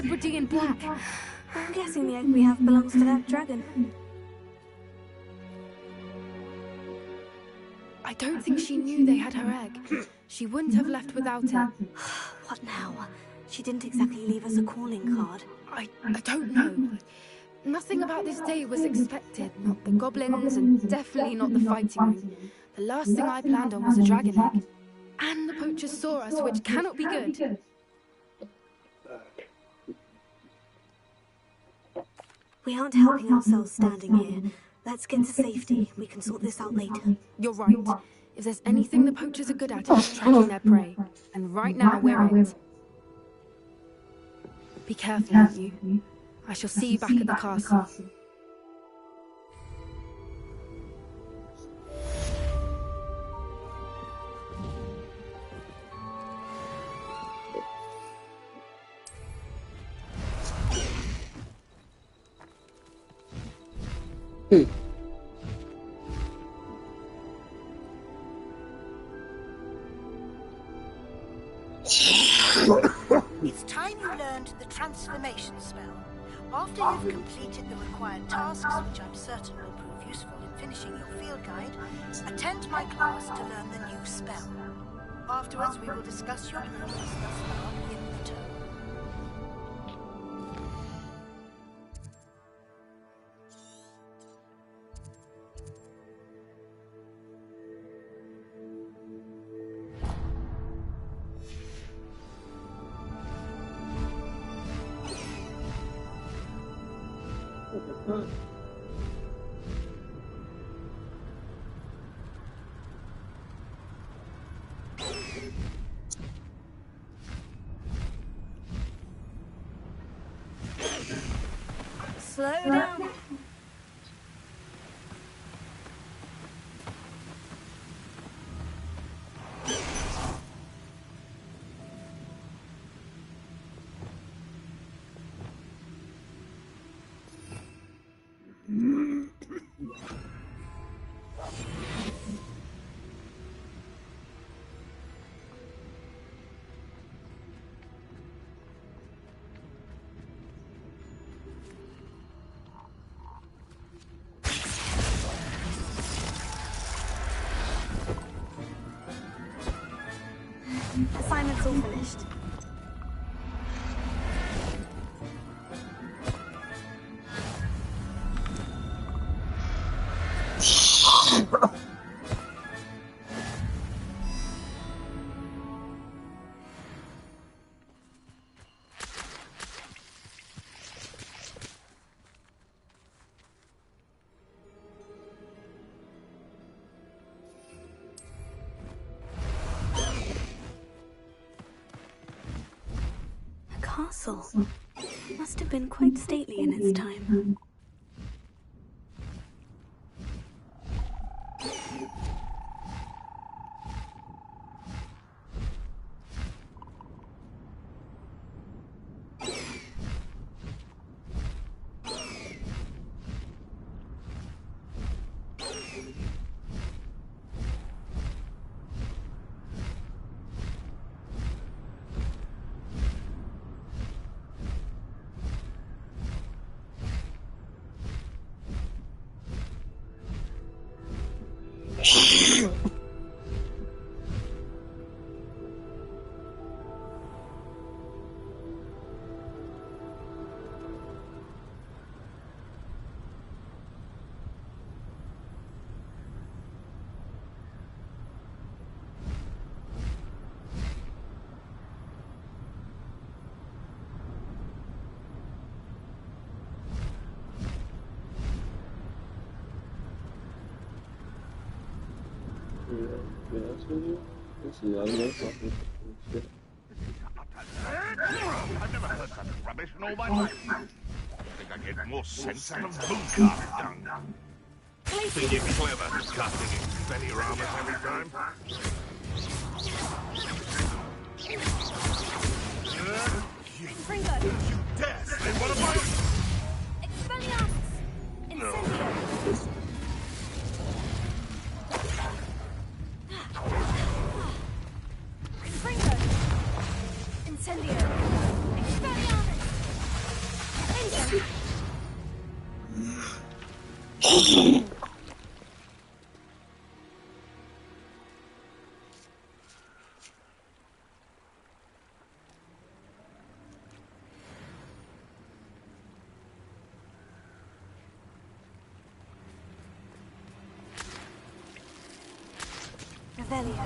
Hebridean black. I'm guessing the egg we have belongs to that dragon. I don't think she knew they had her egg. She wouldn't have left without it. What now? She didn't exactly leave us a calling card. I don't know. Nothing about this day was expected. Not the goblins, and definitely not the fighting room. The last thing I planned on was a dragon egg. And the poachers saw us, which cannot be good. We aren't helping ourselves standing here. Let's get to safety. We can sort this out later. You're right. If there's anything the poachers are good at, it's tracking their prey. And right now, we're it. Be careful, won't you? I shall see you back at the castle. It's time you learned the transformation spell. After you've completed the required tasks, which I'm certain will prove useful in finishing your field guide, attend my class to learn the new spell. Afterwards, we will discuss your progress thus far in the term. Slow down. Assignment's all finished. Castle. Must have been quite stately in its time. I've never heard such rubbish in all my life. I think I get more sense out of mooncarving dung. Think you're clever, casting in Feniramus every time? Fringo! You dare say one of my... Expelliarmus! Incendio! Fringo! Incendio! Expelliarmus! Revelio.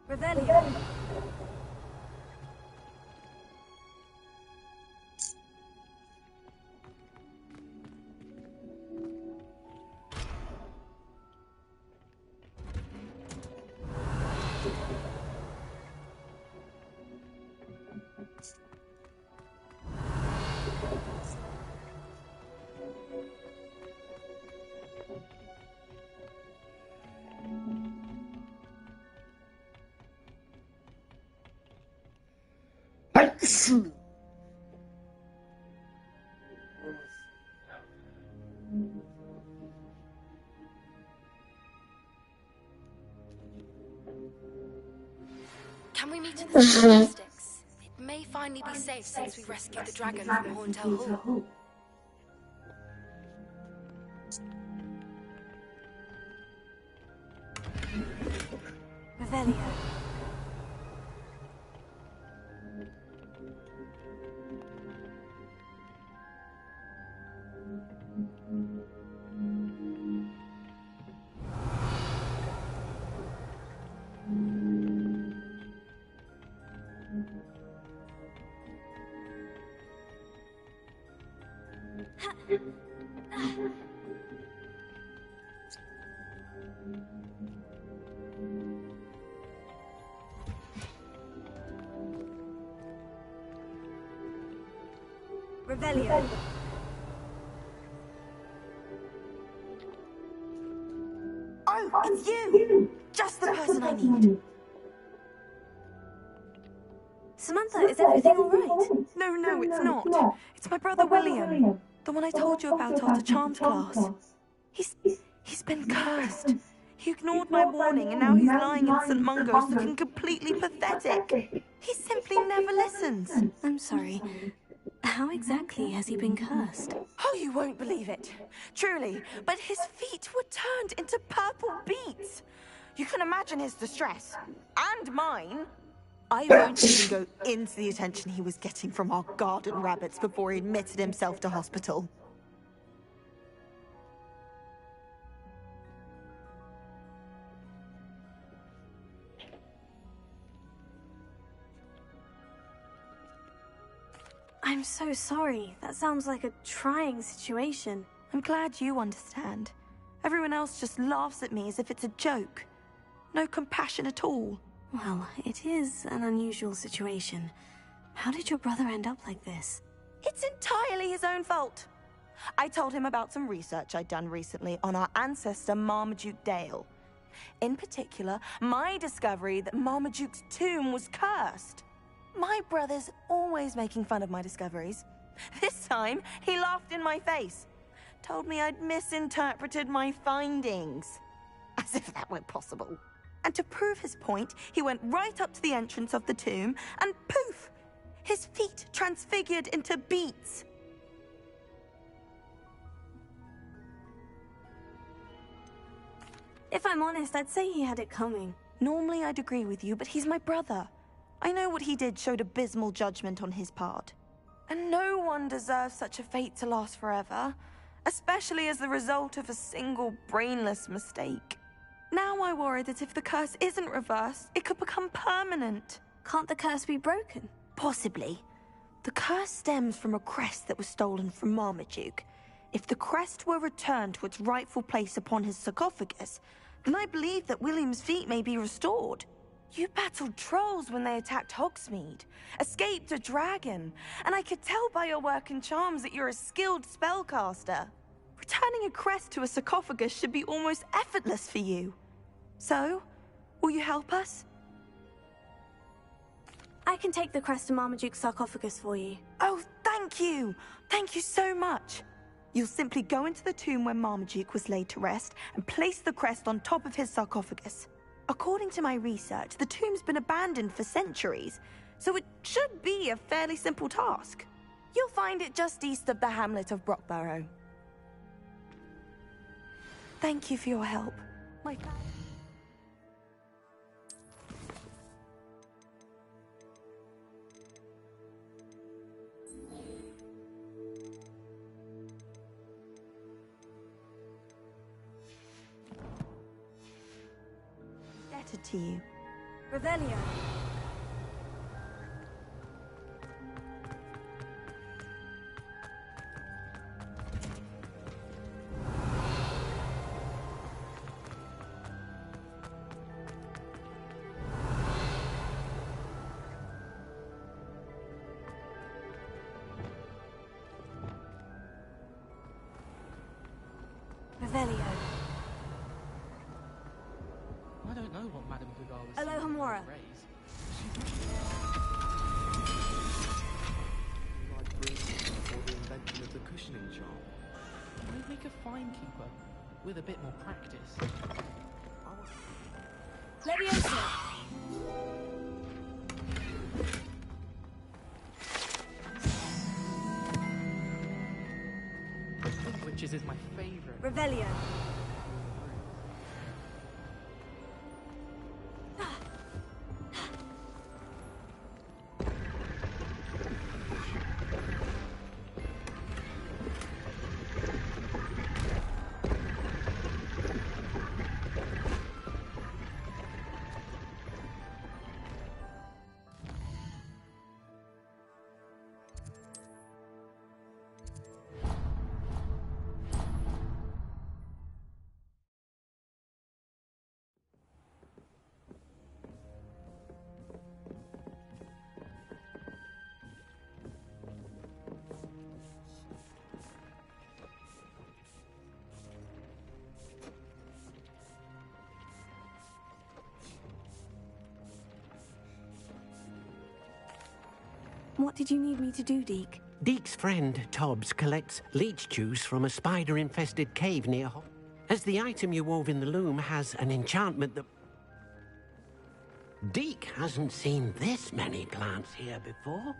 Revelio. Can we meet at the gymnastics? It may finally be safe since we rescued the dragon from Horntail Hall. Revelio. Revelio. Oh, it's you! Just the person I need. Samantha, is everything all right? No, it's not. It's my brother William. The one I told you about after Charms class. He's been cursed. He ignored my warning and now he's lying in St. Mungo's looking completely pathetic. He simply never listens. I'm sorry. How exactly has he been cursed? Oh, you won't believe it. Truly, but his feet were turned into purple beets. You can imagine his distress. And mine. I won't even go into the attention he was getting from our garden rabbits before he admitted himself to hospital. I'm so sorry. That sounds like a trying situation. I'm glad you understand. Everyone else just laughs at me as if it's a joke. No compassion at all. Well, it is an unusual situation. How did your brother end up like this? It's entirely his own fault. I told him about some research I'd done recently on our ancestor Marmaduke Dale. In particular, my discovery that Marmaduke's tomb was cursed. My brother's always making fun of my discoveries. This time, he laughed in my face. Told me I'd misinterpreted my findings. As if that were possible. And to prove his point, he went right up to the entrance of the tomb, and poof! His feet transfigured into beets. If I'm honest, I'd say he had it coming. Normally I'd agree with you, but he's my brother. I know what he did showed abysmal judgment on his part. And no one deserves such a fate to last forever, especially as the result of a single brainless mistake. Now I worry that if the curse isn't reversed, it could become permanent. Can't the curse be broken? Possibly. The curse stems from a crest that was stolen from Marmaduke. If the crest were returned to its rightful place upon his sarcophagus, then I believe that William's feet may be restored. You battled trolls when they attacked Hogsmeade, escaped a dragon, and I could tell by your work and charms that you're a skilled spellcaster. Returning a crest to a sarcophagus should be almost effortless for you. So, will you help us? I can take the crest to Marmaduke's sarcophagus for you. Oh, thank you! Thank you so much! You'll simply go into the tomb where Marmaduke was laid to rest and place the crest on top of his sarcophagus. According to my research, the tomb's been abandoned for centuries, so it should be a fairly simple task. You'll find it just east of the hamlet of Brockborough. Thank you for your help. My indebted to you. Revelio. Revelio. I don't know what Madame Vigar was Alohomora. Like Bruce or the invention of the cushioning charm. I'd make a fine keeper with a bit more practice. Leviosa. Witches is my favorite. Revelio. What did you need me to do, Deke? Deke's friend, Tobbs, collects leech juice from a spider-infested cave near As the item you wove in the loom has an enchantment that... Deke hasn't seen this many plants here before.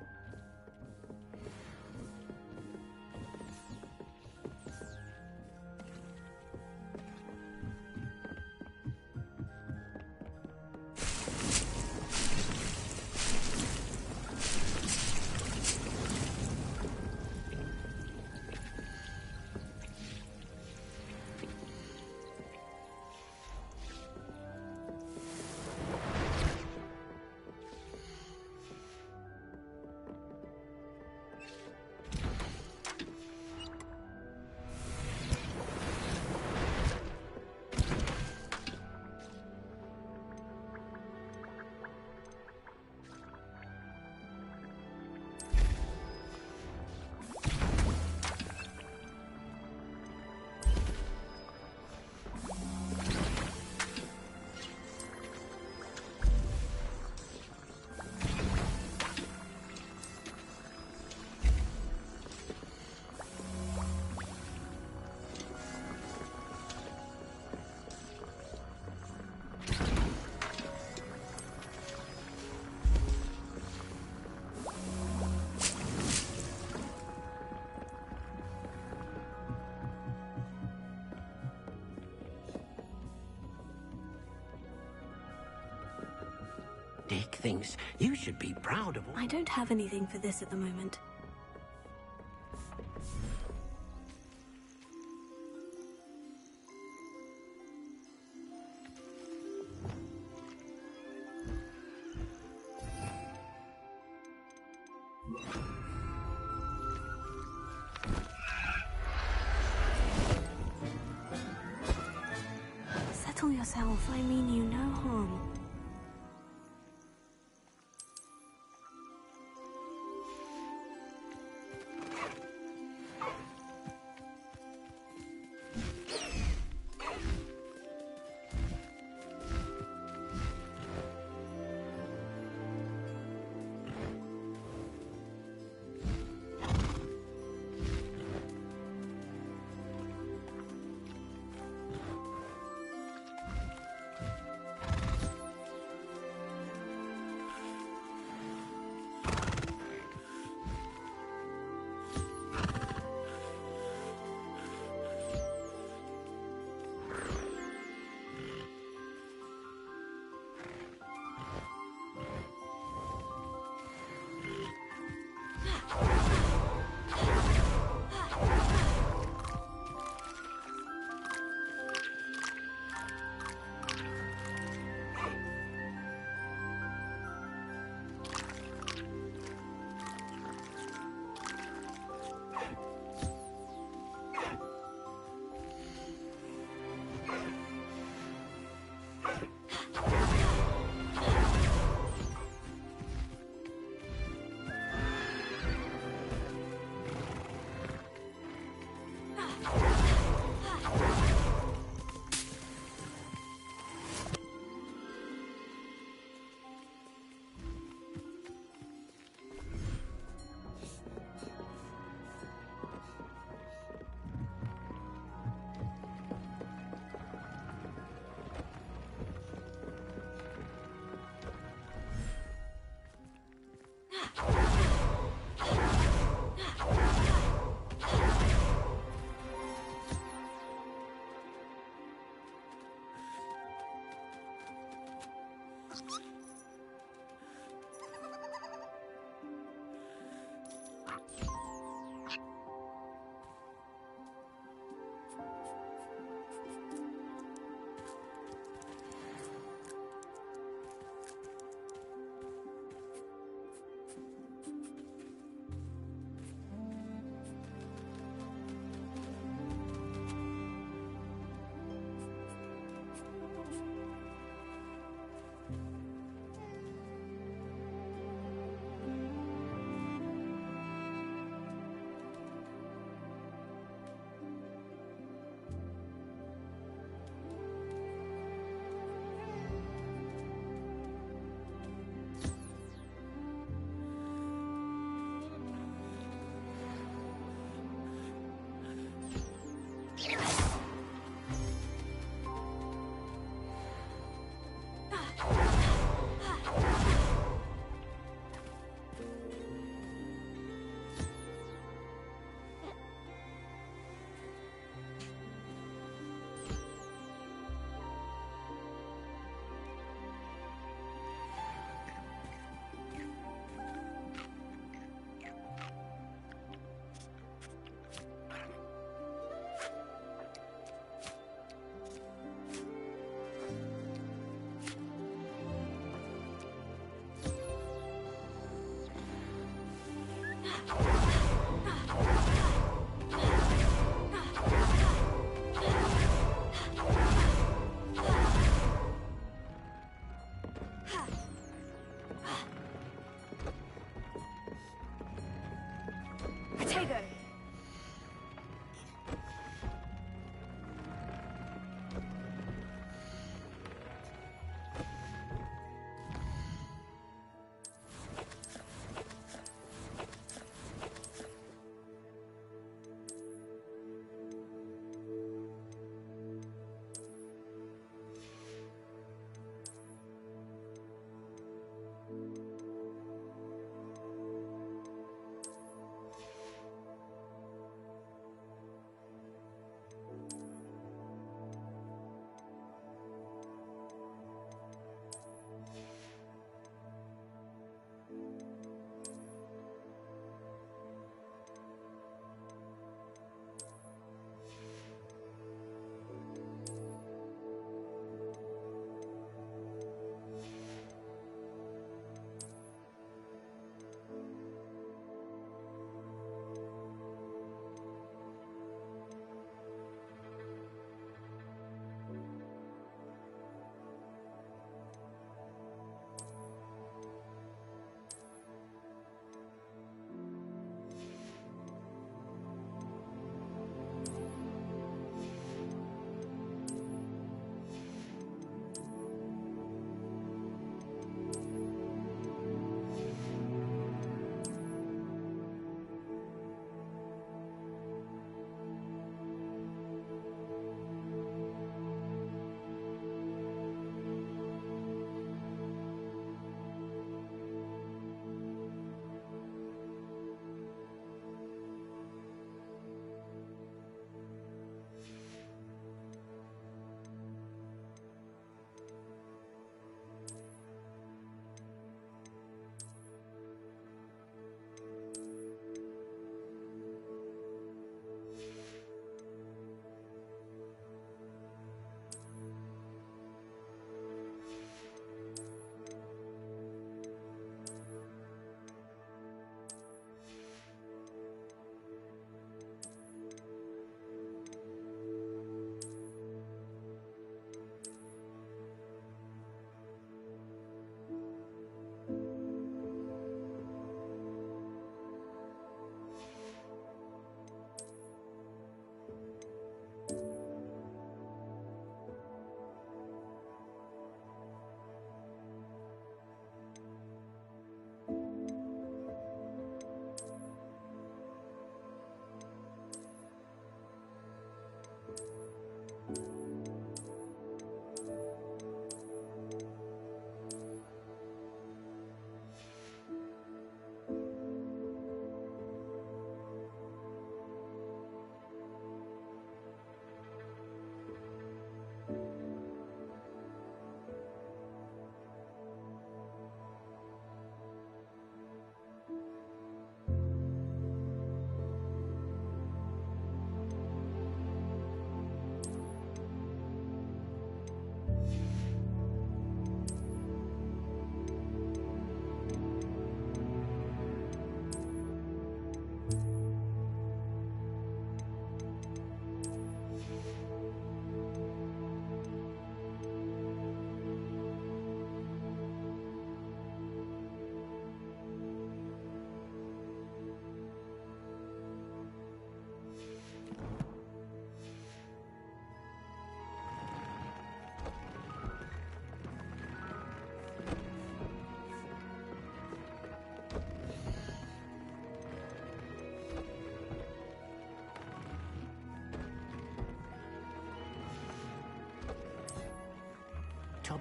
Dick thinks you should be proud of... I don't have anything for this at the moment. Settle yourself. I mean you no harm.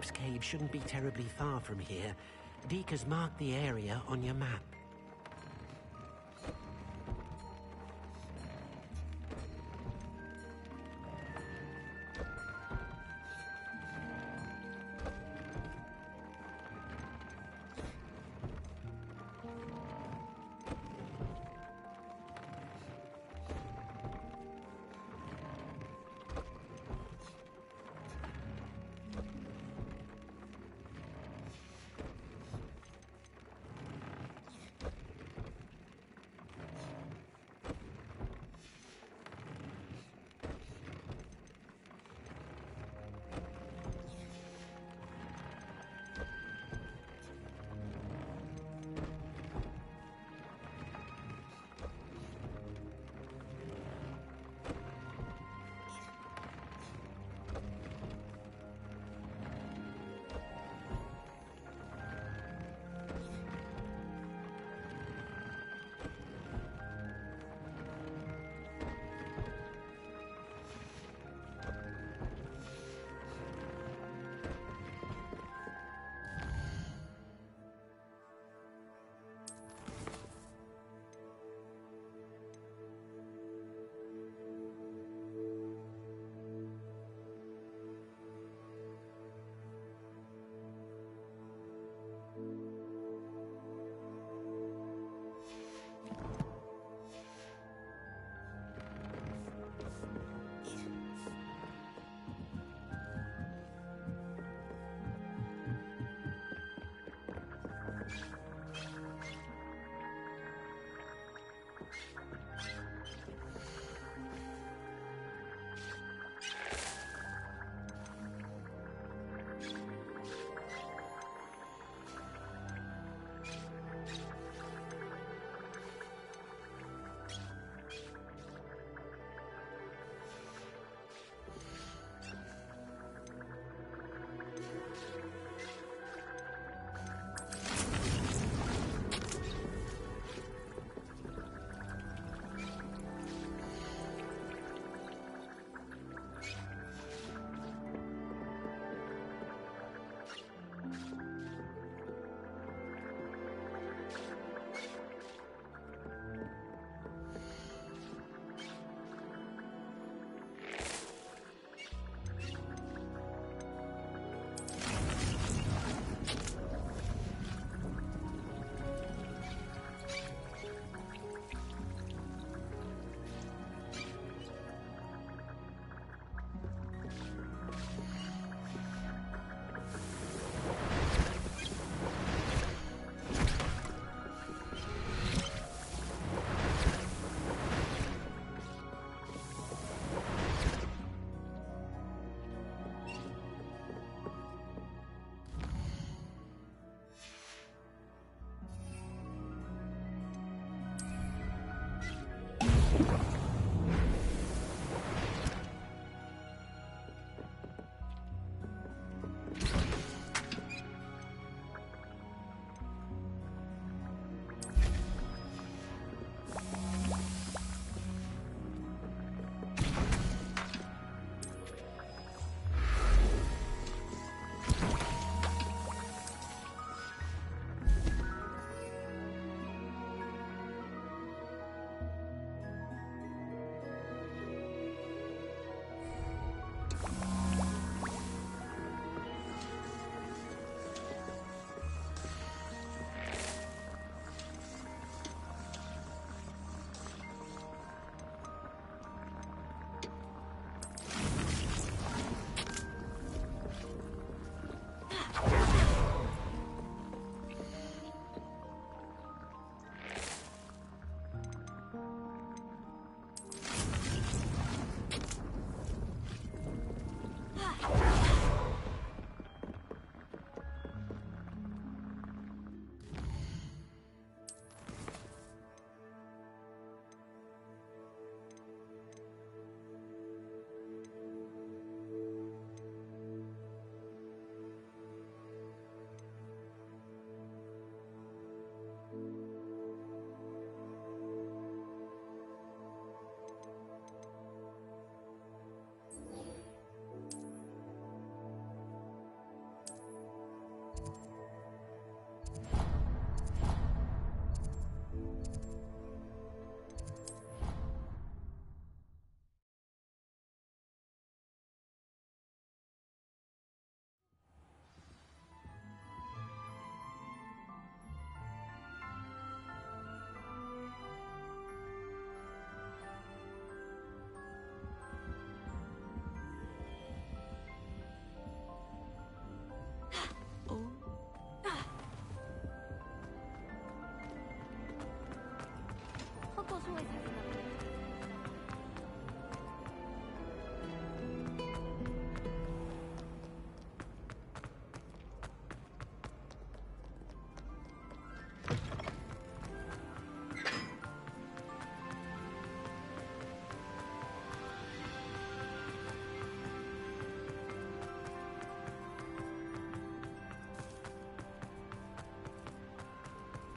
Cyclops Cave shouldn't be terribly far from here. Deke has marked the area on your map.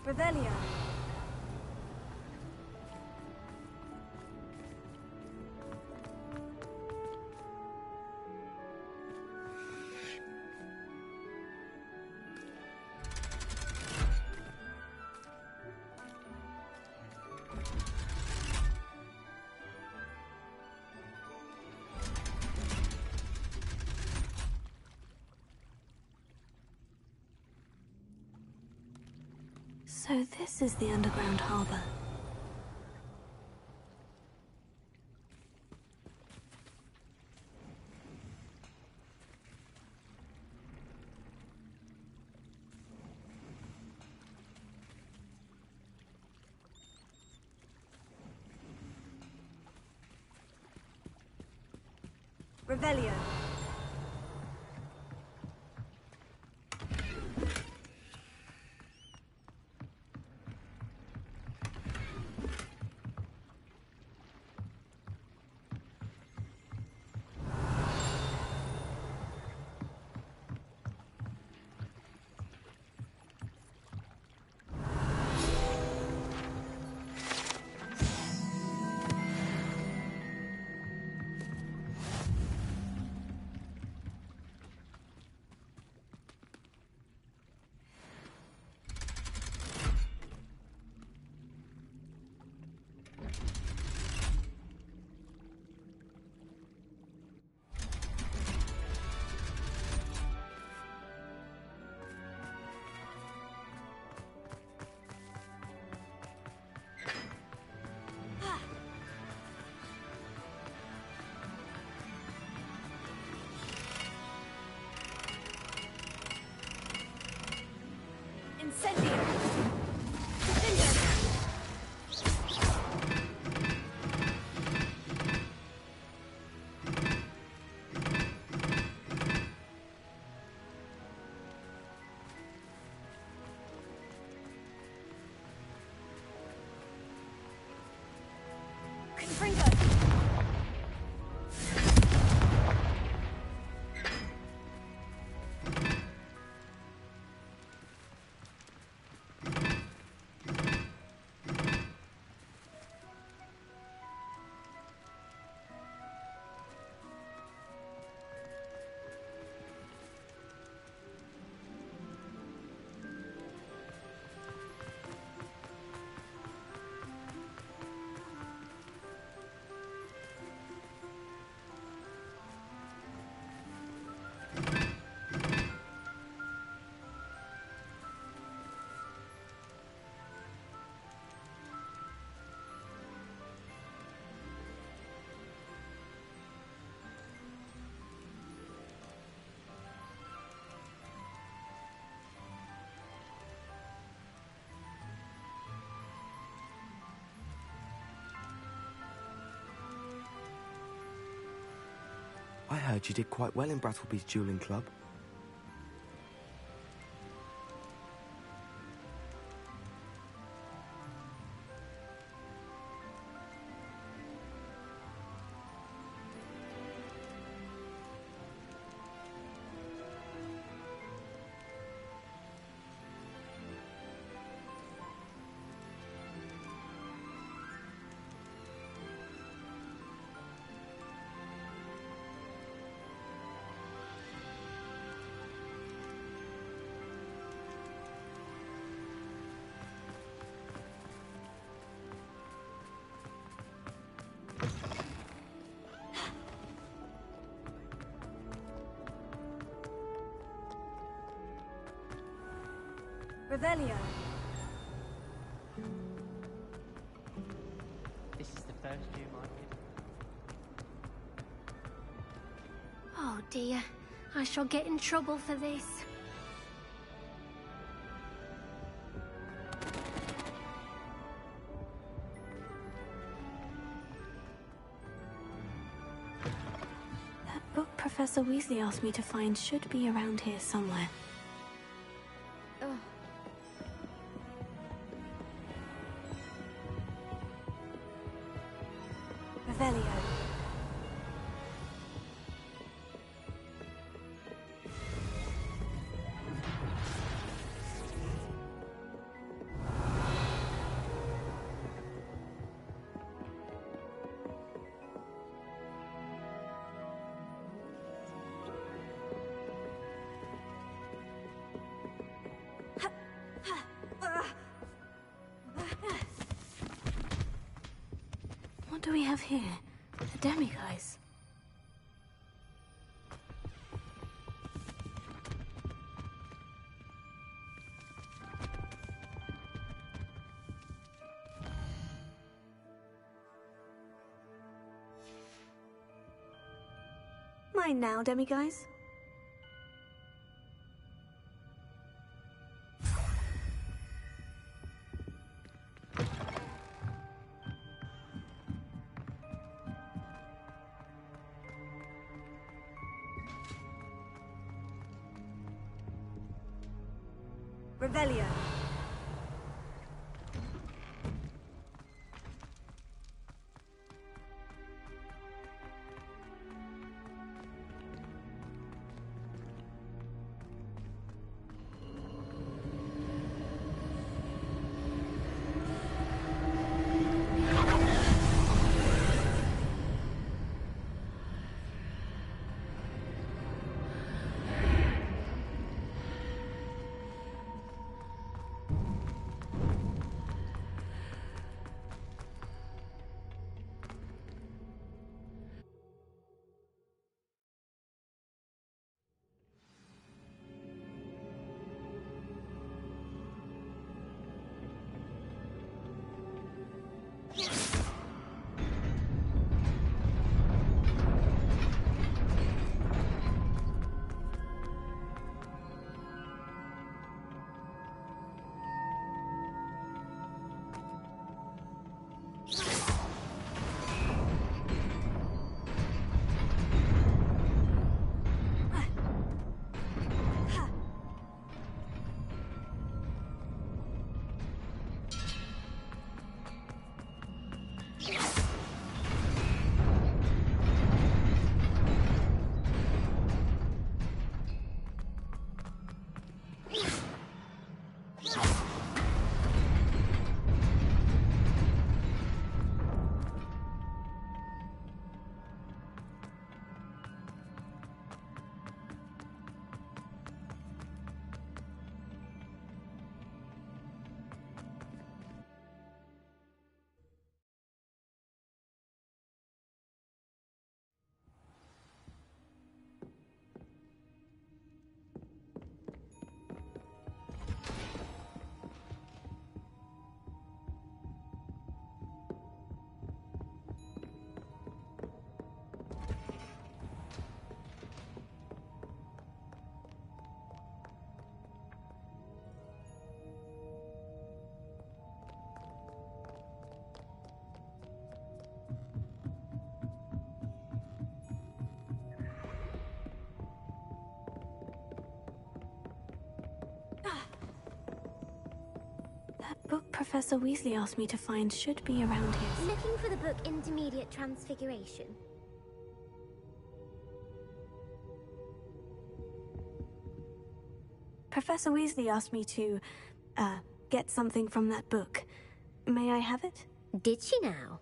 Revelio. So this is the underground harbor. Revelio. Incendio! Defender! Confringo! I heard you did quite well in Brattleby's dueling club. Revelio. This is the first year market. Oh dear, I shall get in trouble for this. That book Professor Weasley asked me to find should be around here somewhere. Oh. Revelio. do we have here? The demiguise. Mine now, demiguise. Revelio. Book Professor Weasley asked me to find should be around here. Looking for the book Intermediate Transfiguration. Professor Weasley asked me to, get something from that book. May I have it? Did she now?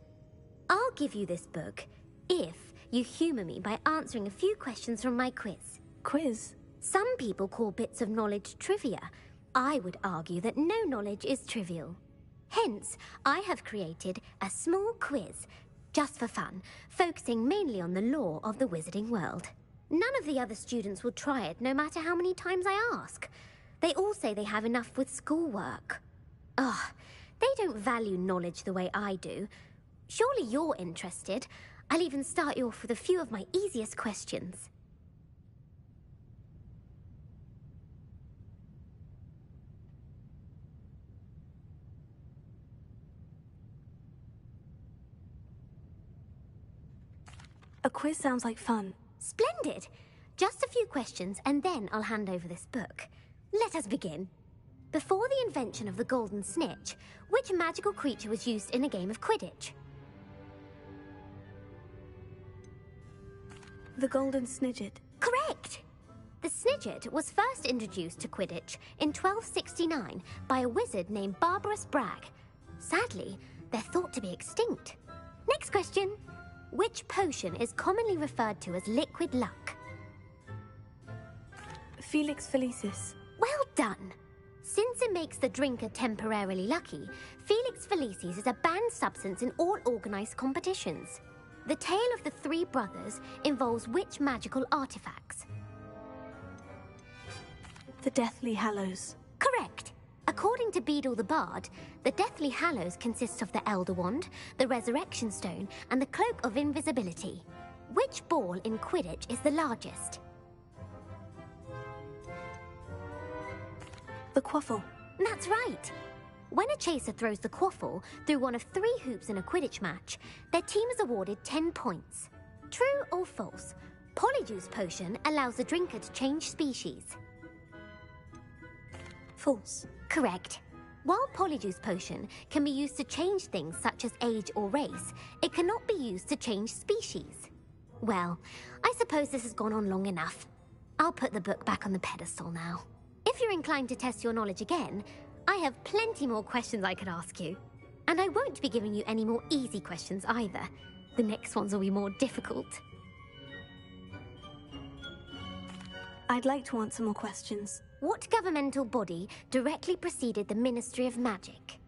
I'll give you this book if you humour me by answering a few questions from my quiz. Quiz? Some people call bits of knowledge trivia. I would argue that no knowledge is trivial. Hence, I have created a small quiz, just for fun, focusing mainly on the lore of the wizarding world. None of the other students will try it, no matter how many times I ask. They all say they have enough with schoolwork. Ugh, they don't value knowledge the way I do. Surely you're interested. I'll even start you off with a few of my easiest questions. A quiz sounds like fun. Splendid! Just a few questions, and then I'll hand over this book. Let us begin. Before the invention of the Golden Snitch, which magical creature was used in a game of Quidditch? The Golden Snidget. Correct! The Snidget was first introduced to Quidditch in 1269 by a wizard named Barbarous Bragg. Sadly, they're thought to be extinct. Next question. Which potion is commonly referred to as liquid luck? Felix Felicis. Well done. Since it makes the drinker temporarily lucky, Felix Felicis is a banned substance in all organised competitions. The tale of the three brothers involves which magical artifacts? The Deathly Hallows. Correct. According to Beadle the Bard, the Deathly Hallows consists of the Elder Wand, the Resurrection Stone, and the Cloak of Invisibility. Which ball in Quidditch is the largest? The Quaffle. That's right. When a chaser throws the quaffle through one of 3 hoops in a Quidditch match, their team is awarded 10 points. True or false? Polyjuice Potion allows the drinker to change species. False. Correct. While Polyjuice Potion can be used to change things such as age or race, it cannot be used to change species. Well, I suppose this has gone on long enough. I'll put the book back on the pedestal now. If you're inclined to test your knowledge again, I have plenty more questions I could ask you. And I won't be giving you any more easy questions either. The next ones will be more difficult. I'd like to answer more questions. What governmental body directly preceded the Ministry of Magic?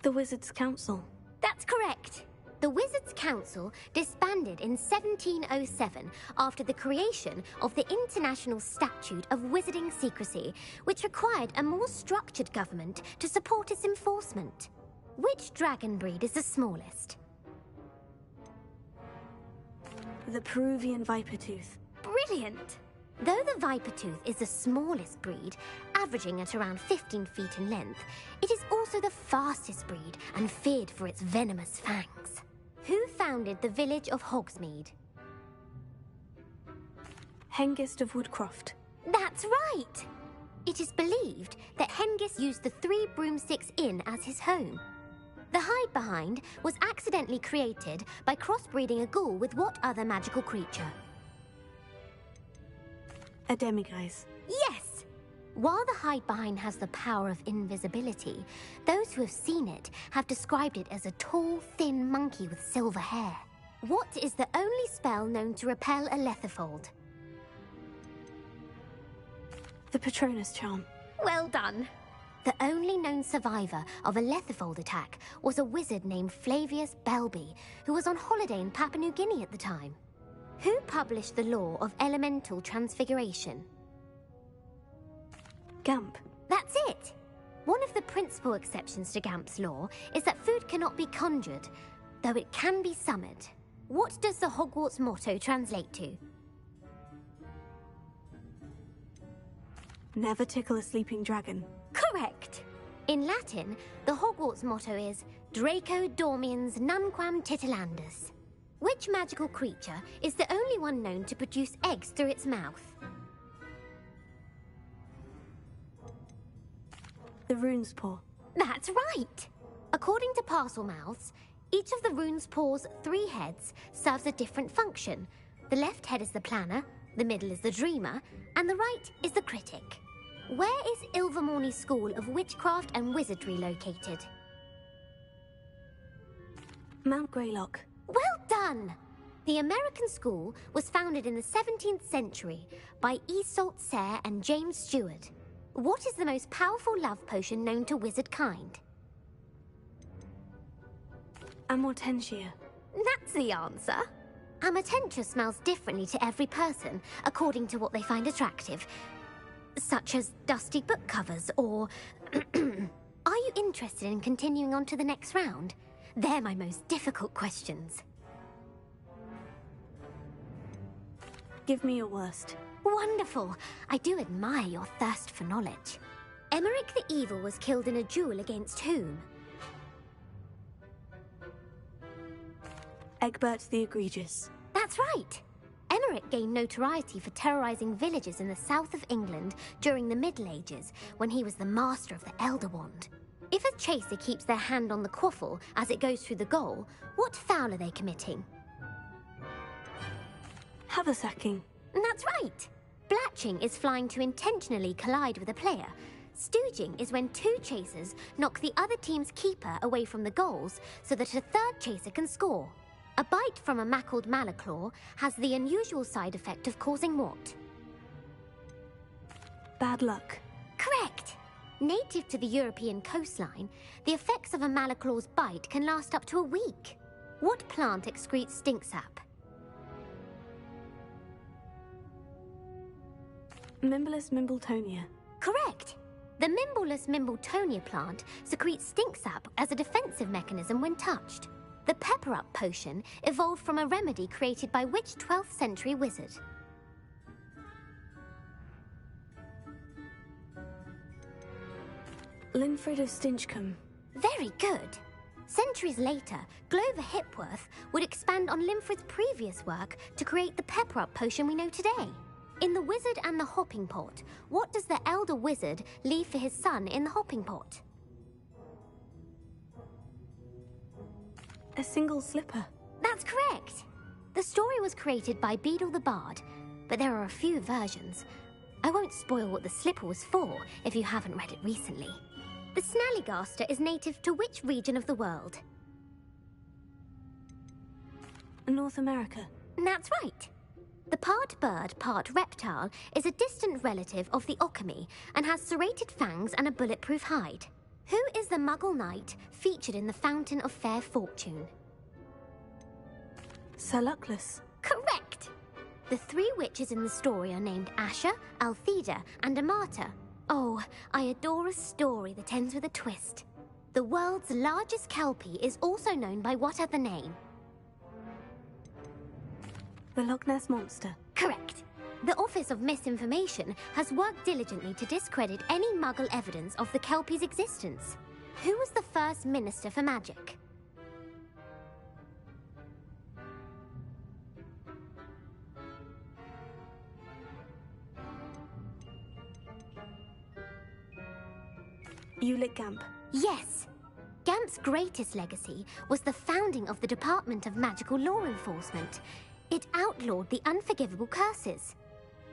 The Wizards' Council. That's correct. The Wizards' Council disbanded in 1707 after the creation of the International Statute of Wizarding Secrecy, which required a more structured government to support its enforcement. Which dragon breed is the smallest? The Peruvian Vipertooth. Brilliant! Though the Vipertooth is the smallest breed, averaging at around 15 feet in length, it is also the fastest breed and feared for its venomous fangs. Who founded the village of Hogsmeade? Hengist of Woodcroft. That's right! It is believed that Hengist used the 3 Broomsticks Inn as his home. The Hide-Behind was accidentally created by crossbreeding a ghoul with what other magical creature? A Demiguise. Yes! While the Hide-Behind has the power of invisibility, those who have seen it have described it as a tall, thin monkey with silver hair. What is the only spell known to repel a Lethifold? The Patronus Charm. Well done! The only known survivor of a Lethifold attack was a wizard named Flavius Belby, who was on holiday in Papua New Guinea at the time. Who published the law of elemental transfiguration? Gamp. That's it! One of the principal exceptions to Gamp's law is that food cannot be conjured, though it can be summoned. What does the Hogwarts motto translate to? Never tickle a sleeping dragon. Correct! In Latin, the Hogwarts motto is Draco Dormiens Nunquam Titilandus. Which magical creature is the only one known to produce eggs through its mouth? The Rune's Paw. That's right! According to Parselmouths, each of the Rune's Paw's 3 heads serves a different function. The left head is the planner, the middle is the dreamer, and the right is the critic. Where is Ilvermorny School of Witchcraft and Wizardry located? Mount Greylock. Well done! The American school was founded in the 17th century by Iseult Sayre and James Stewart. What is the most powerful love potion known to wizard kind? Amortentia. That's the answer. Amortentia smells differently to every person, according to what they find attractive, such as dusty book covers or... Are you interested in continuing on to the next round? They're my most difficult questions. Give me your worst. Wonderful! I do admire your thirst for knowledge. Emeric the Evil was killed in a duel against whom? Egbert the Egregious. That's right! Emeric gained notoriety for terrorizing villages in the south of England during the Middle Ages, when he was the master of the Elder Wand. If a chaser keeps their hand on the quaffle as it goes through the goal, what foul are they committing? Haversacking. That's right! Blatching is flying to intentionally collide with a player. Stooging is when 2 chasers knock the other team's keeper away from the goals so that a 3rd chaser can score. A bite from a mackled malaclaw has the unusual side effect of causing what? Bad luck. Correct! Native to the European coastline, the effects of a malaclaw's bite can last up to a week. What plant excretes stink sap? Mimblus mimbletonia. Correct! The Mimblus mimbletonia plant secretes stink sap as a defensive mechanism when touched. The Pepper Up potion evolved from a remedy created by which 12th century wizard? Linfred of Stinchcombe. Very good. Centuries later, Glover Hipworth would expand on Linfred's previous work to create the Pepper Up potion we know today. In The Wizard and the Hopping Pot, what does the elder wizard leave for his son in the hopping pot? A single slipper. That's correct. The story was created by Beadle the Bard, but there are a few versions. I won't spoil what the slipper was for if you haven't read it recently. The Snallygaster is native to which region of the world? North America. That's right. The part bird, part reptile is a distant relative of the Occamy and has serrated fangs and a bulletproof hide. Who is the Muggle knight featured in the Fountain of Fair Fortune? Sir Luckless. Correct! The three witches in the story are named Asha, Altheda, and Amata. Oh, I adore a story that ends with a twist. The world's largest kelpie is also known by what other name? The Loch Ness Monster. Correct. The Office of Misinformation has worked diligently to discredit any Muggle evidence of the Kelpie's existence. Who was the first Minister for Magic? Ulick Gamp. Yes. Gamp's greatest legacy was the founding of the Department of Magical Law Enforcement. It outlawed the unforgivable curses.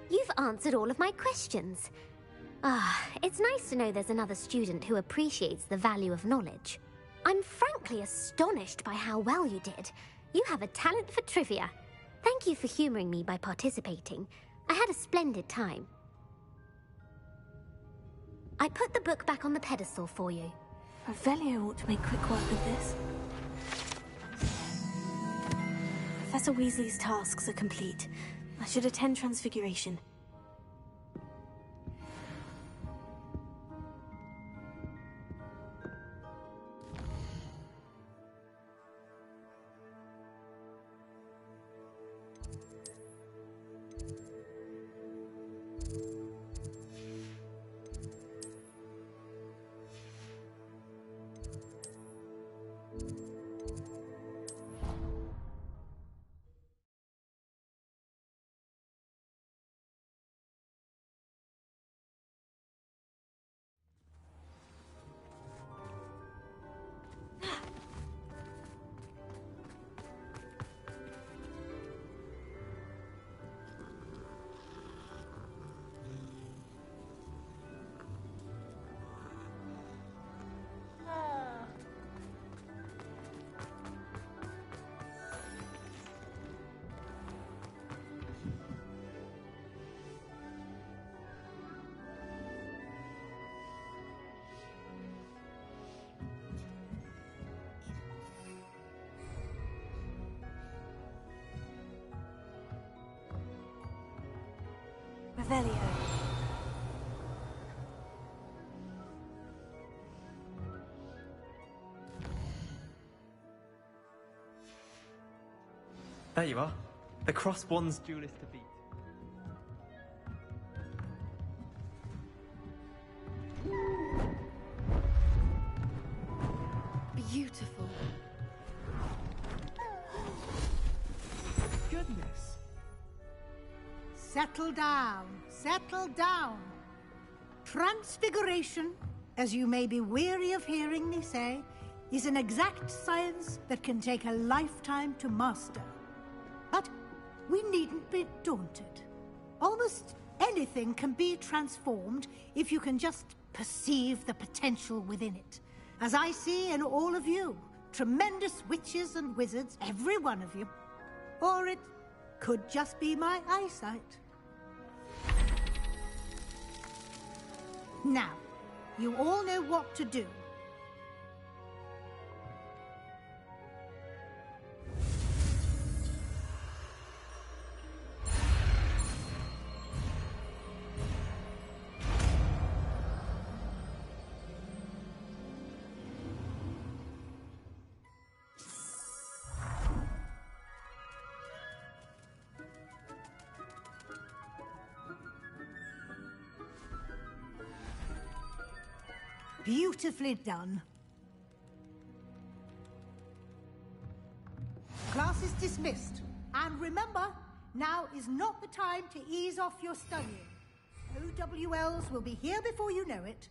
You've answered all of my questions. It's nice to know there's another student who appreciates the value of knowledge. I'm frankly astonished by how well you did. You have a talent for trivia. Thank you for humoring me by participating. I had a splendid time. I put the book back on the pedestal for you. Revelio ought to make quick work of this. Professor Weasley's tasks are complete. I should attend Transfiguration. Revelio. There you are. The Crosswands duelist to beat. Beautiful. Goodness. Settle down, settle down. Transfiguration, as you may be weary of hearing me say, is an exact science that can take a lifetime to master. But we needn't be daunted. Almost anything can be transformed if you can just perceive the potential within it, as I see in all of you, Tremendous witches and wizards, every one of you. Or it could just be my eyesight. Now, you all know what to do. Beautifully done. Class is dismissed. And remember, now is not the time to ease off your studying. OWLs will be here before you know it.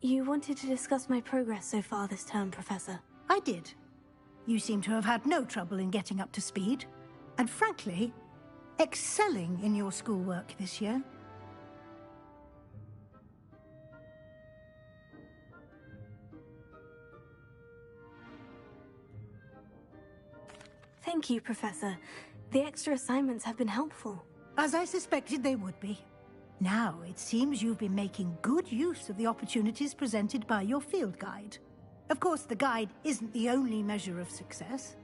You wanted to discuss my progress so far this term, Professor. I did. You seem to have had no trouble in getting up to speed. And frankly, excelling in your schoolwork this year. Thank you, Professor. The extra assignments have been helpful. As I suspected they would be. Now, it seems you've been making good use of the opportunities presented by your field guide. Of course, the guide isn't the only measure of success.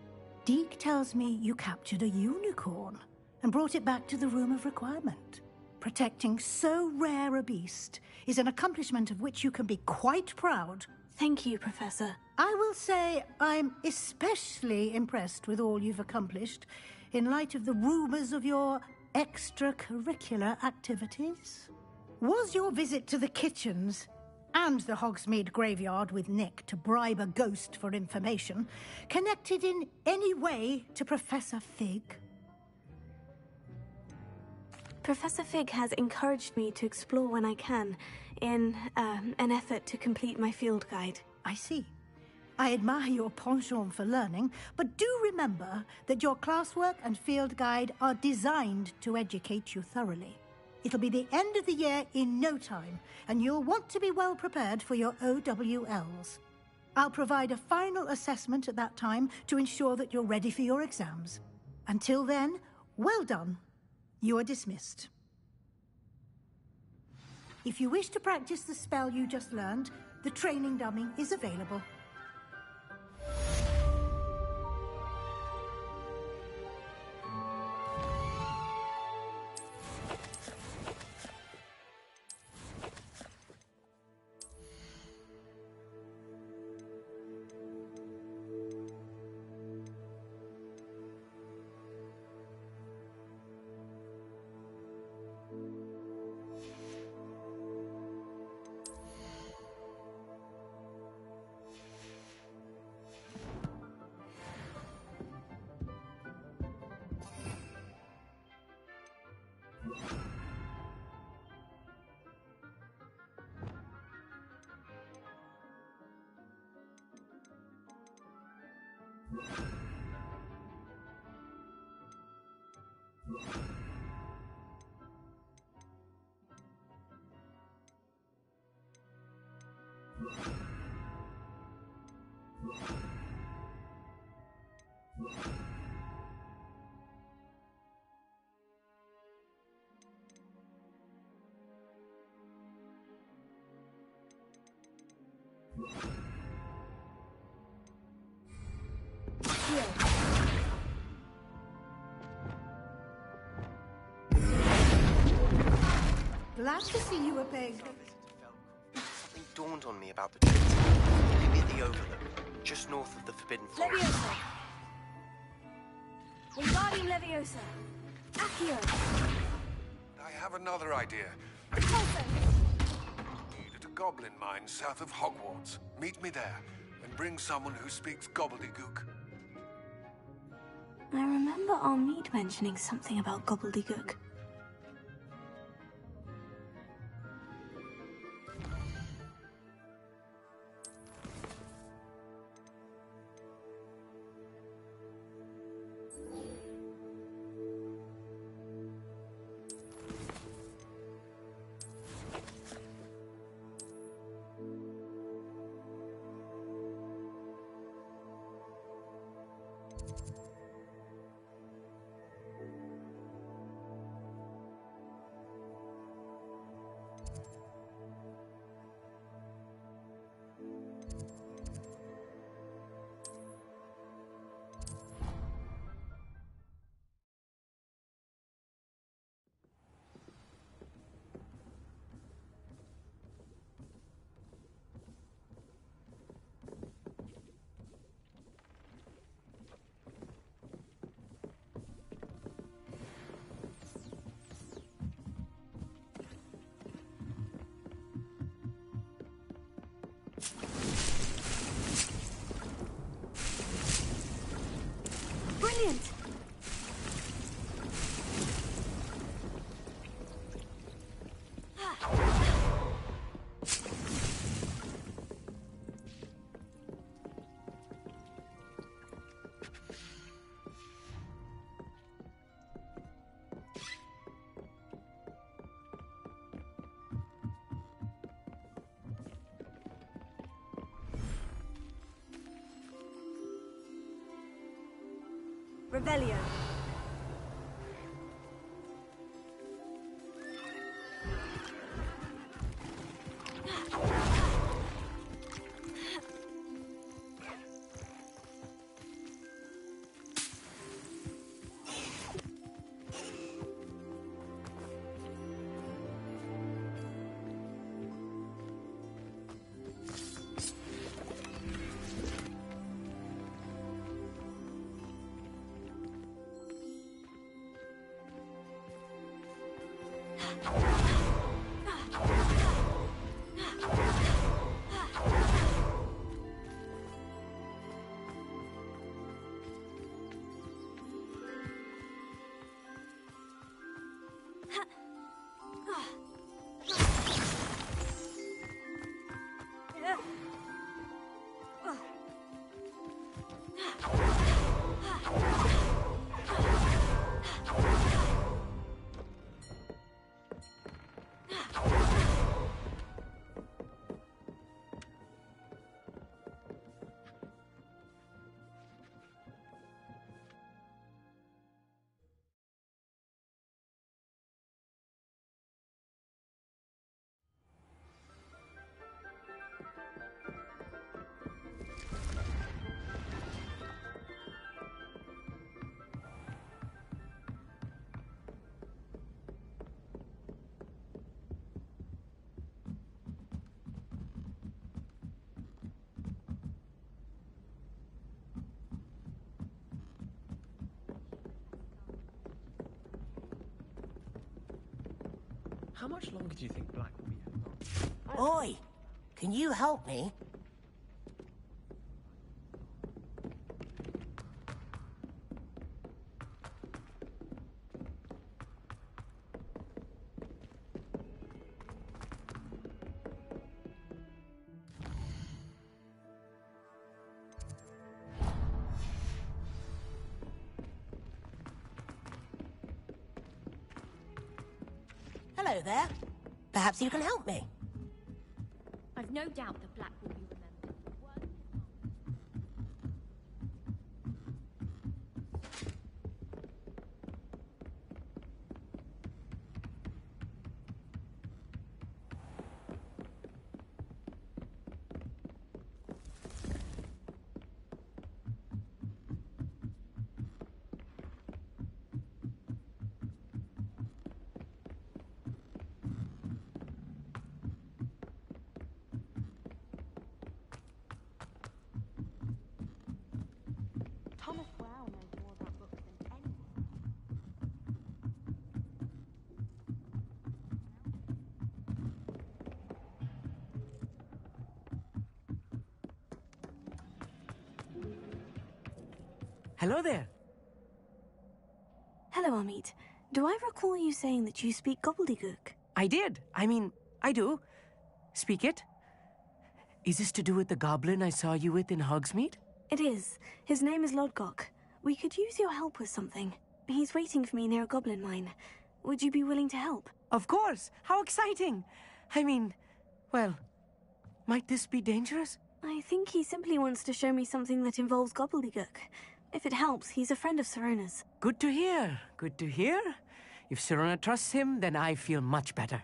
Deke tells me you captured a unicorn and brought it back to the Room of Requirement. Protecting so rare a beast is an accomplishment of which you can be quite proud. Thank you, Professor. I will say I'm especially impressed with all you've accomplished in light of the rumors of your extracurricular activities. Was your visit to the kitchens and the Hogsmeade graveyard with Nick to bribe a ghost for information connected in any way to Professor Fig? Professor Fig has encouraged me to explore when I can, in an effort to complete my field guide. I see. I admire your penchant for learning, but do remember that your classwork and field guide are designed to educate you thoroughly. It'll be the end of the year in no time, and you'll want to be well prepared for your OWLs. I'll provide a final assessment at that time to ensure that you're ready for your exams. Until then, well done. You are dismissed. If you wish to practice the spell you just learned, the training dummy is available. Glad to see you, a pig. Something dawned on me about the treaty. Near the overlook, just north of the Forbidden Forest. Leviosa! Wingardium Leviosa! Accio! I have another idea. Repulso! At a goblin mine south of Hogwarts. Meet me there, and bring someone who speaks gobbledygook. I remember Armide mentioning something about gobbledygook. Brilliant! Revelio. How much longer do you think Black will be held on? Oi! Can you help me? Hello there. Perhaps you can help me. I've no doubt that Black will be remembered. Thomas Brown knows more about books than anyone. Hello there. Hello, Amit. Do I recall you saying that you speak gobbledygook? I did. I mean, I do. Speak it. Is this to do with the goblin I saw you with in Hogsmeade? It is. His name is Lodgok. We could use your help with something. He's waiting for me near a goblin mine. Would you be willing to help? Of course. How exciting. I mean, well, might this be dangerous? I think he simply wants to show me something that involves gobbledygook. If it helps, he's a friend of Sirona's. Good to hear. Good to hear. If Sirona trusts him, then I feel much better.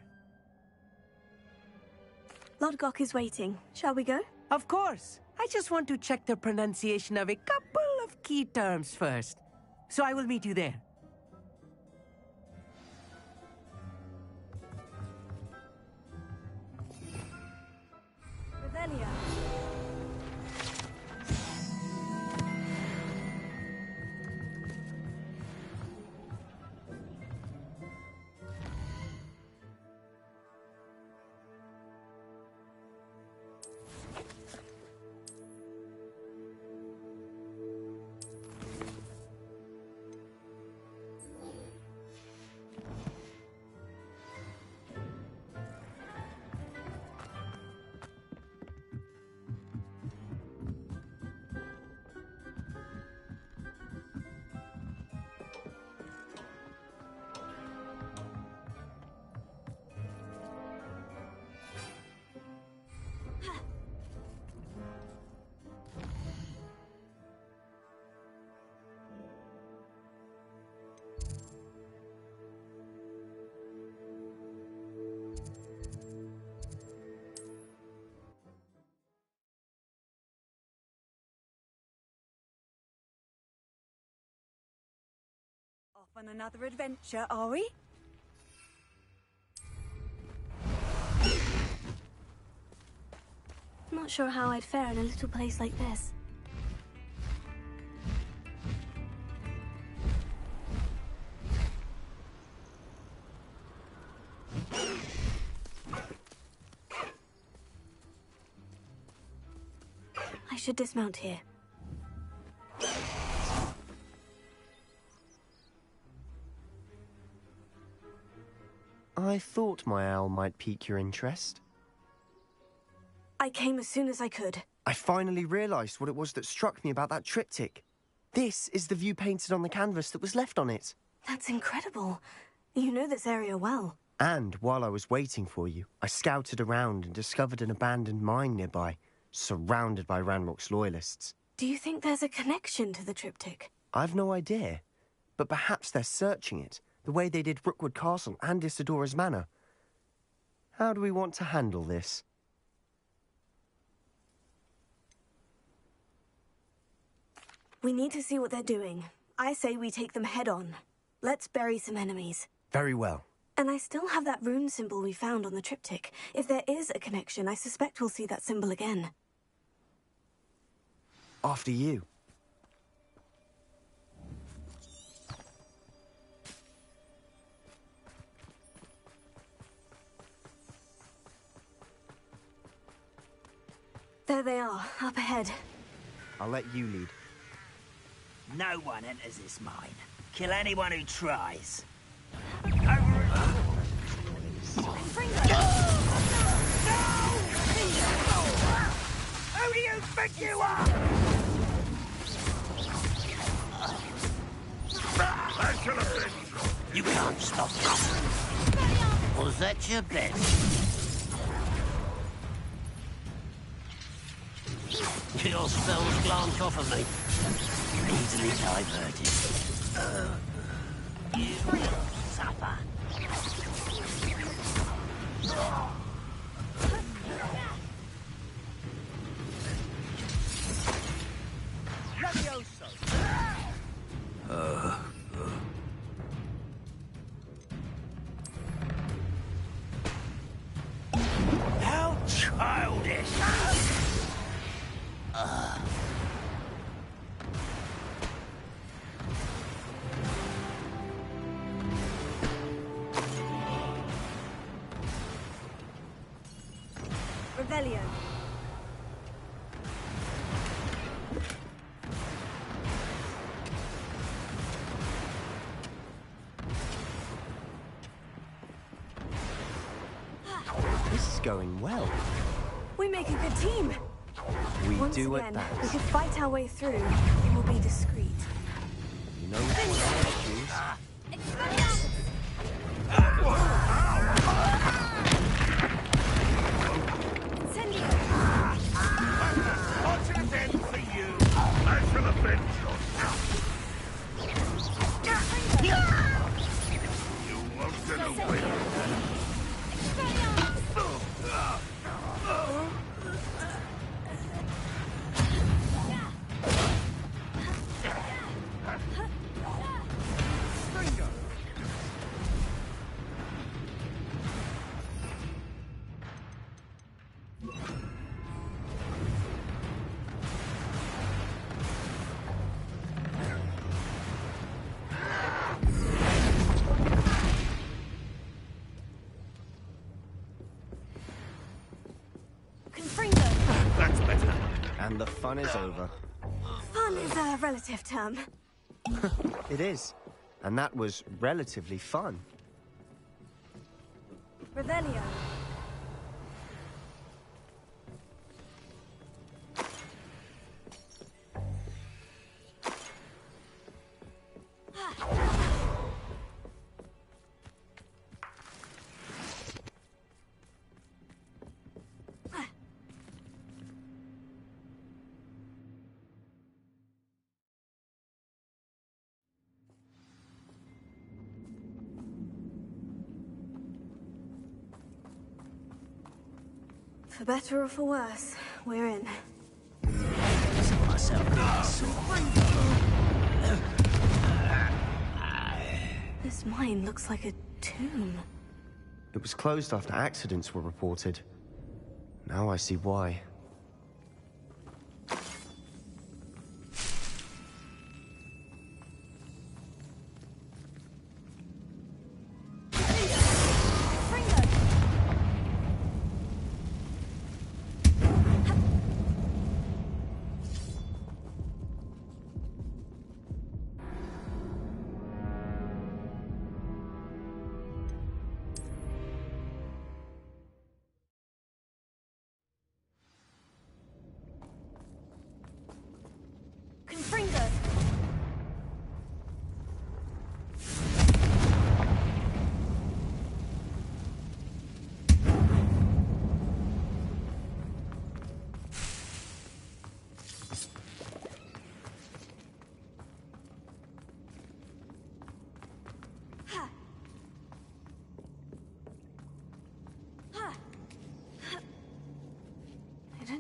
Lodgok is waiting. Shall we go? Of course. I just want to check the pronunciation of a couple of key terms first. So I will meet you there. Revelia. Off on another adventure, are we? Not sure how I'd fare in a little place like this. should dismount here. I thought my owl might pique your interest. I came as soon as I could. I finally realised what it was that struck me about that triptych. This is the view painted on the canvas that was left on it. That's incredible. You know this area well. And while I was waiting for you, I scouted around and discovered an abandoned mine nearby, surrounded by Ranrock's loyalists. Do you think there's a connection to the triptych? I've no idea, but perhaps they're searching it, the way they did Rookwood Castle and Isidora's Manor. How do we want to handle this? We need to see what they're doing. I say we take them head on. Let's bury some enemies. Very well. And I still have that rune symbol we found on the triptych. If there is a connection, I suspect we'll see that symbol again. After you. There they are, up ahead. I'll let you lead. No one enters this mine. Kill anyone who tries. Who do you think you are? You can't stop us. Was that your bet? Your spells glance off of me. Easily diverted. You will suffer. How childish! Revelio. This is going well. We make a good team. We Once do again, at that. we could fight our way through, and we'll be discreet. You know what I choose. What's an end for you? I shall avenge yourself. You won't get away. That's better. And the fun is over. Fun is a relative term. It is. And that was relatively fun. Revelio. For better or for worse, we're in. This mine looks like a tomb. It was closed after accidents were reported. Now I see why.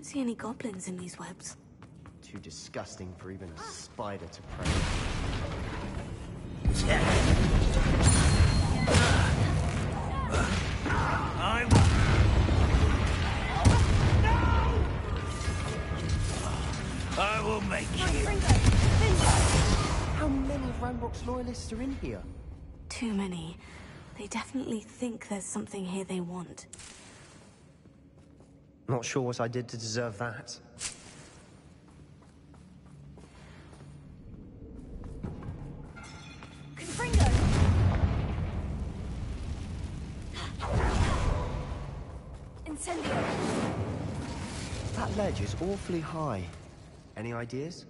don't see any goblins in these webs. Too disgusting for even a spider to prey. I will make you. How many Ranrock's loyalists are in here? Too many. They definitely think there's something here they want. Not sure what I did to deserve that. Confringo! Incendio! That ledge is awfully high. Any ideas?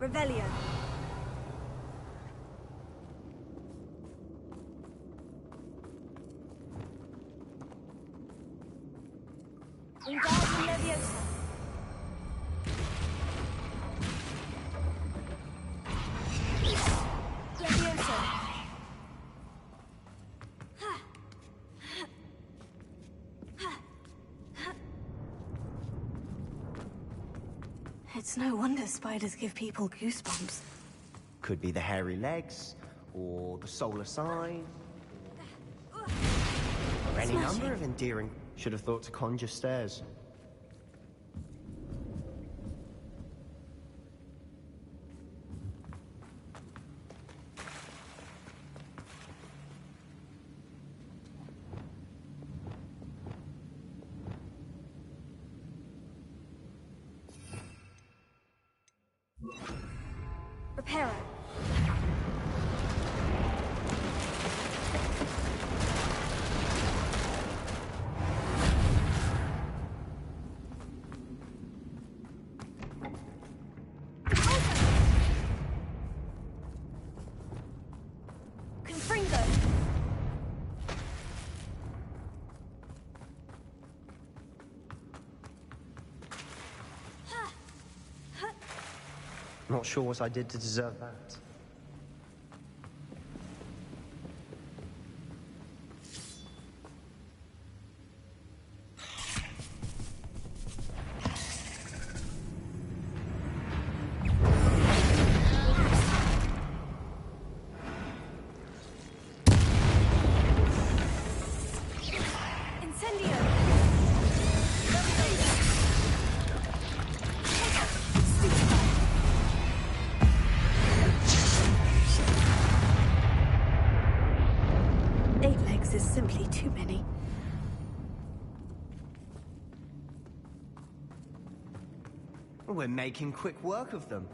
Revelio. Wingardium Leviosa. Leviosa. It's no wonder spiders give people goosebumps. Could be the hairy legs, or the solar sign, or any number of endearing. Should have thought to conjure stairs. Reparo. Confringo. Not sure what I did to deserve that. Incendio. Eight legs is simply too many. We're making quick work of them.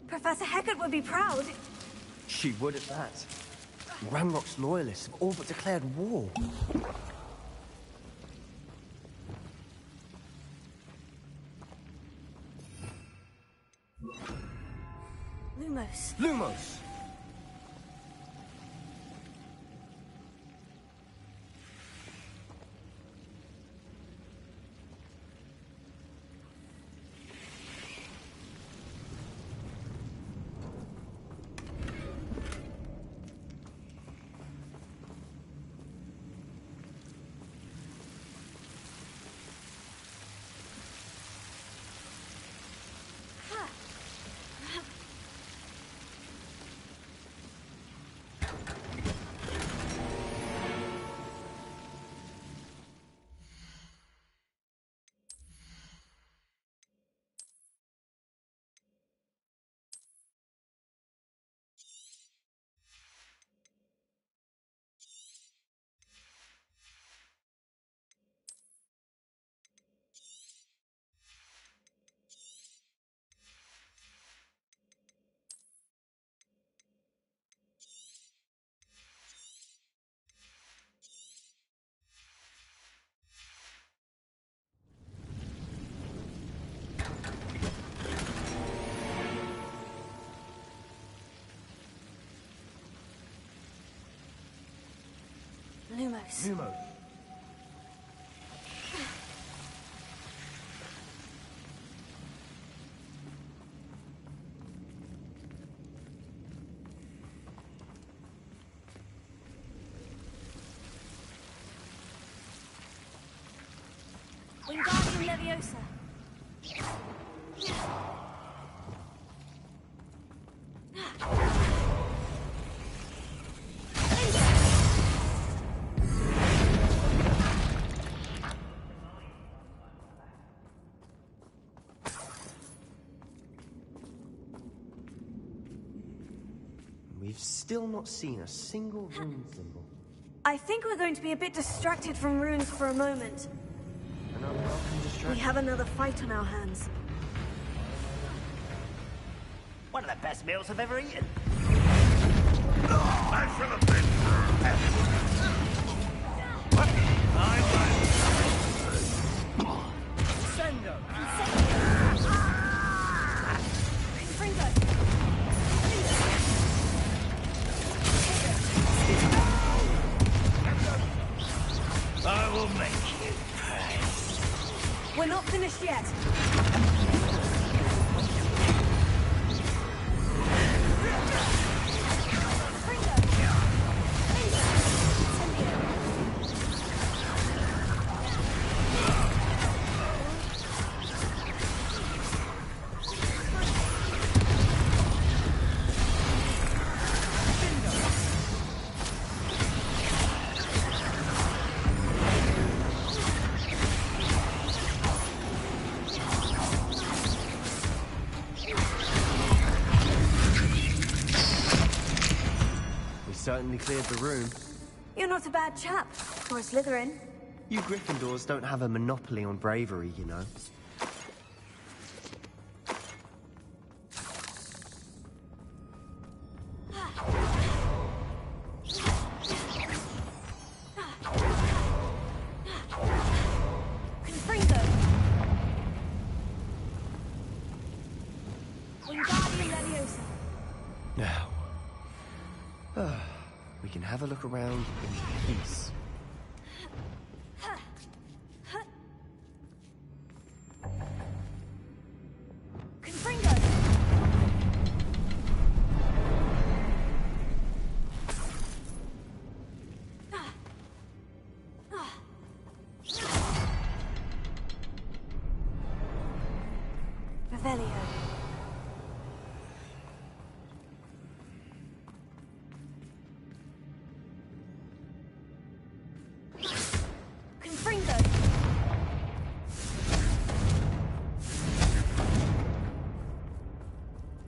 Professor Hecat would be proud. She would at that. Ranrock's loyalists have all but declared war. Lumos. Lumos! Lumos. Lumos. Wingardium Leviosa. We've still not seen a single rune symbol. I think we're going to be a bit distracted from runes for a moment. Another welcome distraction. We have another fight on our hands. One of the best meals I've ever eaten. I should have been. What? Sendo. Fringo. I will make you pay. We're not finished yet. Certainly cleared the room. You're not a bad chap, or a Slytherin. You Gryffindors don't have a monopoly on bravery, you know. Confringo. Wingardium Leviosa. Now. We can have a look around in peace. Confringo. Revelio. Confringo.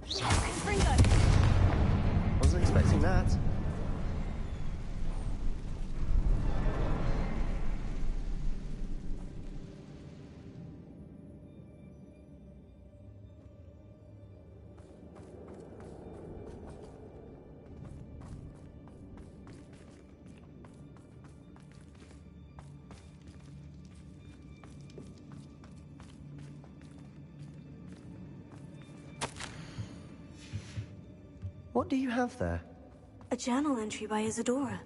Confringo. Wasn't expecting that. What do you have there? A journal entry by Isadora.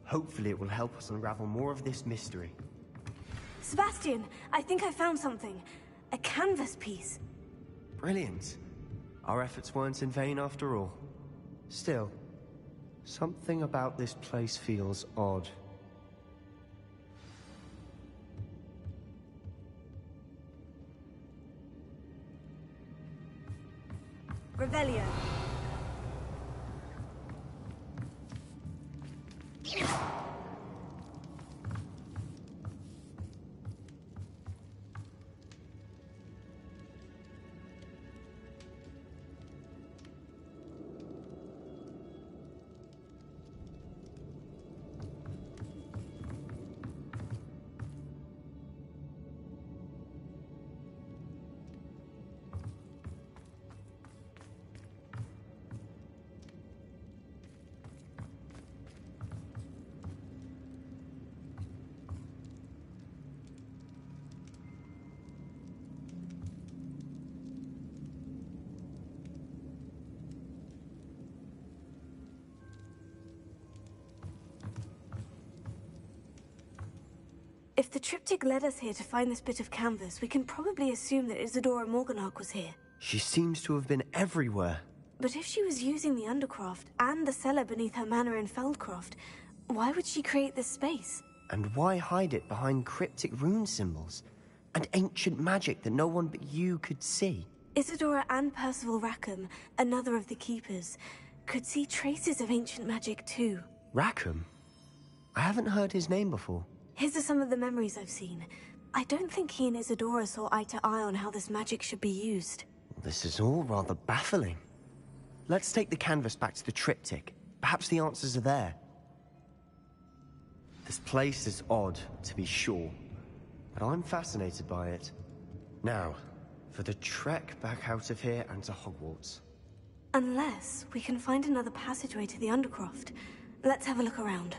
Hopefully it will help us unravel more of this mystery. Sebastian, I think I found something. A canvas piece. Brilliant. Our efforts weren't in vain after all. Still, something about this place feels odd. Revelio. If the triptych led us here to find this bit of canvas, we can probably assume that Isadora Morganach was here. She seems to have been everywhere. But if she was using the Undercroft and the cellar beneath her manor in Feldcroft, why would she create this space? And why hide it behind cryptic rune symbols? and ancient magic that no one but you could see. Isadora and Percival Rackham, another of the Keepers, could see traces of ancient magic too. Rackham? I haven't heard his name before. His are some of the memories I've seen. I don't think he and Isadora saw eye to eye on how this magic should be used. This is all rather baffling. Let's take the canvas back to the triptych. Perhaps the answers are there. This place is odd, to be sure, but I'm fascinated by it. Now, for the trek back out of here and to Hogwarts. Unless we can find another passageway to the Undercroft. Let's have a look around.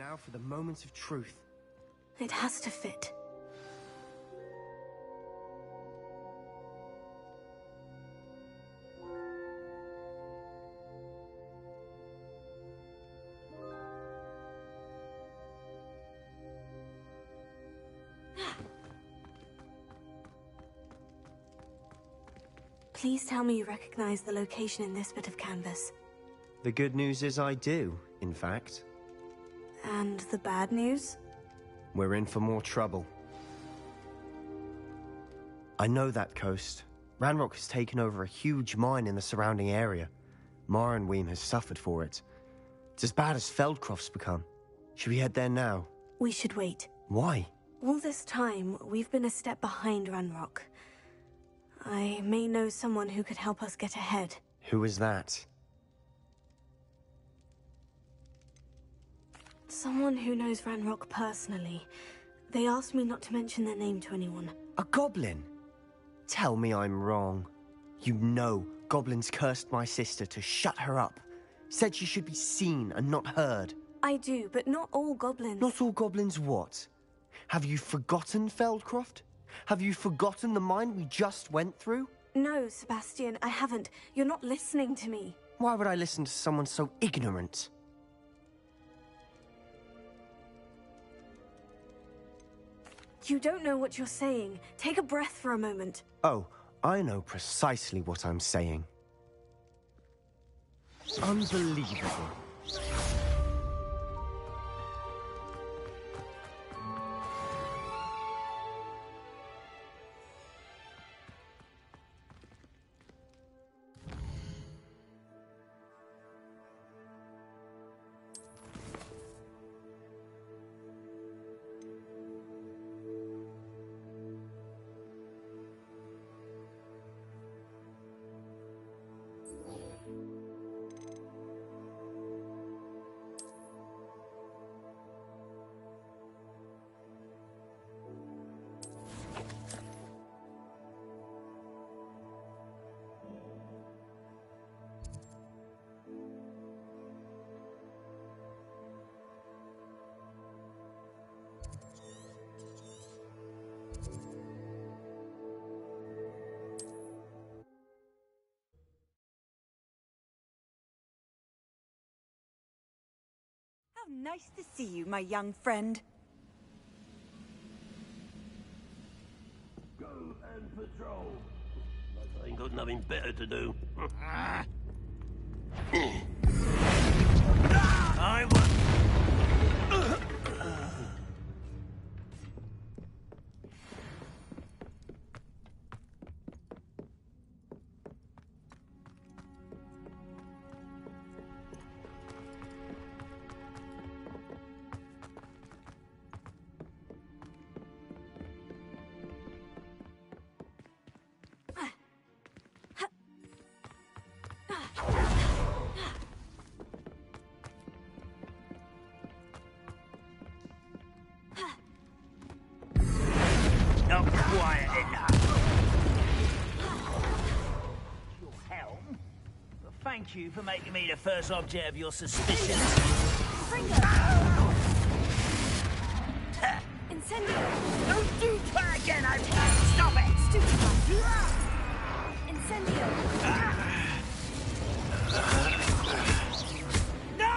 now for the moment of truth. It has to fit. Please tell me you recognize the location in this bit of canvas. The good news is I do, in fact. And the bad news? We're in for more trouble. I know that coast. Ranrock has taken over a huge mine in the surrounding area. Marrenweem has suffered for it. It's as bad as Feldcroft's become. Should we head there now? We should wait. Why? All this time, we've been a step behind Ranrock. I may know someone who could help us get ahead. Who is that? Someone who knows Ranrock personally. They asked me not to mention their name to anyone. A goblin? Tell me I'm wrong. You know goblins cursed my sister to shut her up. Said she should be seen and not heard. I do, but not all goblins. Not all goblins what? Have you forgotten Feldcroft? Have you forgotten the mine we just went through? No, Sebastian, I haven't. You're not listening to me. Why would I listen to someone so ignorant? You don't know what you're saying. Take a breath for a moment. Oh, I know precisely what I'm saying. Unbelievable. Nice to see you, my young friend. Go and patrol. I ain't got nothing better to do. I will. Thank you for making me the first object of your suspicion. Incendio! Don't do that again! Stop it! Stupefy! Incendio! No!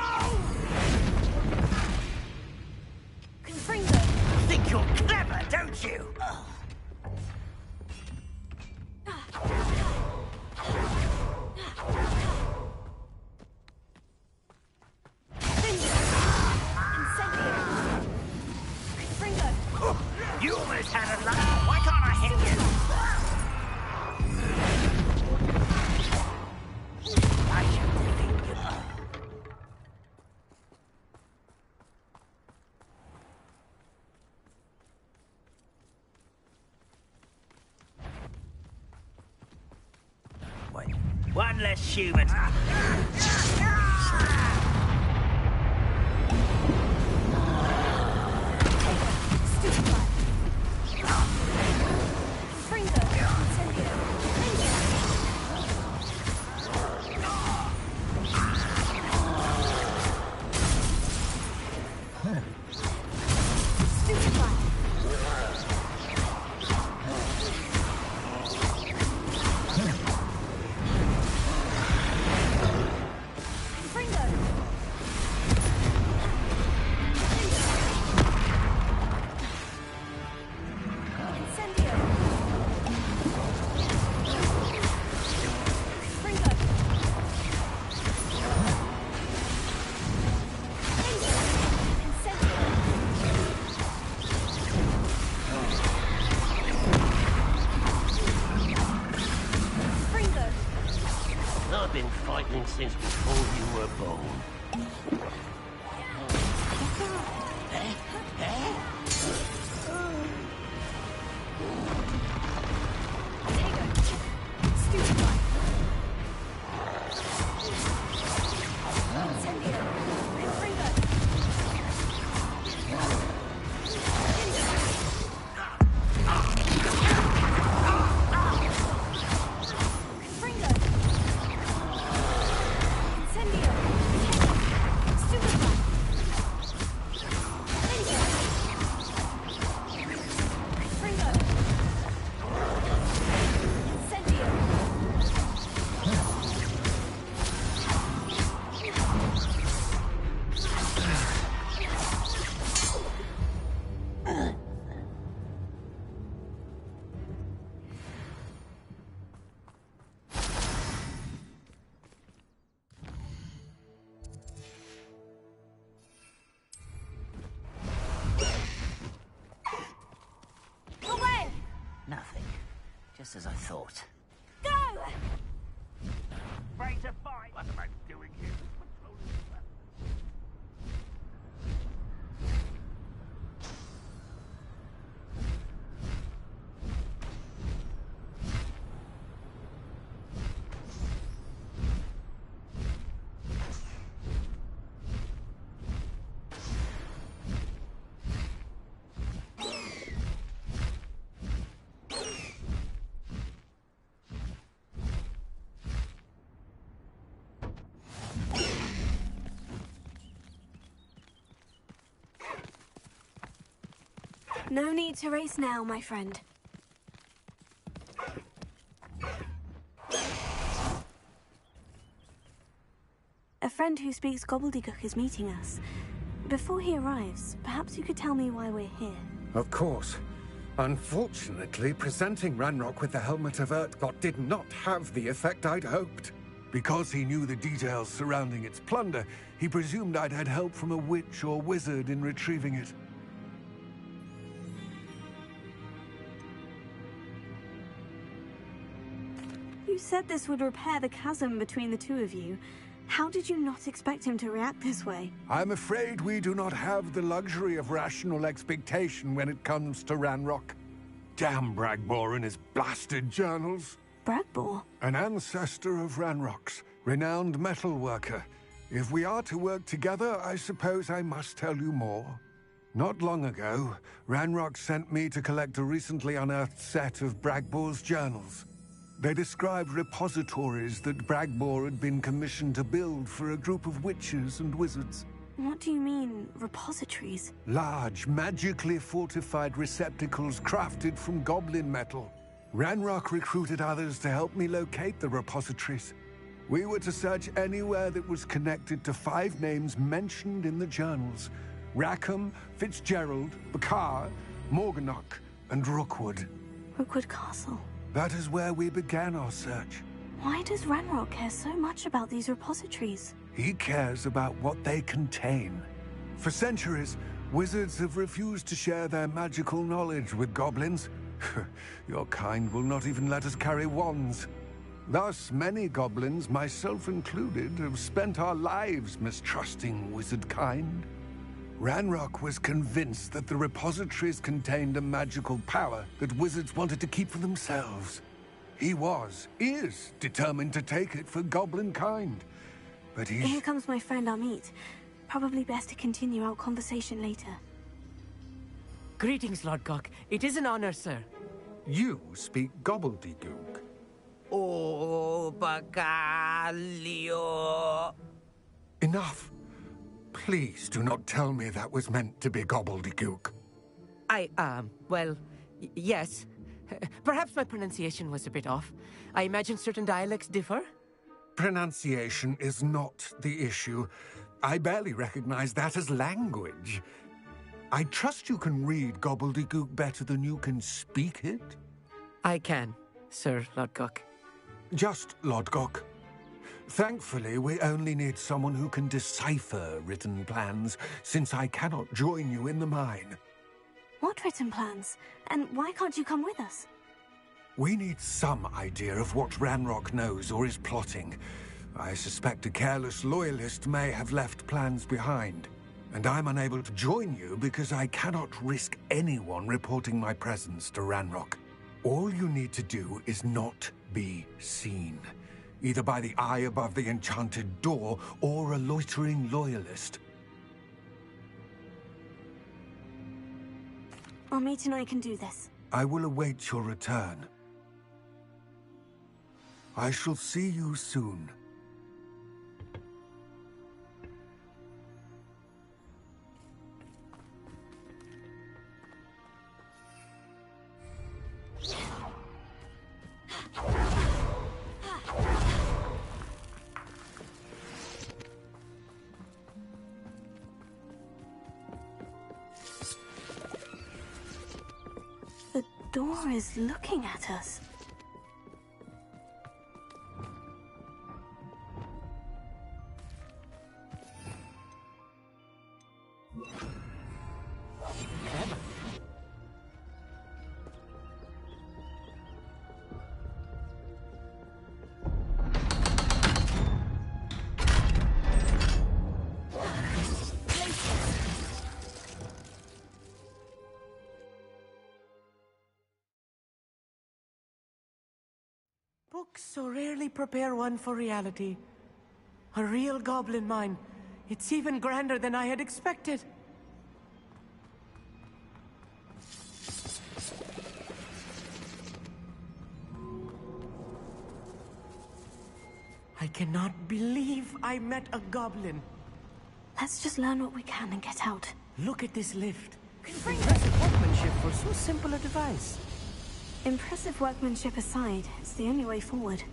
Confringo! Think you're clever, don't you? You almost had a laugh. Why can't I hit you? I should delete you. Wait. One less human. goblin since before you were born. Nothing. Just as I thought. Go! Ready to fight! What am I doing here? No need to race now, my friend. A friend who speaks gobbledygook is meeting us. Before he arrives, perhaps you could tell me why we're here. Of course. Unfortunately, presenting Ranrock with the Helmet of Urtkot did not have the effect I'd hoped. Because he knew the details surrounding its plunder, he presumed I'd had help from a witch or wizard in retrieving it. You said this would repair the chasm between the two of you. How did you not expect him to react this way? I'm afraid we do not have the luxury of rational expectation when it comes to Ranrock. Damn Bragbor and his blasted journals. Bragbor? An ancestor of Ranrock's, renowned metal worker. If we are to work together, I suppose I must tell you more. Not long ago, Ranrock sent me to collect a recently unearthed set of Bragbor's journals. They described repositories that Bragbor had been commissioned to build for a group of witches and wizards. What do you mean, repositories? Large, magically fortified receptacles crafted from goblin metal. Ranrock recruited others to help me locate the repositories. We were to search anywhere that was connected to 5 names mentioned in the journals: Rackham, Fitzgerald, Bakar, Morganach, and Rookwood. Rookwood Castle. That is where we began our search. Why does Ranrock care so much about these repositories? He cares about what they contain. For centuries, wizards have refused to share their magical knowledge with goblins. Your kind will not even let us carry wands. Thus, many goblins, myself included, have spent our lives mistrusting wizard kind. Ranrock was convinced that the repositories contained a magical power that wizards wanted to keep for themselves. He is determined to take it for goblin kind. But Here comes my friend Amit. Probably best to continue our conversation later. Greetings, Lodgok. It is an honor, sir. You speak gobbledygook. Oh, Bagalio. Enough. Please do not tell me that was meant to be gobbledygook. Yes. Perhaps my pronunciation was a bit off. I imagine certain dialects differ? Pronunciation is not the issue. I barely recognize that as language. I trust you can read gobbledygook better than you can speak it? I can, Sir Lodgok. Just Lodgok. Thankfully, we only need someone who can decipher written plans, since I cannot join you in the mine. What written plans? And why can't you come with us? We need some idea of what Ranrock knows or is plotting. I suspect a careless loyalist may have left plans behind. And I'm unable to join you because I cannot risk anyone reporting my presence to Ranrock. All you need to do is not be seen, either by the eye above the enchanted door or a loitering loyalist. Amit and I can do this. I will await your return. I shall see you soon. The door is looking at us. Books so rarely prepare one for reality. A real goblin mine. It's even grander than I had expected. I cannot believe I met a goblin. Let's just learn what we can and get out. Look at this lift. Impressive workmanship for so simple a device. Impressive workmanship aside, it's the only way forward.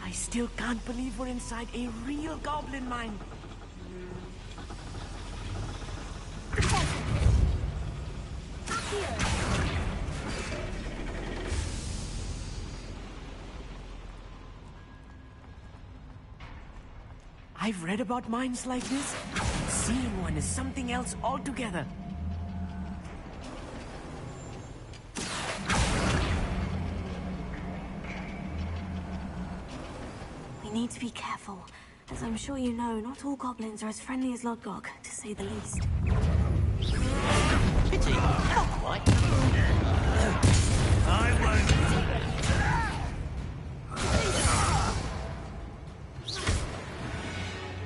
I still can't believe we're inside a real goblin mine. I've read about mines like this. Seeing one is something else altogether. We need to be careful. As I'm sure you know, not all goblins are as friendly as Lodgok, to say the least. Pity, not quite. I won't.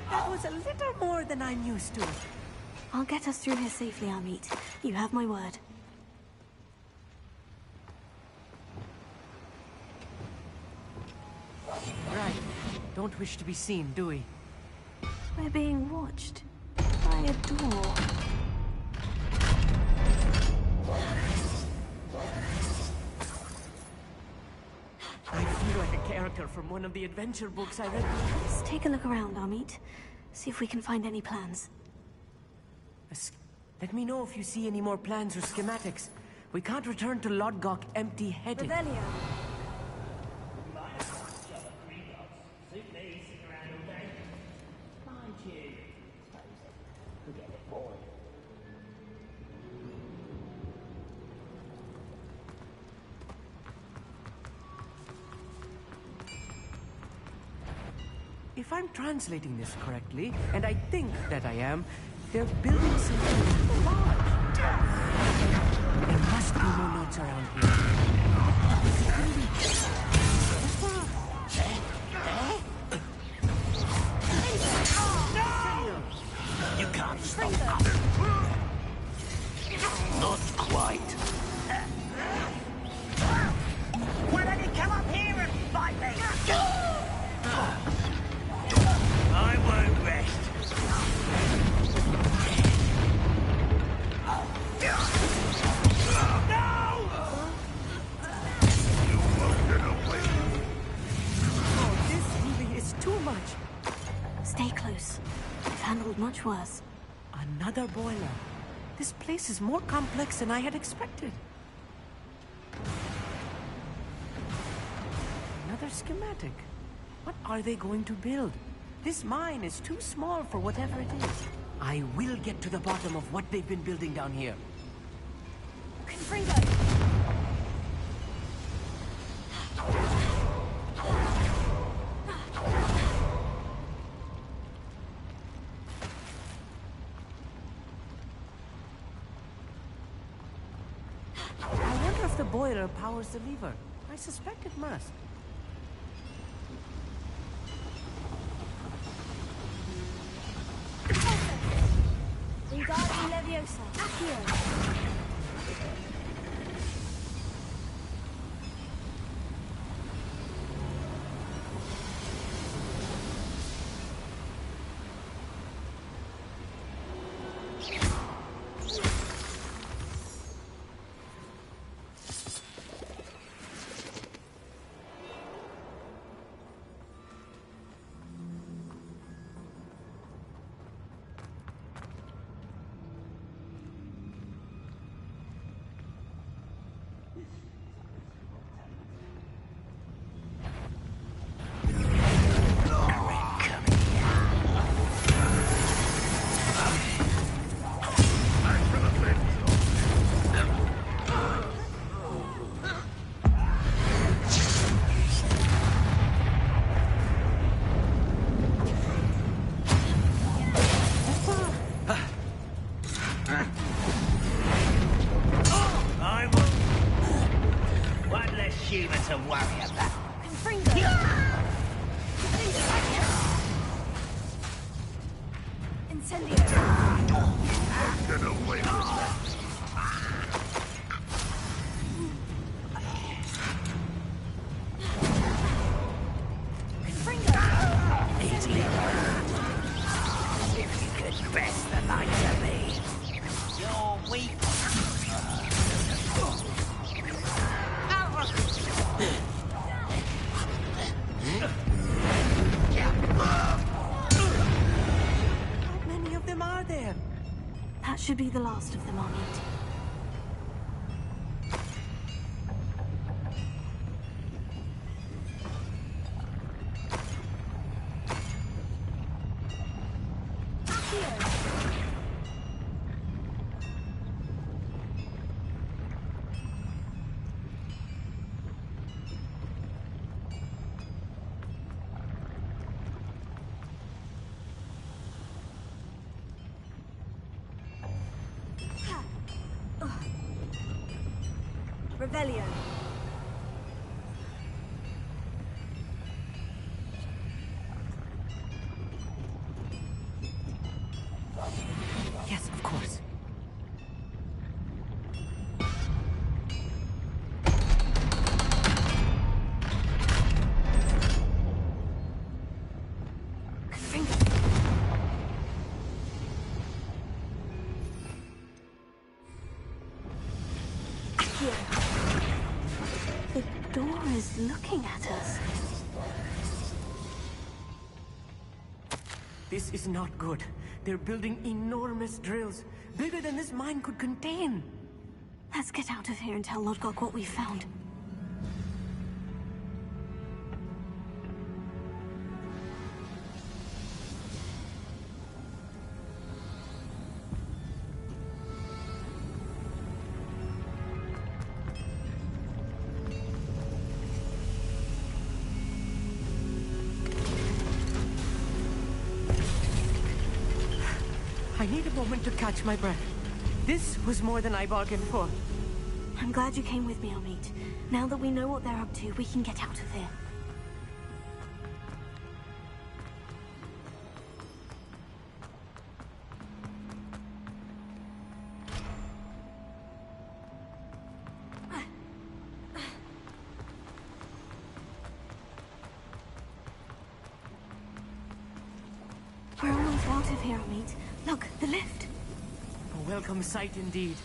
That was a little more than I'm used to. I'll get us through here safely, Amit. You have my word. Right. Don't wish to be seen, do we? We're being watched by a door. I feel like a character from one of the adventure books I read. Let's take a look around, Amit. See if we can find any plans. Let me know if you see any more plans or schematics. We can't return to Lodgok empty-headed. Revelio. If I'm translating this correctly, and I think that I am, they're building something large. There must be more notes around here. You can't stop. Not quite. Why don't you come up here and fight me? I won't rest. Oh, this really is too much. Stay close. I've handled much worse. Another boiler. This place is more complex than I had expected. Another schematic. What are they going to build? This mine is too small for whatever it is. I will get to the bottom of what they've been building down here. Confringo! I wonder if the boiler powers the lever. I suspect it must. Wingardium Leviosa! Accio! To worry about. Confringo! Incendio! Get away from that. Confringo! Easily. If you could best the likes of me. You're weak. How many of them are there? That should be the last of them, Amit. Revelio. Yes, of course. The door is looking at us. This is not good. They're building enormous drills, bigger than this mine could contain. Let's get out of here and tell Lodgok what we found. I need a moment to catch my breath. This was more than I bargained for. I'm glad you came with me, Amit. Now that we know what they're up to, we can get out of here. We're almost out of here, Amit. Look, the lift. A welcome sight indeed.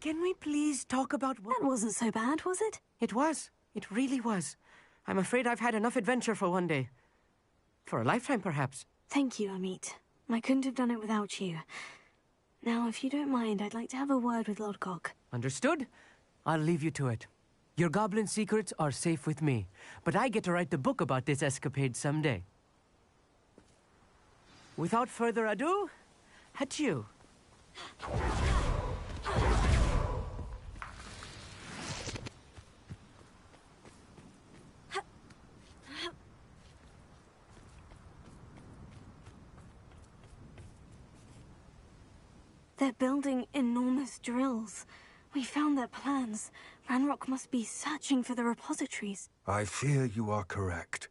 Can we please talk about what... That wasn't so bad, was it? It was. It really was. I'm afraid I've had enough adventure for one day. For a lifetime, perhaps. Thank you, Amit. I couldn't have done it without you. Now, if you don't mind, I'd like to have a word with Lodgok. Understood? I'll leave you to it. Your goblin secrets are safe with me, but I get to write the book about this escapade someday. Without further ado, adieu. They're building enormous drills. We found their plans. Ranrock must be searching for the repositories. I fear you are correct.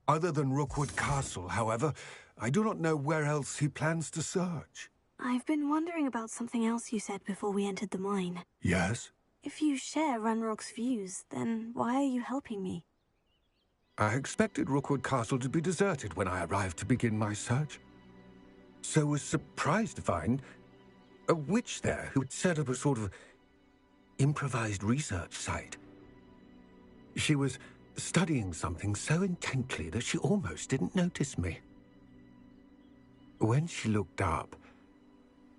Other than Rookwood Castle, however, I do not know where else he plans to search. I've been wondering about something else you said before we entered the mine. Yes? If you share Ranrock's views, then why are you helping me? I expected Rookwood Castle to be deserted when I arrived to begin my search. So was surprised to find a witch there who had set up a sort of improvised research site. She was studying something so intently that she almost didn't notice me. When she looked up,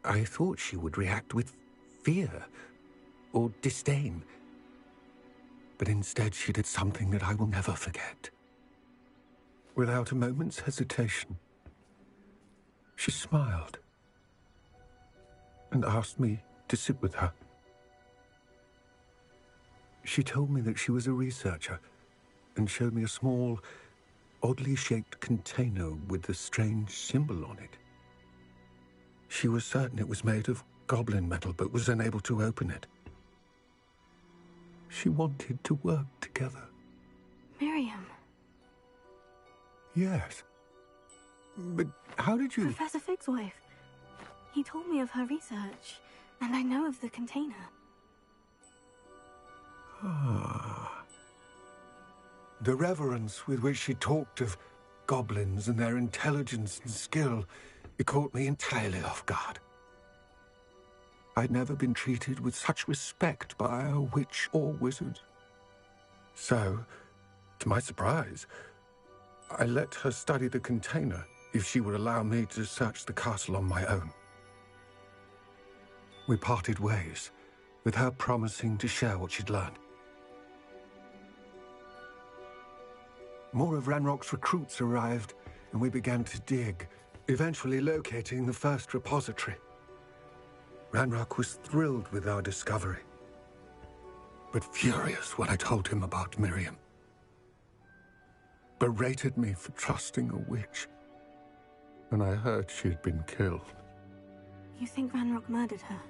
I thought she would react with fear or disdain. But instead she did something that I will never forget. Without a moment's hesitation, she smiled and asked me to sit with her. She told me that she was a researcher and showed me a small, oddly shaped container with a strange symbol on it. She was certain it was made of goblin metal, but was unable to open it. She wanted to work together. Miriam. Yes. But how did you... Professor Fig's wife. He told me of her research, and I know of the container. Ah. The reverence with which she talked of goblins and their intelligence and skill, it caught me entirely off guard. I'd never been treated with such respect by a witch or wizard. So, to my surprise, I let her study the container if she would allow me to search the castle on my own. We parted ways, with her promising to share what she'd learned. More of Ranrock's recruits arrived, and we began to dig, eventually locating the first repository. Ranrock was thrilled with our discovery, but furious when I told him about Miriam. Berated me for trusting a witch, and I heard she had been killed. You think Ranrock murdered her?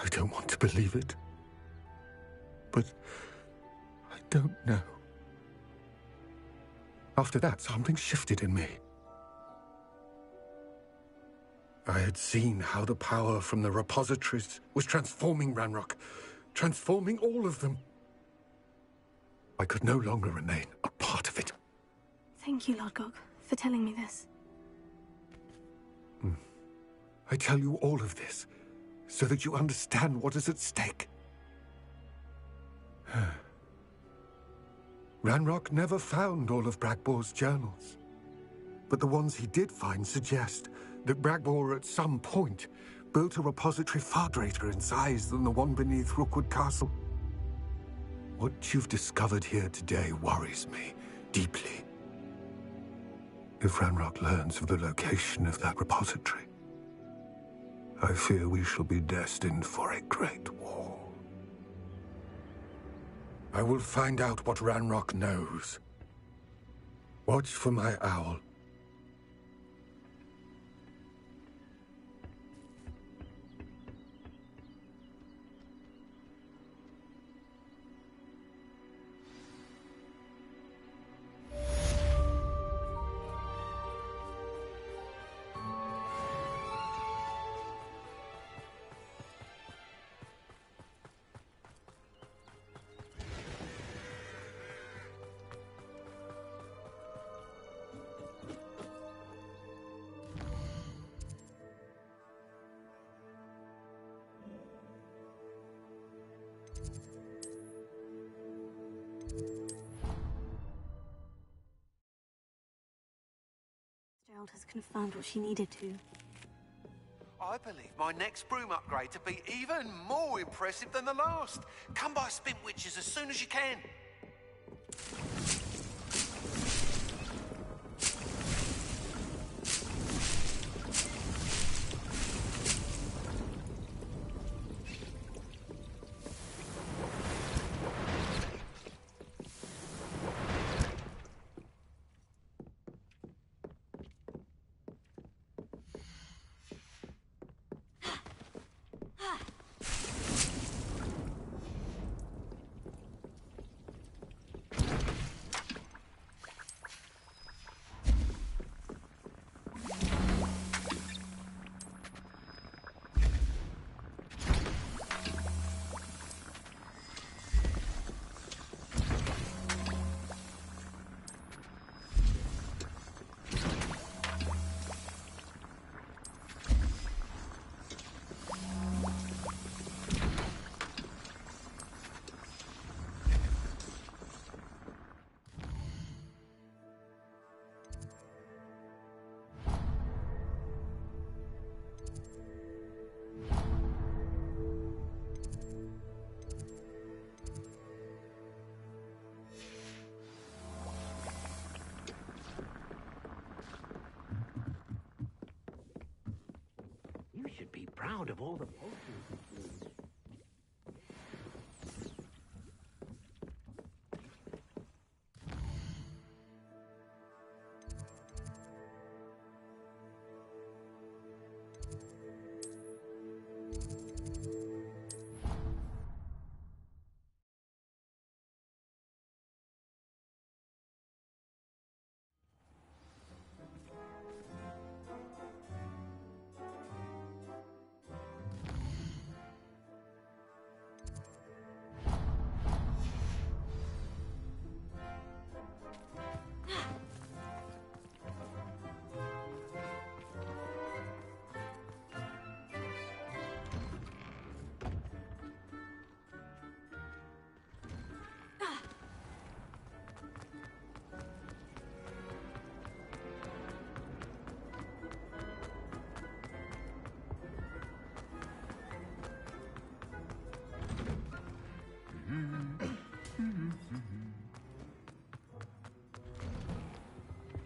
I don't want to believe it, but I don't know. After that, something shifted in me. I had seen how the power from the repositories was transforming Ranrock, transforming all of them. I could no longer remain a part of it. Thank you, Lodgok, for telling me this. I tell you all of this so that you understand what is at stake. Ranrock never found all of Bragbor's journals, but the ones he did find suggest that Bragbor at some point built a repository far greater in size than the one beneath Rookwood Castle. What you've discovered here today worries me deeply. If Ranrock learns of the location of that repository, I fear we shall be destined for a great war. I will find out what Ranrock knows. Watch for my owl. child has confirmed what she needed to. I believe my next broom upgrade to be even more impressive than the last. Come by Spin Witches as soon as you can. You should be proud of all the potions.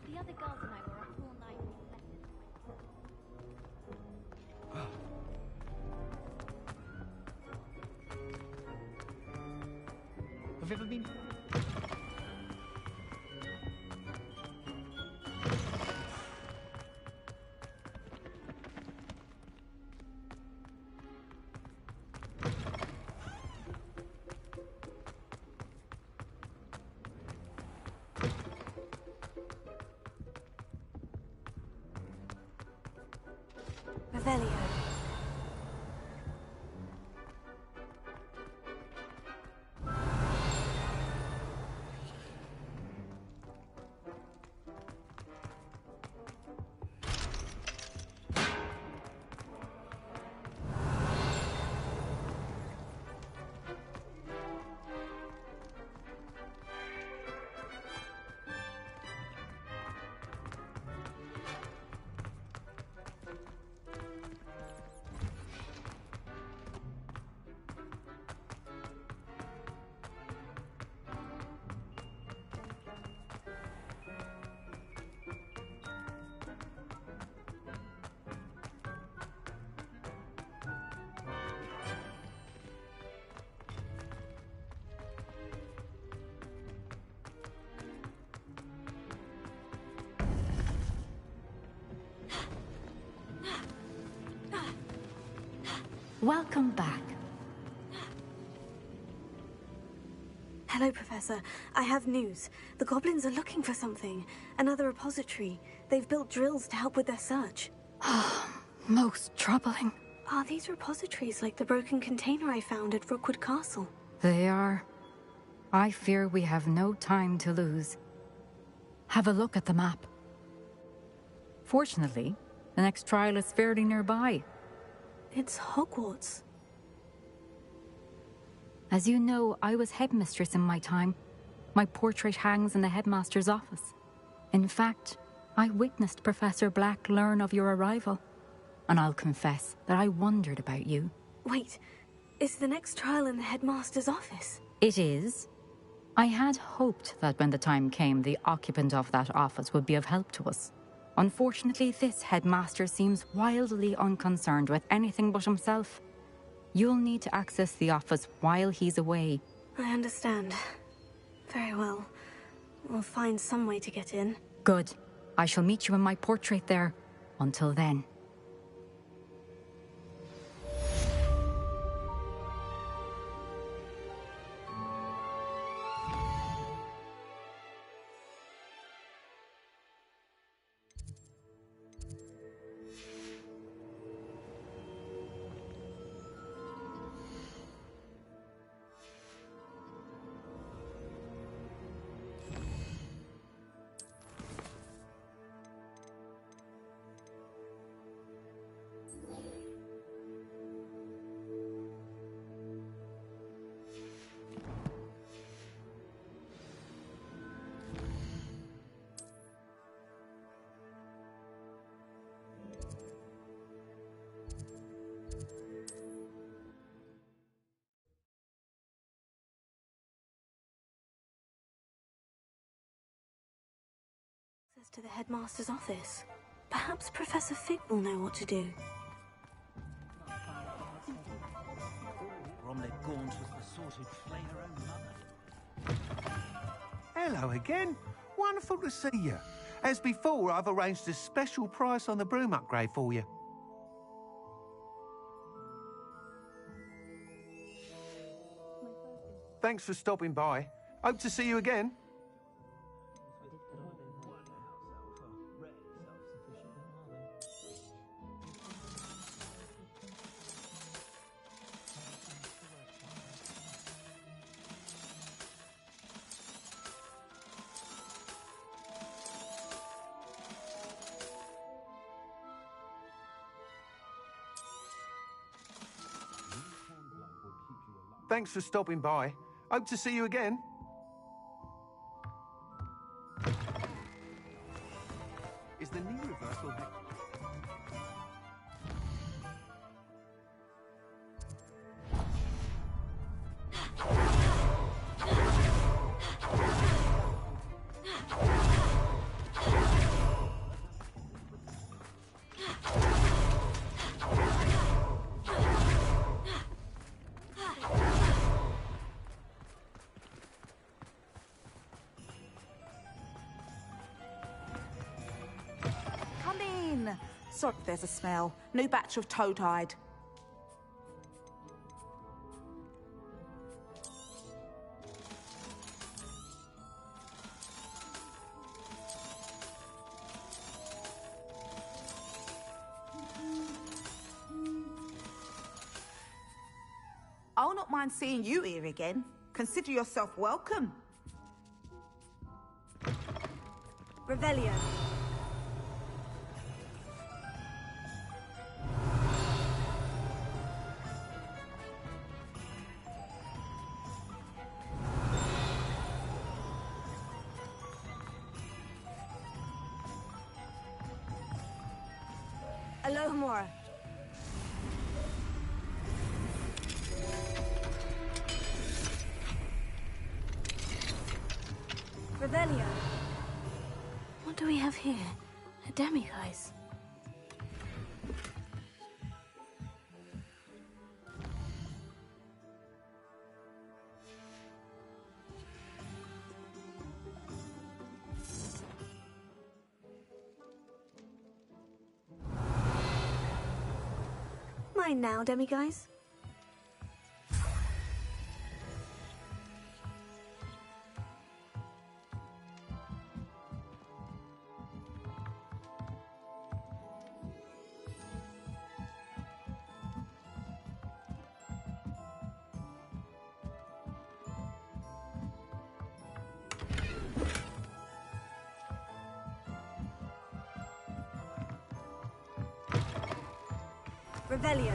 The other girls and I were up all night reading lessons. Have you ever been... Revelio. Welcome back. Hello, Professor. I have news. The goblins are looking for something. Another repository. They've built drills to help with their search. Most troubling. Are these repositories like the broken container I found at Rookwood Castle? They are. I fear we have no time to lose. Have a look at the map. Fortunately, the next trial is fairly nearby. It's Hogwarts. As you know, I was headmistress in my time. My portrait hangs in the headmaster's office. In fact, I witnessed Professor Black learn of your arrival, and I'll confess that I wondered about you. Wait, is the next trial in the headmaster's office? It is. I had hoped that when the time came, the occupant of that office would be of help to us. Unfortunately, this headmaster seems wildly unconcerned with anything but himself. You'll need to access the office while he's away. I understand. Very well. We'll find some way to get in. Good. I shall meet you in my portrait there. Until then. To the headmaster's office. Perhaps Professor Fig will know what to do. Bromley Gaunt was the sort who'd flay her own mother. Hello again. Wonderful to see you. As before, I've arranged a special price on the broom upgrade for you. Thanks for stopping by. Hope to see you again. Thanks for stopping by. Hope to see you again. Is the knee reversal... Sorry, there's a smell. New batch of toad-hide. I'll not mind seeing you here again. Consider yourself welcome. Revelio. Alohomora. Revelio. What do we have here? A demiguise. Mine now, demiguise. Revelio.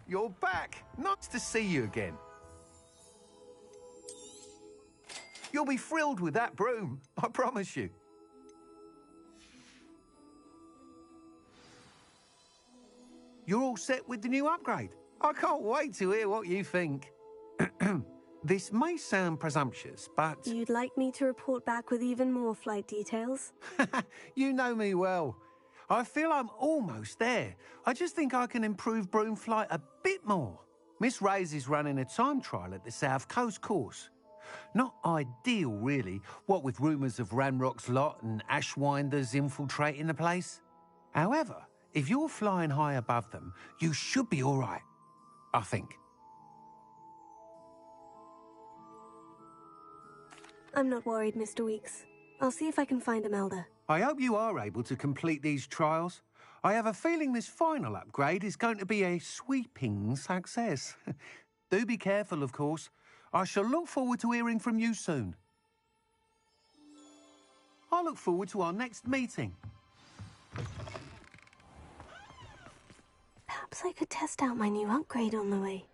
you're back. Nice to see you again. You'll be thrilled with that broom, I promise you. You're all set with the new upgrade. I can't wait to hear what you think. This may sound presumptuous, but... You'd like me to report back with even more flight details? You know me well. I feel I'm almost there. I just think I can improve broom flight a bit more. Miss Reyes is running a time trial at the South Coast course. Not ideal, really, what with rumours of Ranrock's lot and Ashwinders infiltrating the place. However, if you're flying high above them, you should be all right, I think. I'm not worried, Mr. Weeks. I'll see if I can find Imelda. I hope you are able to complete these trials. I have a feeling this final upgrade is going to be a sweeping success. Do be careful, of course. I shall look forward to hearing from you soon. I look forward to our next meeting. Perhaps I could test out my new upgrade on the way.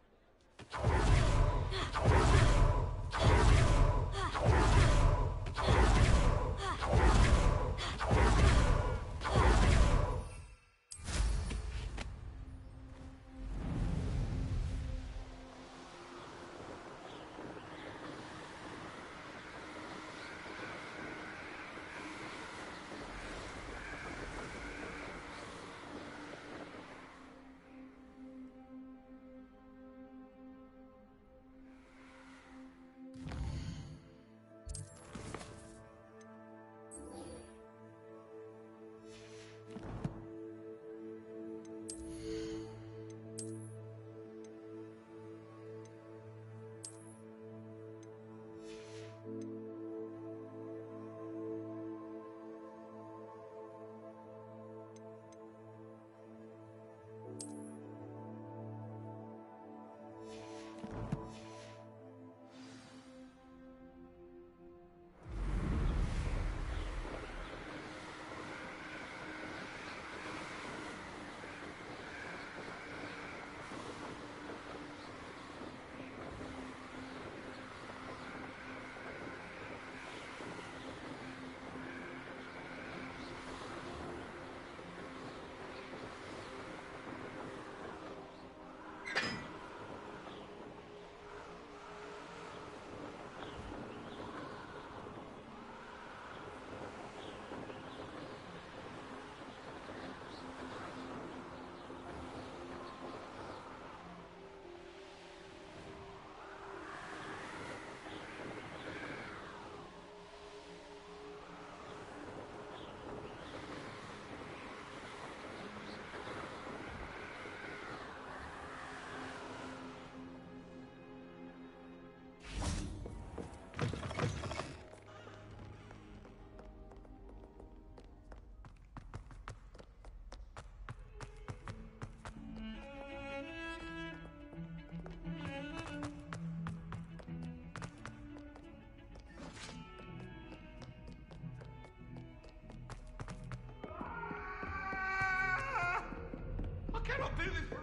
cannot do this for all.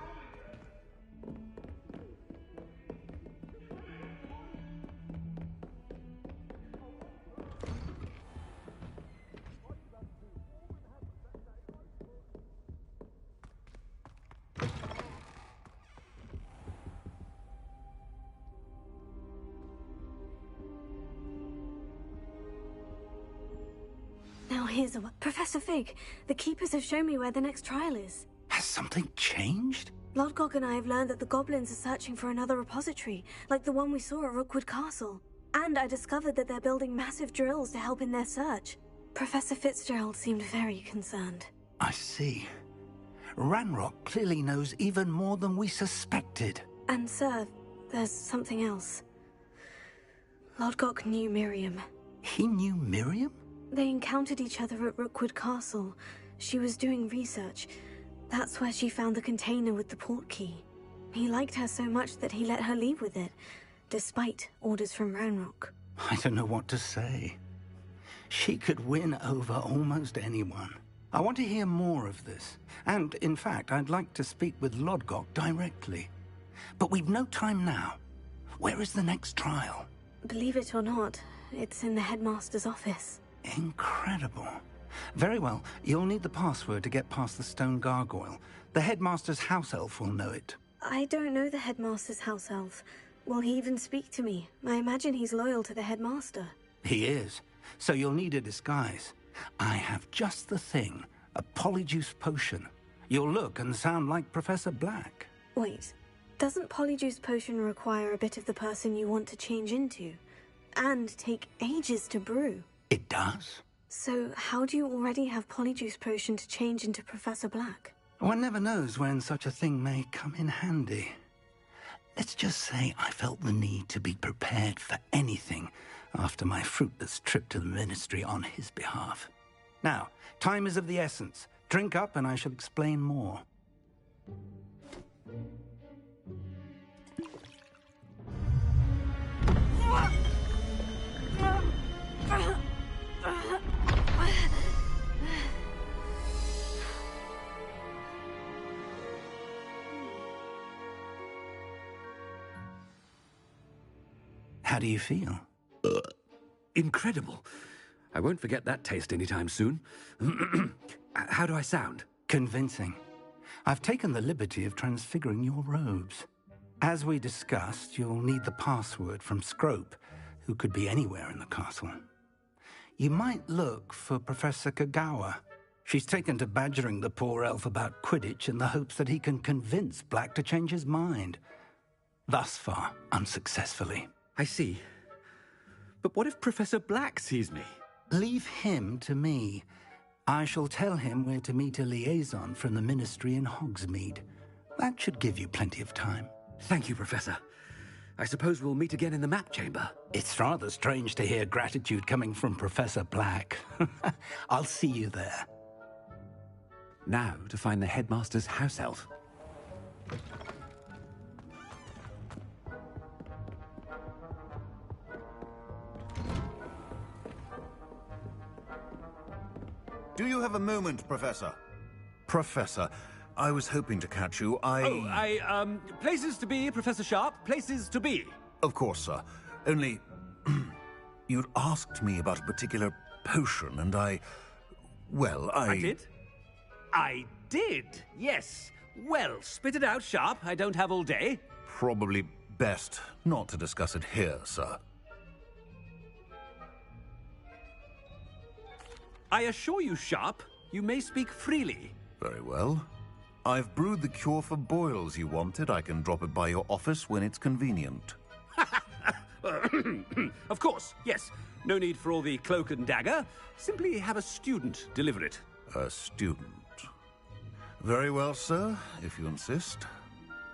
Now here's a... Professor Fig, the Keepers have shown me where the next trial is. Has something changed? Lodgok and I have learned that the goblins are searching for another repository, like the one we saw at Rookwood Castle. And I discovered that they're building massive drills to help in their search. Professor Fitzgerald seemed very concerned. I see. Ranrock clearly knows even more than we suspected. And sir, there's something else. Lodgok knew Miriam. He knew Miriam? They encountered each other at Rookwood Castle. She was doing research. That's where she found the container with the port key. He liked her so much that he let her leave with it, despite orders from Ranrock. I don't know what to say. She could win over almost anyone. I want to hear more of this. And, in fact, I'd like to speak with Lodgok directly. But we've no time now. Where is the next trial? Believe it or not, it's in the headmaster's office. Incredible. Very well. You'll need the password to get past the stone gargoyle. The headmaster's house elf will know it. I don't know the headmaster's house elf. Will he even speak to me? I imagine he's loyal to the headmaster. He is. So you'll need a disguise. I have just the thing. A polyjuice potion. You'll look and sound like Professor Black. Wait, doesn't polyjuice potion require a bit of the person you want to change into? And take ages to brew? It does. So how do you already have polyjuice potion to change into Professor Black? One never knows when such a thing may come in handy. Let's just say I felt the need to be prepared for anything after my fruitless trip to the Ministry on his behalf. Now, time is of the essence. Drink up and I shall explain more. How do you feel? Incredible. I won't forget that taste anytime soon. How do I sound? Convincing. I've taken the liberty of transfiguring your robes. As we discussed, you'll need the password from Scrope, who could be anywhere in the castle. You might look for Professor Kagawa. She's taken to badgering the poor elf about Quidditch in the hopes that he can convince Black to change his mind. Thus far, unsuccessfully. I see. But what if Professor Black sees me? Leave him to me. I shall tell him where to meet a liaison from the Ministry in Hogsmeade. That should give you plenty of time. Thank you, Professor. I suppose we'll meet again in the map chamber. It's rather strange to hear gratitude coming from Professor Black. I'll see you there. Now to find the headmaster's house elf. Do you have a moment, Professor? Professor, I was hoping to catch you. Places to be, Professor Sharp. Places to be. Of course, sir. Only, you'd asked me about a particular potion, and I did? I did, yes. Well, spit it out, Sharp. I don't have all day. Probably best not to discuss it here, sir. I assure you, Sharp, you may speak freely. Very well. I've brewed the cure for boils you wanted. I can drop it by your office when it's convenient. Of course, yes. No need for all the cloak and dagger. Simply have a student deliver it. A student? Very well, sir, if you insist.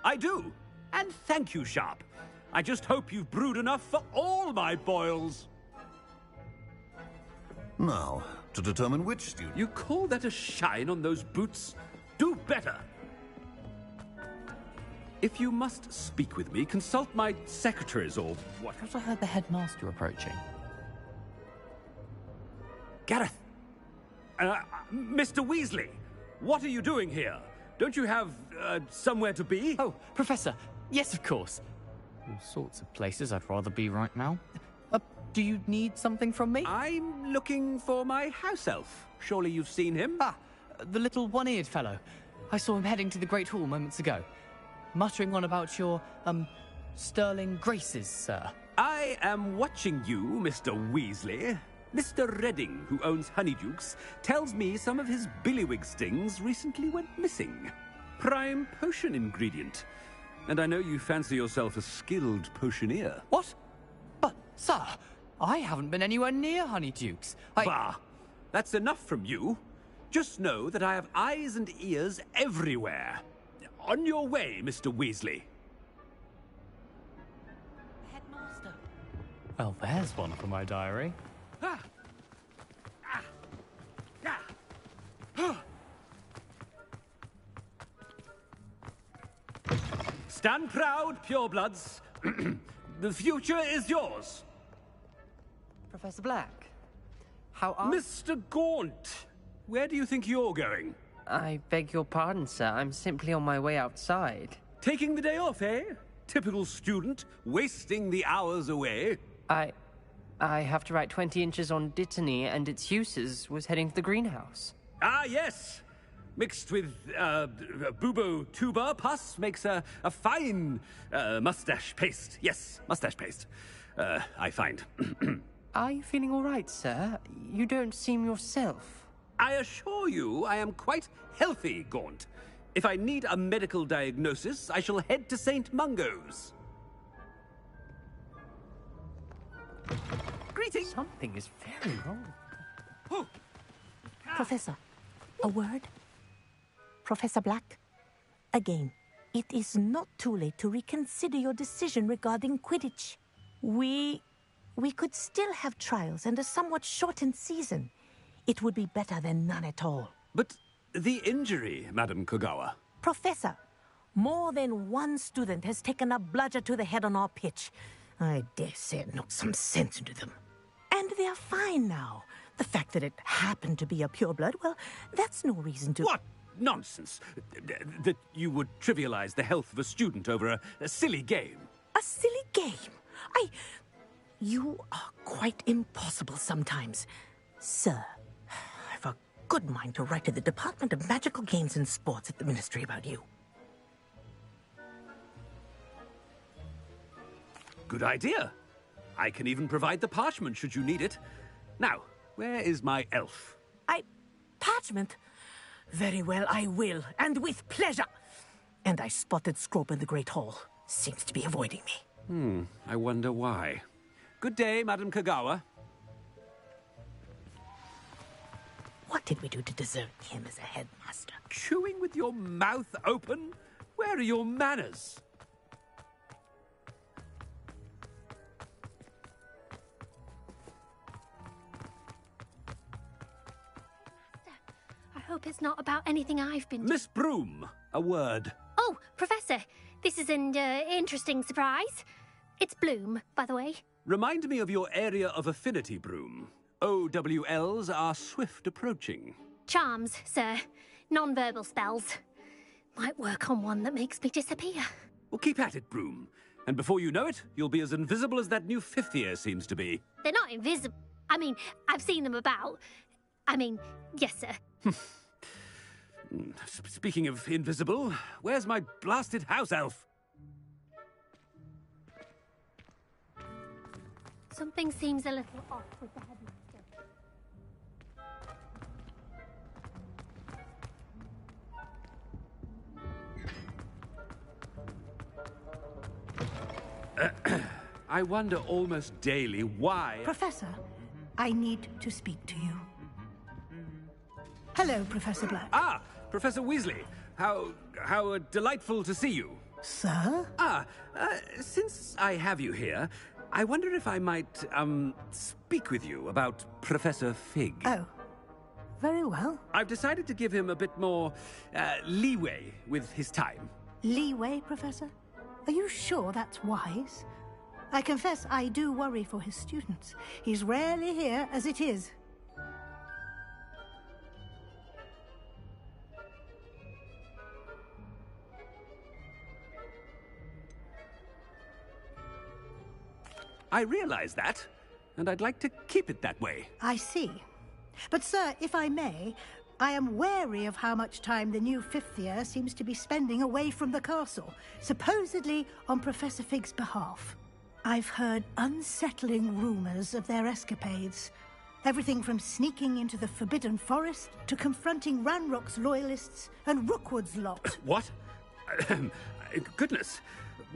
I do. And thank you, Sharp. I just hope you've brewed enough for all my boils. Now, to determine which student... You call that a shine on those boots? Do better. If you must speak with me, consult my secretaries or what. Perhaps I heard the headmaster approaching. Gareth! Mr. Weasley, what are you doing here? Don't you have, somewhere to be? Oh, Professor, yes, of course. All sorts of places I'd rather be right now. Do you need something from me? I'm looking for my house elf. Surely you've seen him? Ah, the little one-eared fellow. I saw him heading to the Great Hall moments ago, muttering on about your, sterling graces, sir. I am watching you, Mr. Weasley. Mr. Redding, who owns Honeydukes, tells me some of his billywig stings recently went missing. Prime potion ingredient. And I know you fancy yourself a skilled potioneer. What? But, sir, I haven't been anywhere near Honeydukes. Bah! That's enough from you. Just know that I have eyes and ears everywhere. On your way, Mr. Weasley. Headmaster. Well, there's one for my diary. Stand proud, purebloods. The future is yours. Professor Black, how are... Mr. Gaunt, where do you think you're going? I beg your pardon, sir. I'm simply on my way outside. Taking the day off, eh? Typical student, wasting the hours away. I have to write 20 inches on Dittany and its uses was heading to the greenhouse. Ah, yes! Mixed with bubo tuber pus makes a fine mustache paste. Yes, mustache paste. I find. Are you feeling all right, sir? You don't seem yourself. I assure you I am quite healthy, Gaunt. If I need a medical diagnosis, I shall head to St. Mungo's. Greetings! Something is very wrong. Oh. Professor, a word? Professor Black? Again, it is not too late to reconsider your decision regarding Quidditch. We could still have trials and a somewhat shortened season. It would be better than none at all. But the injury, Madam Kogawa. Professor, more than one student has taken a bludger to the head on our pitch. I dare say it knocked some sense into them. And they're fine now. The fact that it happened to be a pureblood, well, that's no reason to... What nonsense! That you would trivialize the health of a student over a silly game. A silly game? You are quite impossible sometimes. Sir, I've a good mind to write to the Department of Magical Games and Sports at the Ministry about you. Good idea. I can even provide the parchment should you need it. Now, where is my elf? Parchment? Very well, I will, and with pleasure. And I spotted Scrope in the Great Hall. Seems to be avoiding me. I wonder why. Good day, Madam Kogawa. What did we do to deserve him as a headmaster? Chewing with your mouth open? Where are your manners? I hope it's not about anything I've been Miss Broom, a word. Oh, Professor, this is an interesting surprise. It's Bloom, by the way. Remind me of your area of affinity, Broom. OWLs are swift approaching. Charms, sir. Non-verbal spells. Might work on one that makes me disappear. Well, keep at it, Broom. And before you know it, you'll be as invisible as that new fifth year seems to be. They're not invisible. I mean, I've seen them about. Yes, sir. Speaking of invisible, where's my blasted house elf? Something seems a little off with the headmaster. I wonder almost daily why... Professor, I need to speak to you. Hello, Professor Black. Ah, Professor Weasley. How delightful to see you. Sir? Since I have you here, I wonder if I might, speak with you about Professor Fig. Oh, very well. I've decided to give him a bit more, leeway with his time. Leeway, Professor? Are you sure that's wise? I confess I do worry for his students. He's rarely here as it is. I realize that, and I'd like to keep it that way. I see. But, sir, if I may, I am wary of how much time the new fifth year seems to be spending away from the castle, supposedly on Professor Fig's behalf. I've heard unsettling rumors of their escapades. Everything from sneaking into the Forbidden Forest to confronting Ranrock's loyalists and Rookwood's lot. What? Goodness.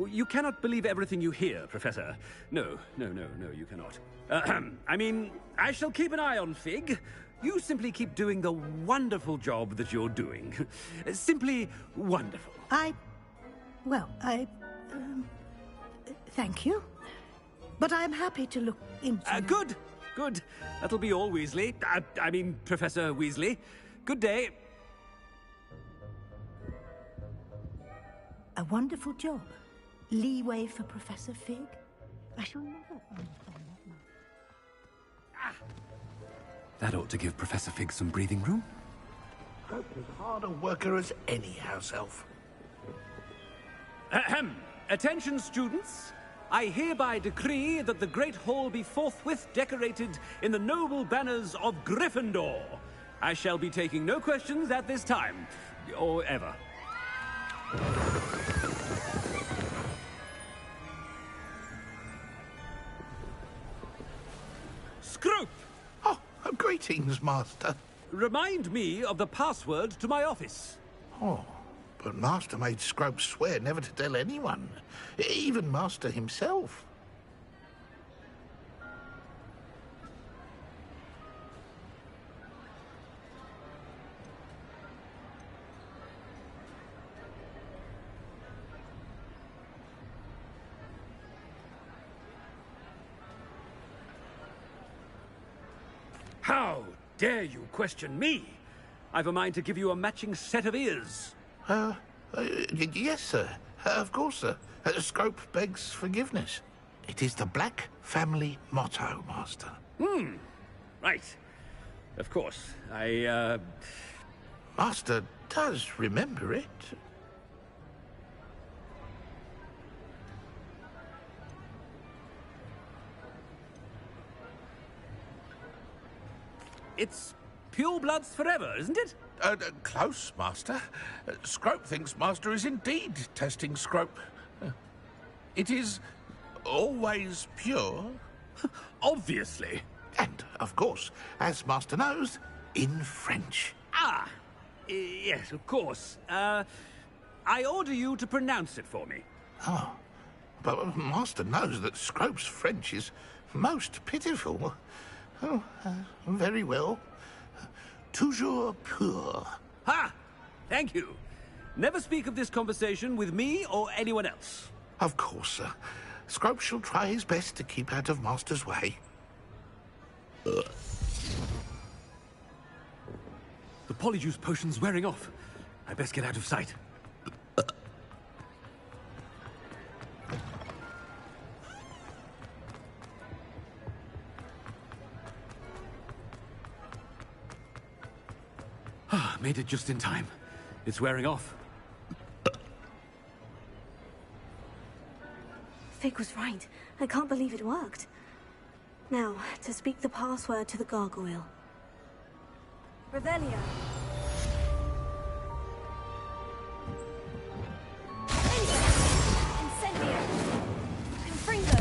You cannot believe everything you hear, Professor. No, you cannot. I shall keep an eye on Fig. You simply keep doing the wonderful job that you're doing. Simply wonderful. Thank you. But I'm happy to look into... Good. That'll be all, Weasley. Professor Weasley. Good day. A wonderful job. Leeway for Professor Fig? I shall never understand that much. That ought to give Professor Fig some breathing room. Hope as hard a worker as any house elf. Attention, students. I hereby decree that the Great Hall be forthwith decorated in the noble banners of Gryffindor. I shall be taking no questions at this time, or ever. Scrope! Oh, greetings, Master. Remind me of the password to my office. Oh, but Master made Scrope swear never to tell anyone, even Master himself. How dare you question me? I've a mind to give you a matching set of ears. Yes, sir. Of course, sir. Scrope begs forgiveness. It is the Black family motto, Master. Right. Of course. Master does remember it. It's pure bloods forever, isn't it? Close, Master. Scrope thinks Master is indeed testing Scrope. It is always pure. Obviously. And, of course, as Master knows, in French. Ah! Yes, of course. I order you to pronounce it for me. Oh. But Master knows that Scrope's French is most pitiful. Oh, very well. Toujours pur. Ha! Thank you. Never speak of this conversation with me or anyone else. Of course, sir. Scrope shall try his best to keep out of Master's way. The Polyjuice potion's wearing off. I best get out of sight. Made it just in time. It's wearing off. Fig was right. I can't believe it worked. Now, to speak the password to the gargoyle. Revelio. Incendio. Confringo.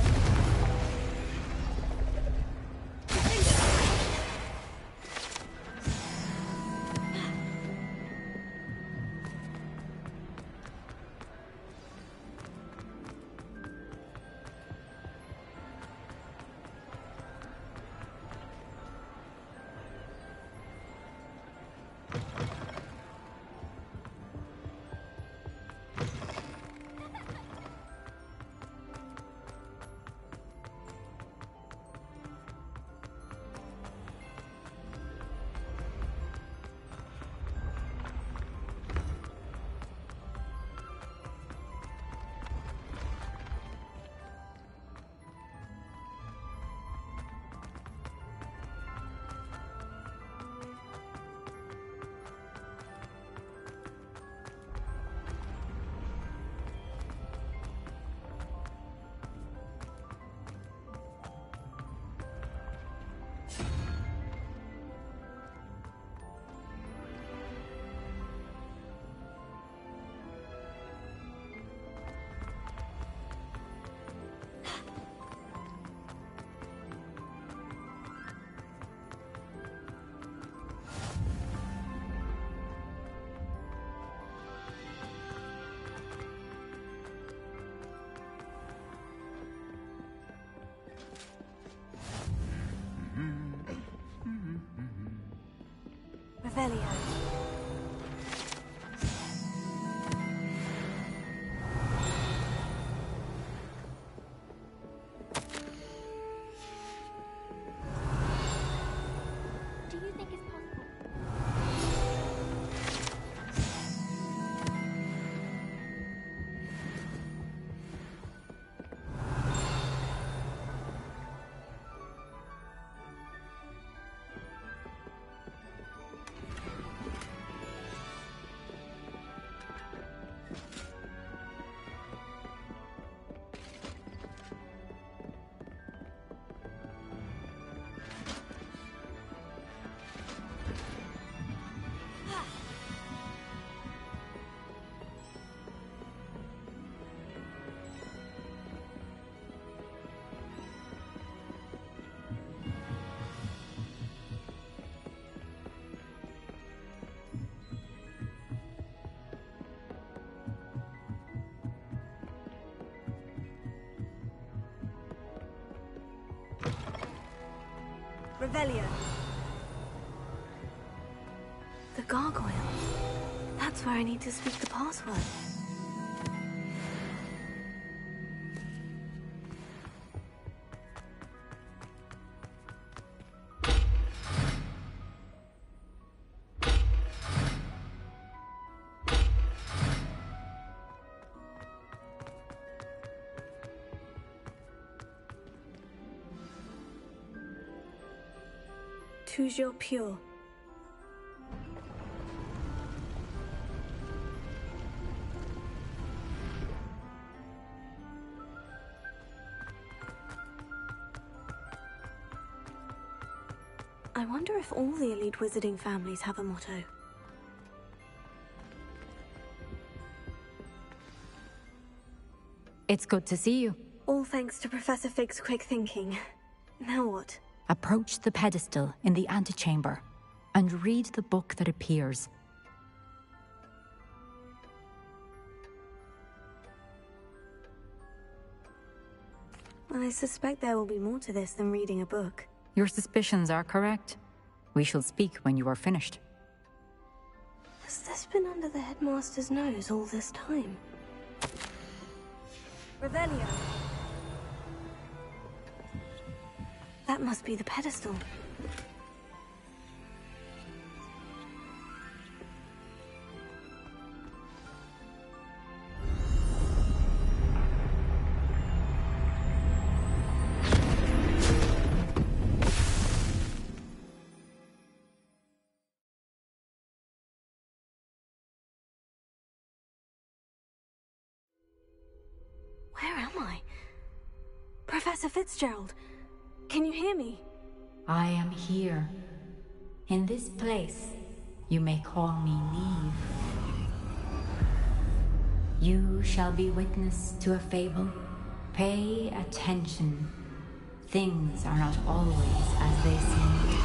Revelio. Do you think it's possible? Revelio. The gargoyle. That's where I need to speak the password. Toujours pure. I wonder if all the elite wizarding families have a motto. It's good to see you. All thanks to Professor Fig's quick thinking. Now what? Approach the pedestal in the antechamber and read the book that appears. I suspect there will be more to this than reading a book. Your suspicions are correct. We shall speak when you are finished. Has this been under the headmaster's nose all this time? Revelio. That must be the pedestal. Where am I? Professor Fitzgerald, can you hear me? I am here. In this place, you may call me Neve. You shall be witness to a fable. Pay attention. Things are not always as they seem.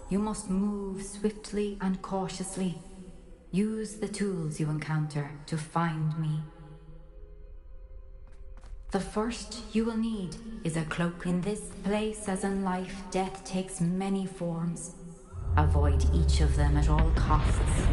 You must move swiftly and cautiously. Use the tools you encounter to find me. The first you will need is a cloak. In this place, as in life, death takes many forms. Avoid each of them at all costs.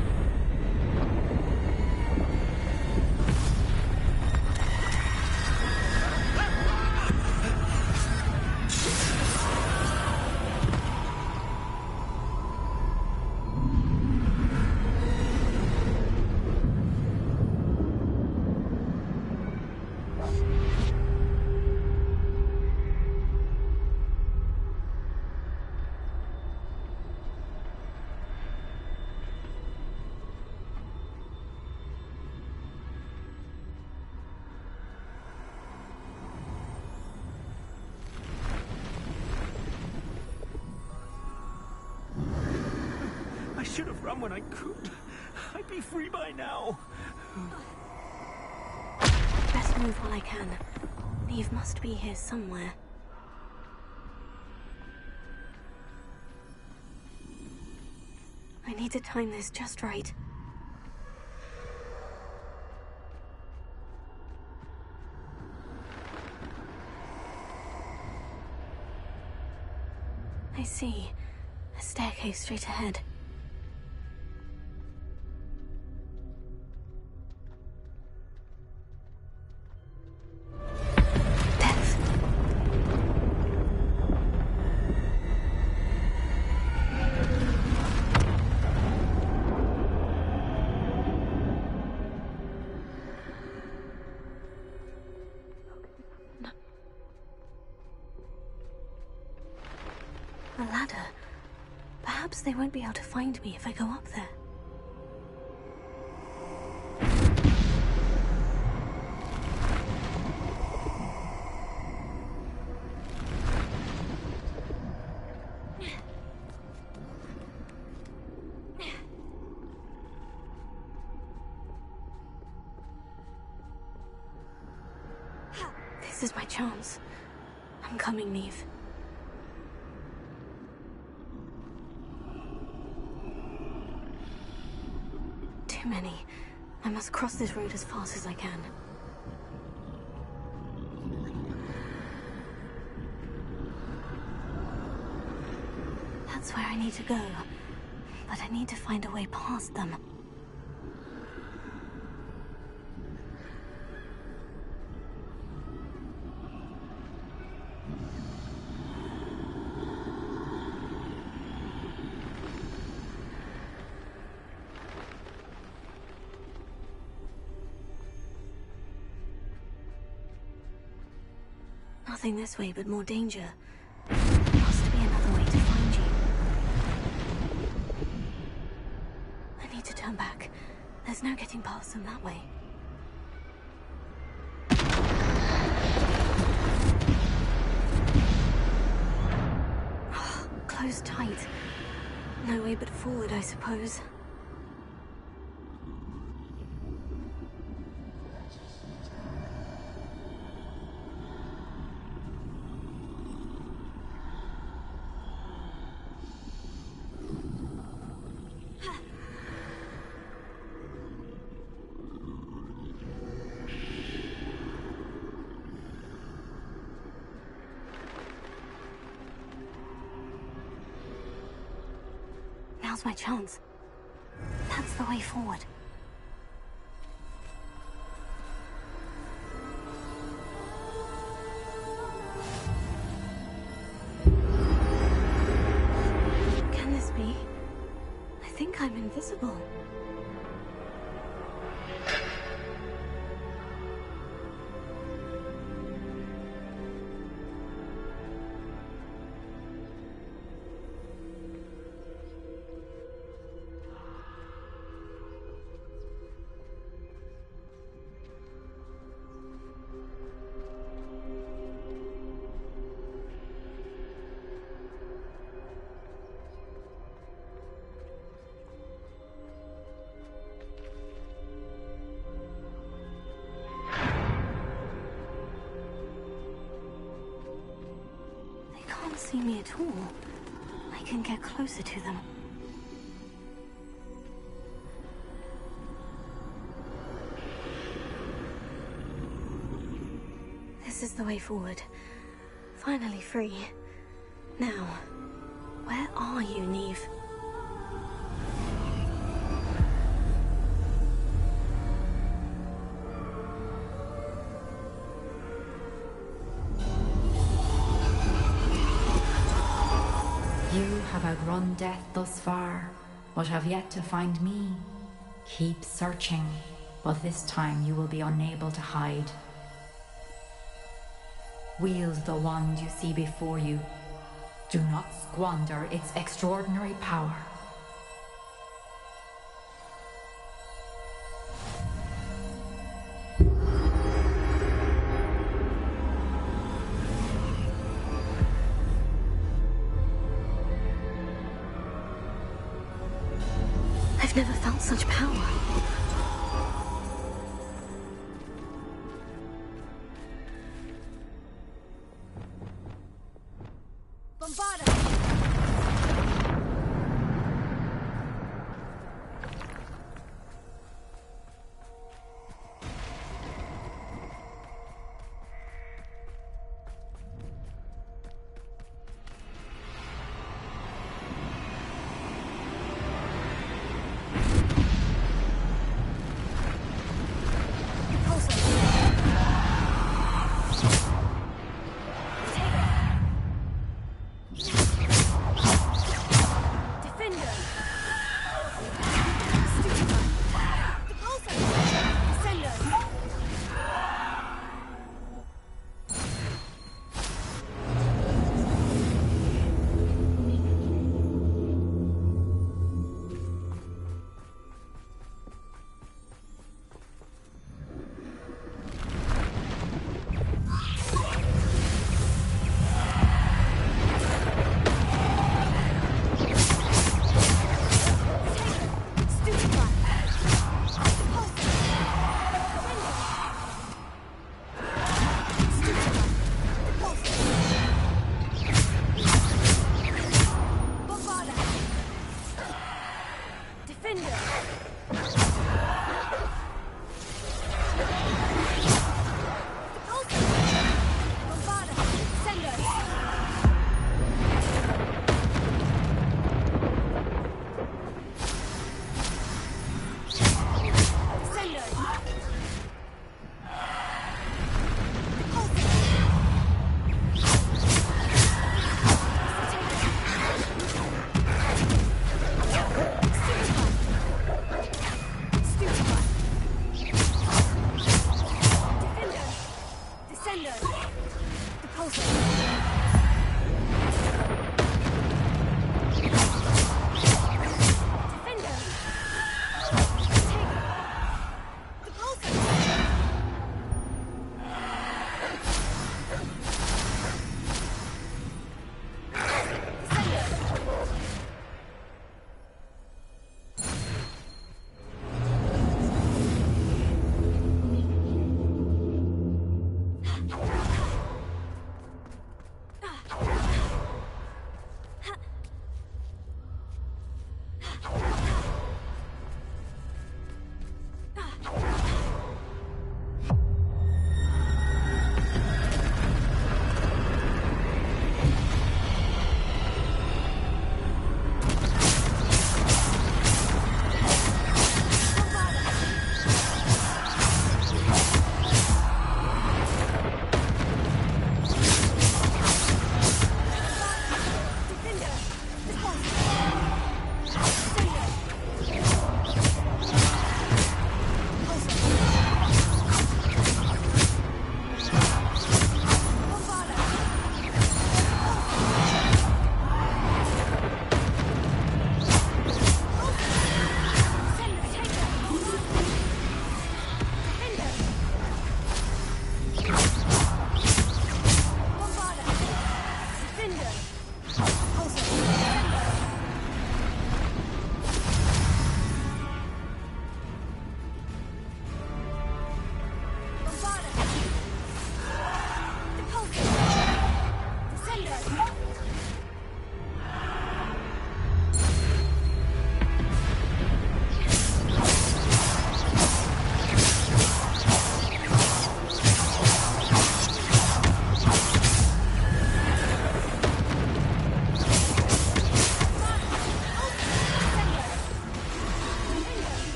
I should have run when I could. I'd be free by now. Best move while I can. Neve must be here somewhere. I need to time this just right. I see. A staircase straight ahead. A ladder. Perhaps they won't be able to find me if I go up there. This is my chance. I'm coming, Neve. Too many. I must cross this road as fast as I can. That's where I need to go. But I need to find a way past them. Nothing this way but more danger. There must be another way to find you. I need to turn back. There's no getting past them that way. Closed tight. No way but forward, I suppose. Now's my chance. That's the way forward. Can this be? I think I'm invisible. See me at all. I can get closer to them. This is the way forward. Finally free. Now, where are you, Neve? You have outrun death thus far, but have yet to find me. Keep searching, but this time you will be unable to hide. Wield the wand you see before you. Do not squander its extraordinary power. I've never felt such power.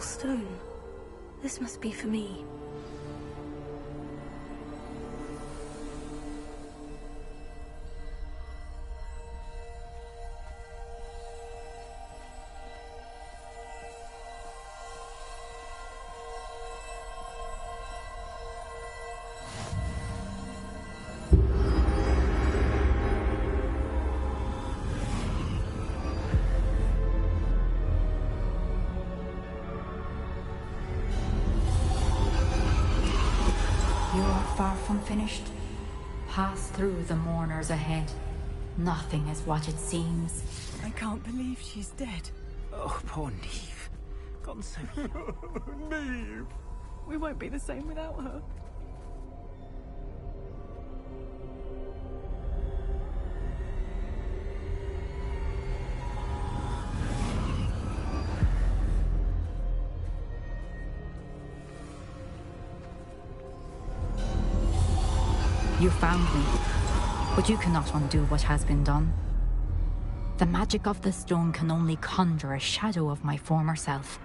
Stone. This must be for me. Far from finished. Pass through the mourners ahead. Nothing is what it seems. I can't believe she's dead. Oh, poor Neve. Gone so young. Neve! We won't be the same without her. You found me, but you cannot undo what has been done. The magic of the stone can only conjure a shadow of my former self.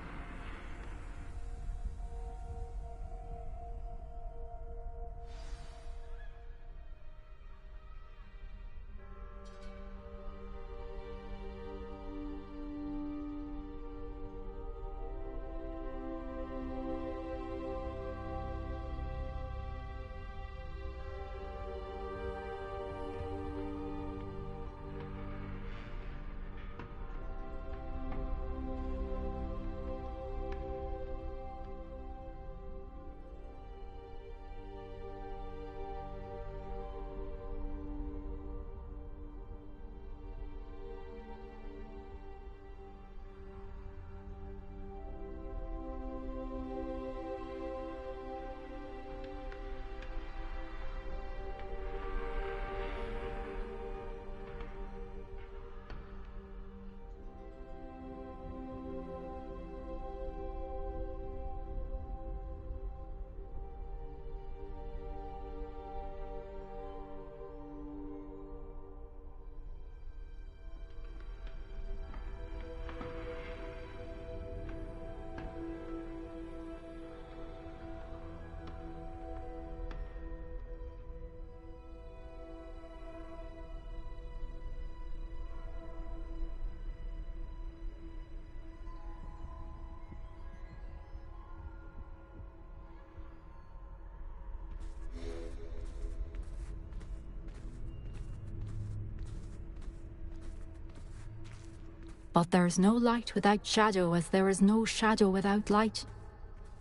But there's no light without shadow, as there is no shadow without light.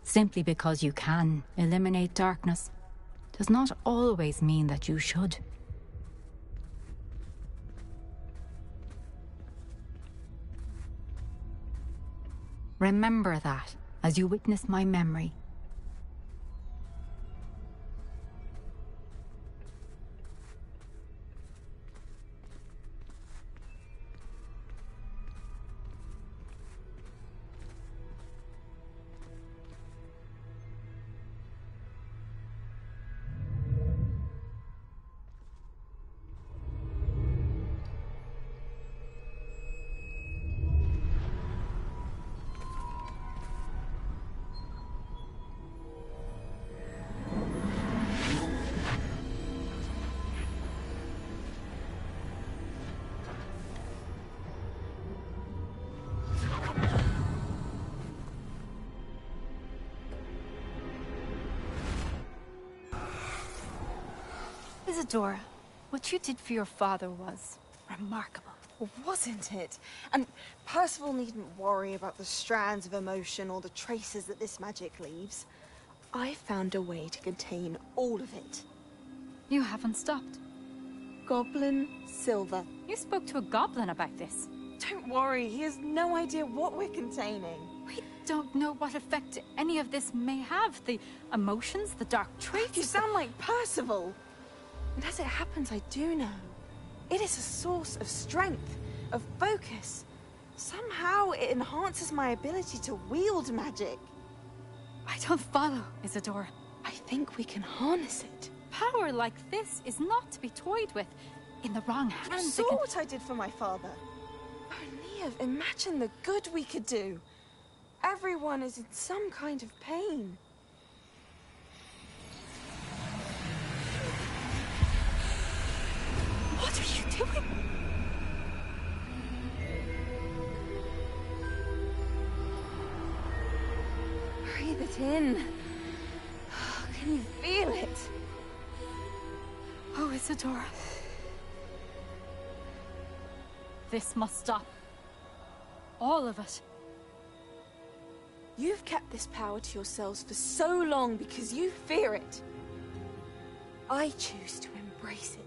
Simply because you can eliminate darkness does not always mean that you should. Remember that as you witness my memory. Isadora, what you did for your father was remarkable. Wasn't it? And Percival needn't worry about the strands of emotion or the traces that this magic leaves. I found a way to contain all of it. You haven't stopped. Goblin Silver. You spoke to a goblin about this. Don't worry, he has no idea what we're containing. We don't know what effect any of this may have. The emotions, the dark traits. You sound like Percival. And as it happens, I do know. It is a source of strength, of focus. Somehow it enhances my ability to wield magic. I don't follow, Isadora. I think we can harness it. Power like this is not to be toyed with. In the wrong hands, You saw what I did for my father. Oh, Neve, imagine the good we could do. Everyone is in some kind of pain. What are you doing? Breathe it in. Can you feel it? Oh, Isadora. This must stop. All of it. You've kept this power to yourselves for so long because you fear it. I choose to embrace it.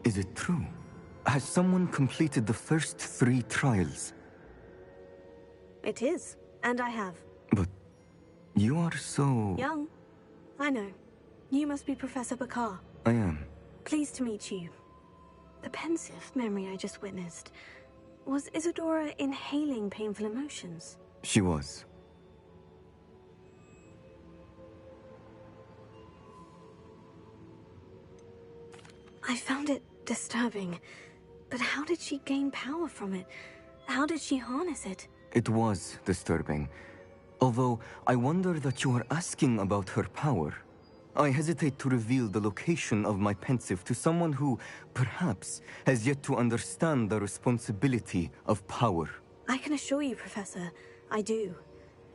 Is it true? Has someone completed the first 3 trials? It is, and I have. But you are so... Young. I know. You must be Professor Bakar. I am. Pleased to meet you. The pensive memory I just witnessed. Was Isadora inhaling painful emotions? She was. I found it disturbing. But how did she gain power from it? How did she harness it? It was disturbing. Although, I wonder that you are asking about her power. I hesitate to reveal the location of my pensive to someone who, perhaps, has yet to understand the responsibility of power. I can assure you, Professor, I do.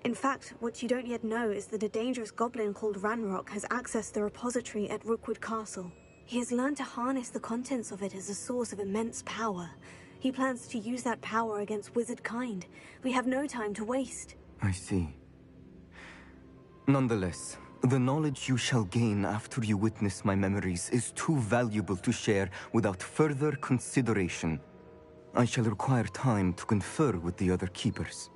In fact, what you don't yet know is that a dangerous goblin called Ranrock has accessed the repository at Rookwood Castle. He has learned to harness the contents of it as a source of immense power. He plans to use that power against wizard kind. We have no time to waste. I see. Nonetheless, the knowledge you shall gain after you witness my memories is too valuable to share without further consideration. I shall require time to confer with the other keepers.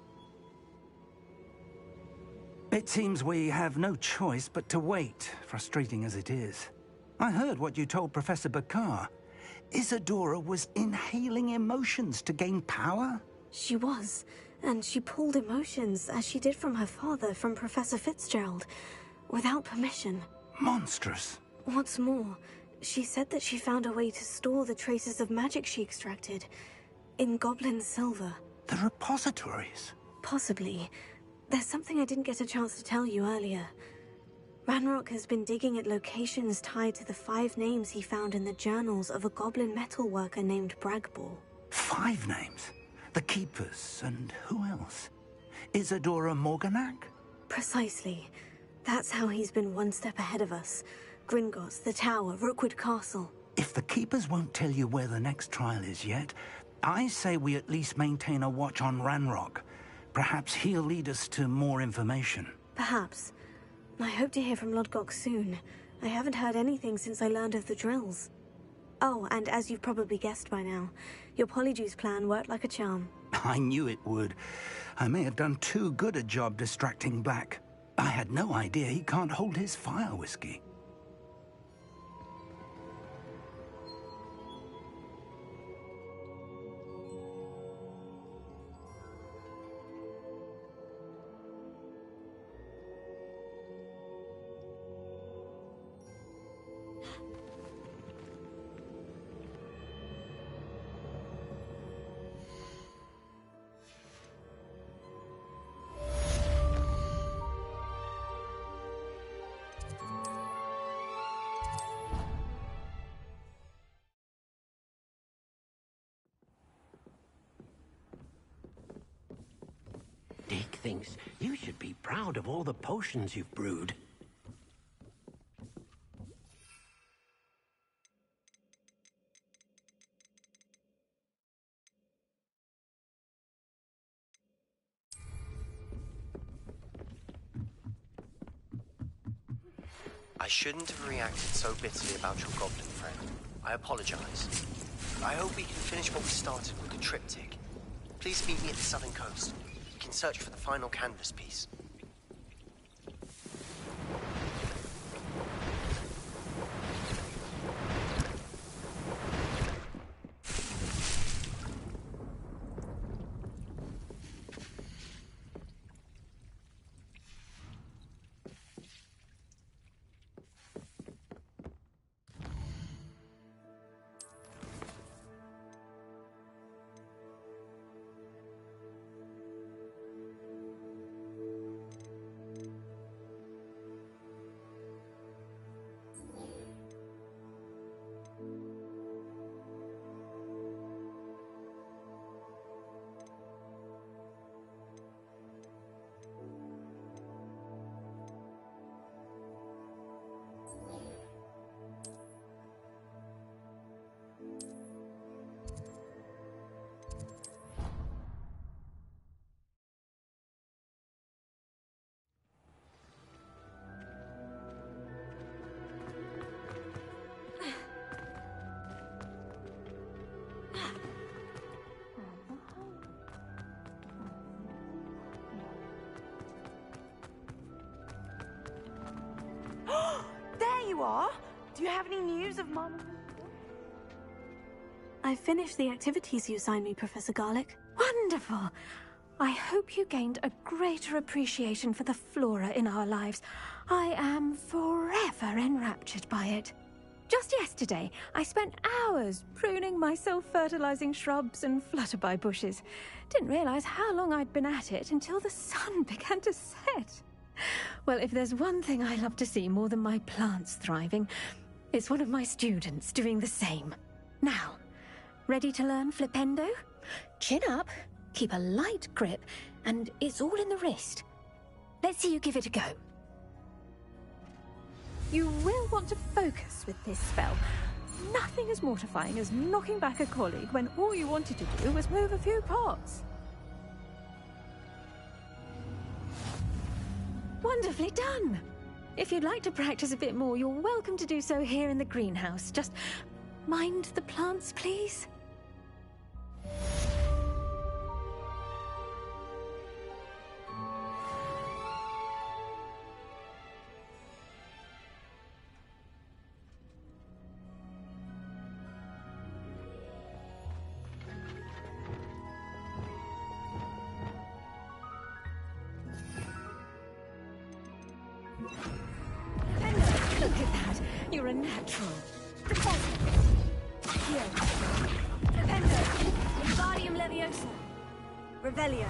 It seems we have no choice but to wait, frustrating as it is. I heard what you told Professor Bakar. Isadora was inhaling emotions to gain power? She was, and she pulled emotions, as she did from her father, from Professor Fitzgerald, without permission. Monstrous. What's more, she said that she found a way to store the traces of magic she extracted in Goblin Silver. The repositories? Possibly. There's something I didn't get a chance to tell you earlier. Ranrock has been digging at locations tied to the 5 names he found in the journals of a goblin metalworker named Bragball. 5 names? The Keepers, and who else? Isadora Morganac? Precisely. That's how he's been one step ahead of us. Gringotts, the Tower, Rookwood Castle. If the Keepers won't tell you where the next trial is yet, I say we at least maintain a watch on Ranrock. Perhaps he'll lead us to more information. Perhaps. I hope to hear from Lodgok soon. I haven't heard anything since I learned of the drills. Oh, and as you've probably guessed by now, your Polyjuice plan worked like a charm. I knew it would. I may have done too good a job distracting Black. I had no idea he can't hold his fire whiskey. Dick thinks you should be proud of all the potions you've brewed. I shouldn't have reacted so bitterly about your goblin friend. I apologize. I hope we can finish what we started with the triptych. Please meet me at the southern coast. We can search for the final canvas piece. There you are! Do you have any news of Mum? I finished the activities you assigned me, Professor Garlick. Wonderful! I hope you gained a greater appreciation for the flora in our lives. I am forever enraptured by it. Just yesterday, I spent hours pruning my self-fertilizing shrubs and flutterby bushes. Didn't realize how long I'd been at it until the sun began to set. Well, if there's one thing I love to see more than my plants thriving, it's one of my students doing the same. Now, ready to learn Flipendo? Chin up, keep a light grip, and it's all in the wrist. Let's see you give it a go. You will want to focus with this spell. Nothing as mortifying as knocking back a colleague when all you wanted to do was move a few parts. Wonderfully done! If you'd like to practice a bit more, you're welcome to do so here in the greenhouse. Just mind the plants, please. Look at that. You're a natural. Here. Flipendo. Wingardium Leviosa. Revelio.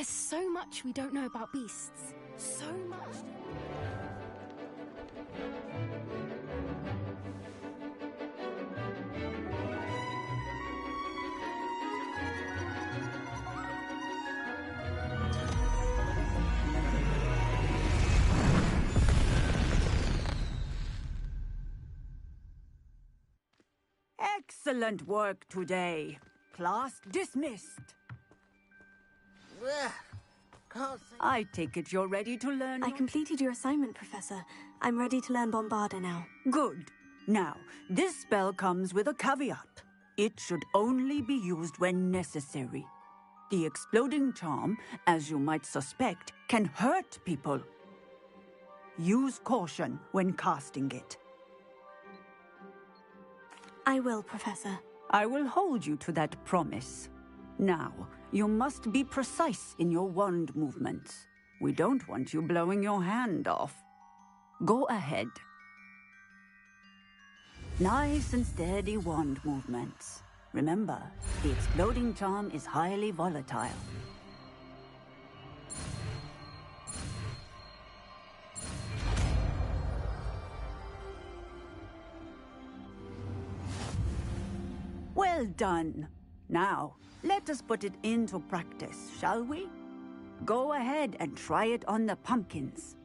There's so much we don't know about beasts. So much. Excellent work today. Class dismissed. I take it you're ready to learn. I completed your assignment, Professor. I'm ready to learn Bombarda now. Good. Now, this spell comes with a caveat. It should only be used when necessary. The exploding charm, as you might suspect, can hurt people. Use caution when casting it. I will, Professor. I will hold you to that promise. Now, you must be precise in your wand movements. We don't want you blowing your hand off. Go ahead. Nice and steady wand movements. Remember, the exploding charm is highly volatile. Well done. Now, let us put it into practice, shall we? Go ahead and try it on the pumpkins.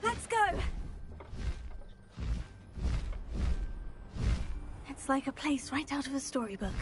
Let's go! It's like a place right out of a storybook.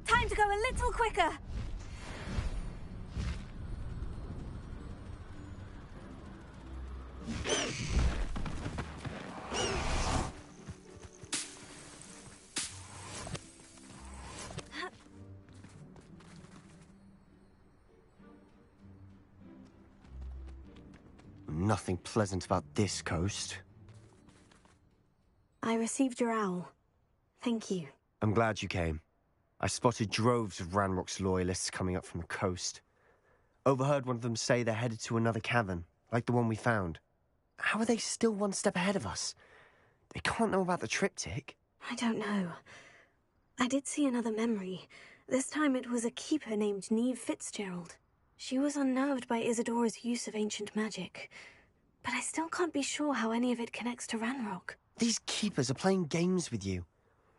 Time to go a little quicker! Nothing pleasant about this coast. I received your owl. Thank you. I'm glad you came. I spotted droves of Ranrock's loyalists coming up from the coast. Overheard one of them say they're headed to another cavern, like the one we found. How are they still one step ahead of us? They can't know about the triptych. I don't know. I did see another memory. This time it was a keeper named Neve Fitzgerald. She was unnerved by Isadora's use of ancient magic. But I still can't be sure how any of it connects to Ranrock. These keepers are playing games with you.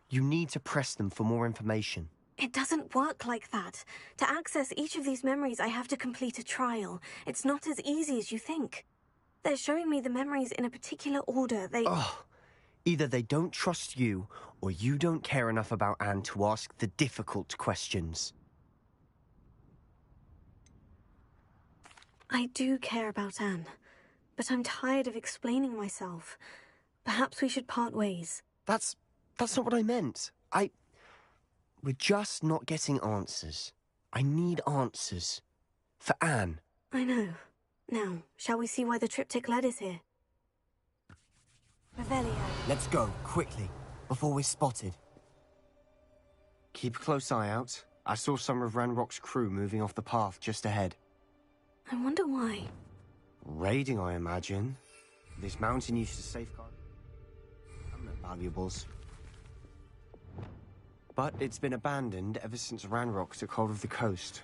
You need to press them for more information. It doesn't work like that. To access each of these memories, I have to complete a trial. It's not as easy as you think. They're showing me the memories in a particular order. Either they don't trust you, or you don't care enough about Anne to ask the difficult questions. I do care about Anne, but I'm tired of explaining myself. Perhaps we should part ways. That's not what I meant. We're just not getting answers. I need answers. For Anne. I know. Now, shall we see why the triptych led us here? Revelio. Let's go, quickly, before we're spotted. Keep a close eye out. I saw some of Ranrock's crew moving off the path just ahead. I wonder why. Raiding, I imagine. This mountain used to safeguard valuables. But it's been abandoned ever since Ranrock took hold of the coast.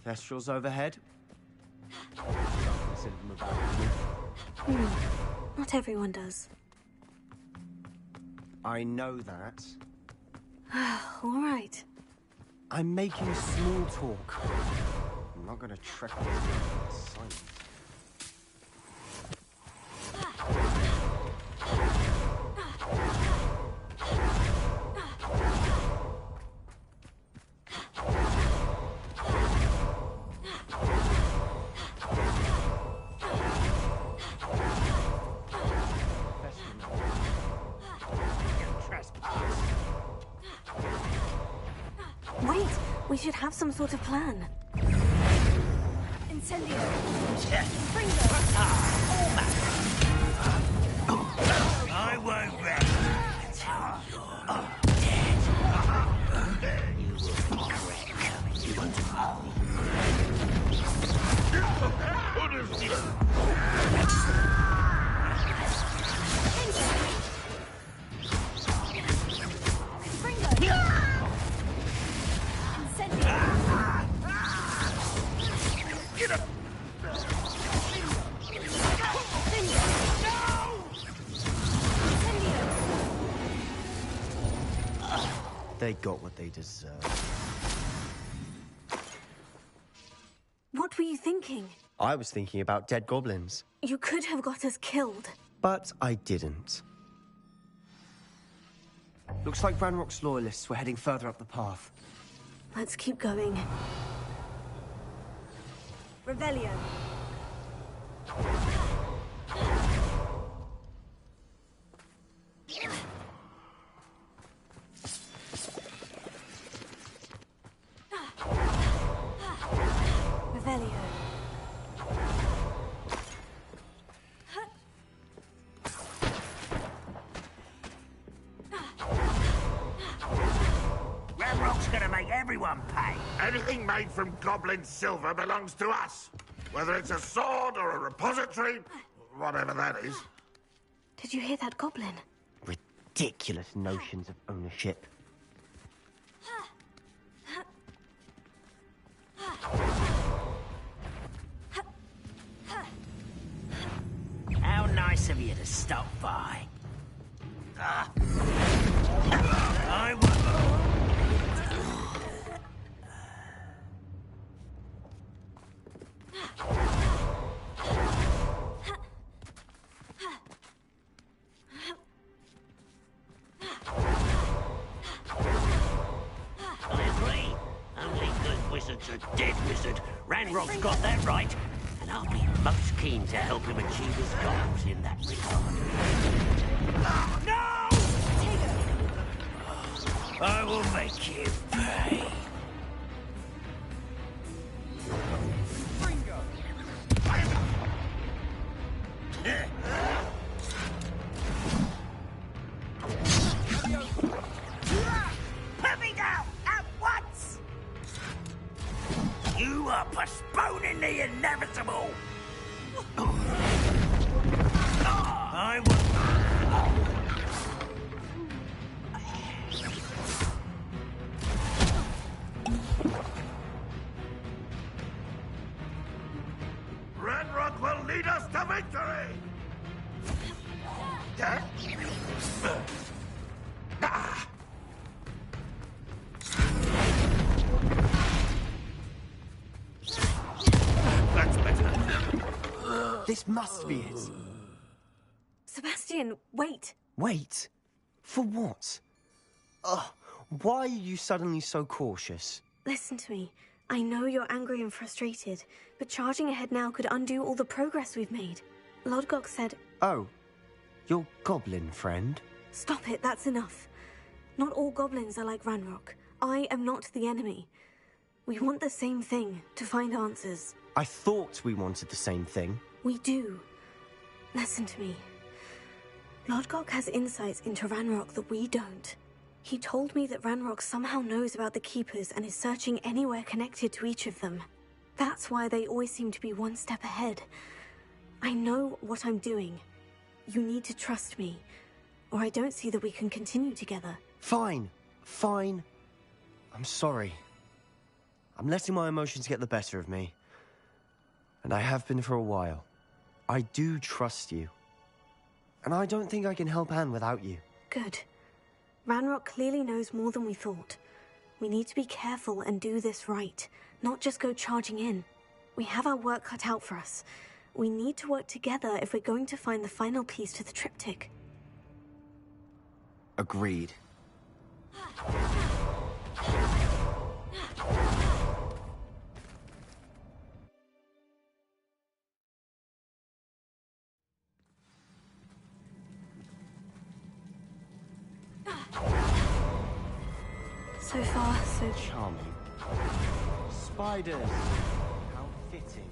Thestrals overhead. Not everyone does. I know that. All right. I'm making small talk. I'm not gonna trek on silence. Wait, we should have some sort of plan. Incendio. I won't rest until you're dead. You will regret coming to home. They got what they deserved. What were you thinking? I was thinking about dead goblins. You could have got us killed. But I didn't. Looks like Ranrock's loyalists were heading further up the path. Let's keep going. Revelio. Revelio. Ranrock's gonna make everyone pay. Anything made from goblin silver belongs to us. Whether it's a sword or a repository, whatever that is. Did you hear that goblin? Ridiculous notions of ownership. How nice of you to stop by. I will. A dead wizard. Ranrock's got that right, and I'll be most keen to help him achieve his goals in that regard. No! I will make you pay. Put me down at once! You are postponing the inevitable! I will... Ranrock will lead us to victory! That's better. This must be it. Sebastian, wait. Wait? For what? Why are you suddenly so cautious? Listen to me. I know you're angry and frustrated, but charging ahead now could undo all the progress we've made. Lodgok said... Oh, your goblin friend? Stop it, that's enough. Not all goblins are like Ranrock. I am not the enemy. We want the same thing, to find answers. I thought we wanted the same thing. We do. Listen to me. Lodgok has insights into Ranrock that we don't. He told me that Ranrock somehow knows about the Keepers and is searching anywhere connected to each of them. That's why they always seem to be one step ahead. I know what I'm doing. You need to trust me, or I don't see that we can continue together. Fine. Fine. I'm sorry. I'm letting my emotions get the better of me. And I have been for a while. I do trust you. And I don't think I can help Anne without you. Good. Ranrock clearly knows more than we thought. We need to be careful and do this right, not just go charging in. We have our work cut out for us. We need to work together if we're going to find the final piece to the triptych. Agreed. So far, so charming. Spiders. How fitting.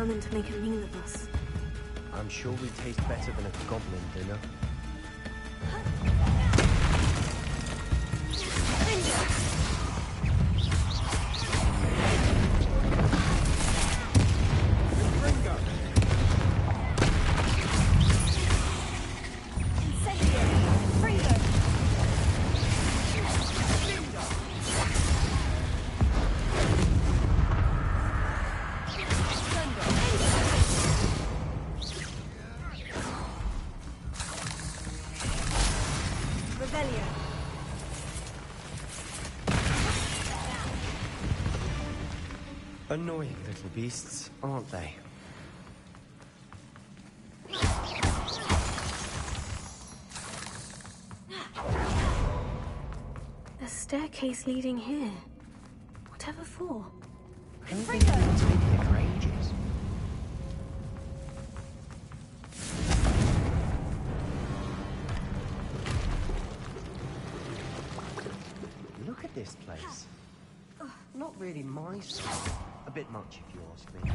determined to make a meal of us. I'm sure we taste better than a goblin dinner. Annoying little beasts, aren't they? A staircase leading here. Whatever for? I don't think anyone's been here for ages. Look at this place. Not really my style. A bit much, if you ask me.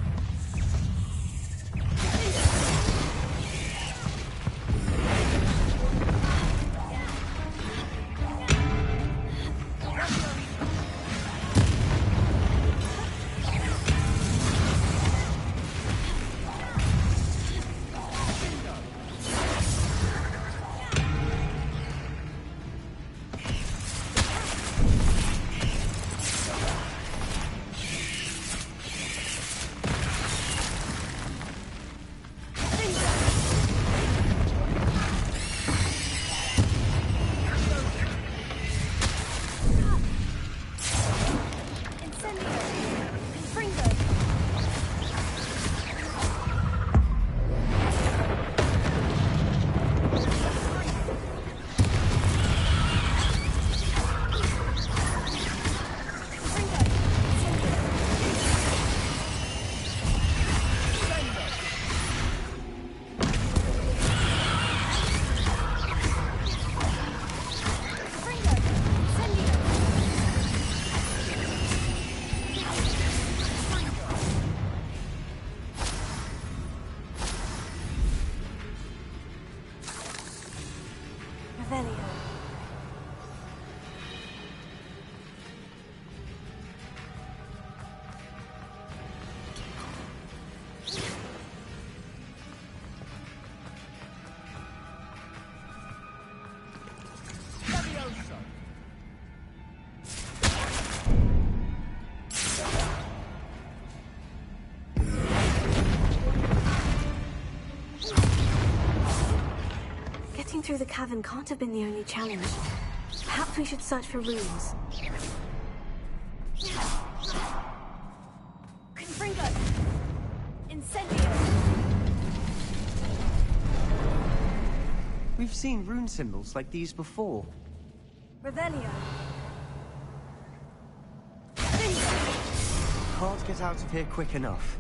Getting through the cavern can't have been the only challenge. Perhaps we should search for runes. Confringo! Incendio! We've seen rune symbols like these before. Revelio! Can't get out of here quick enough.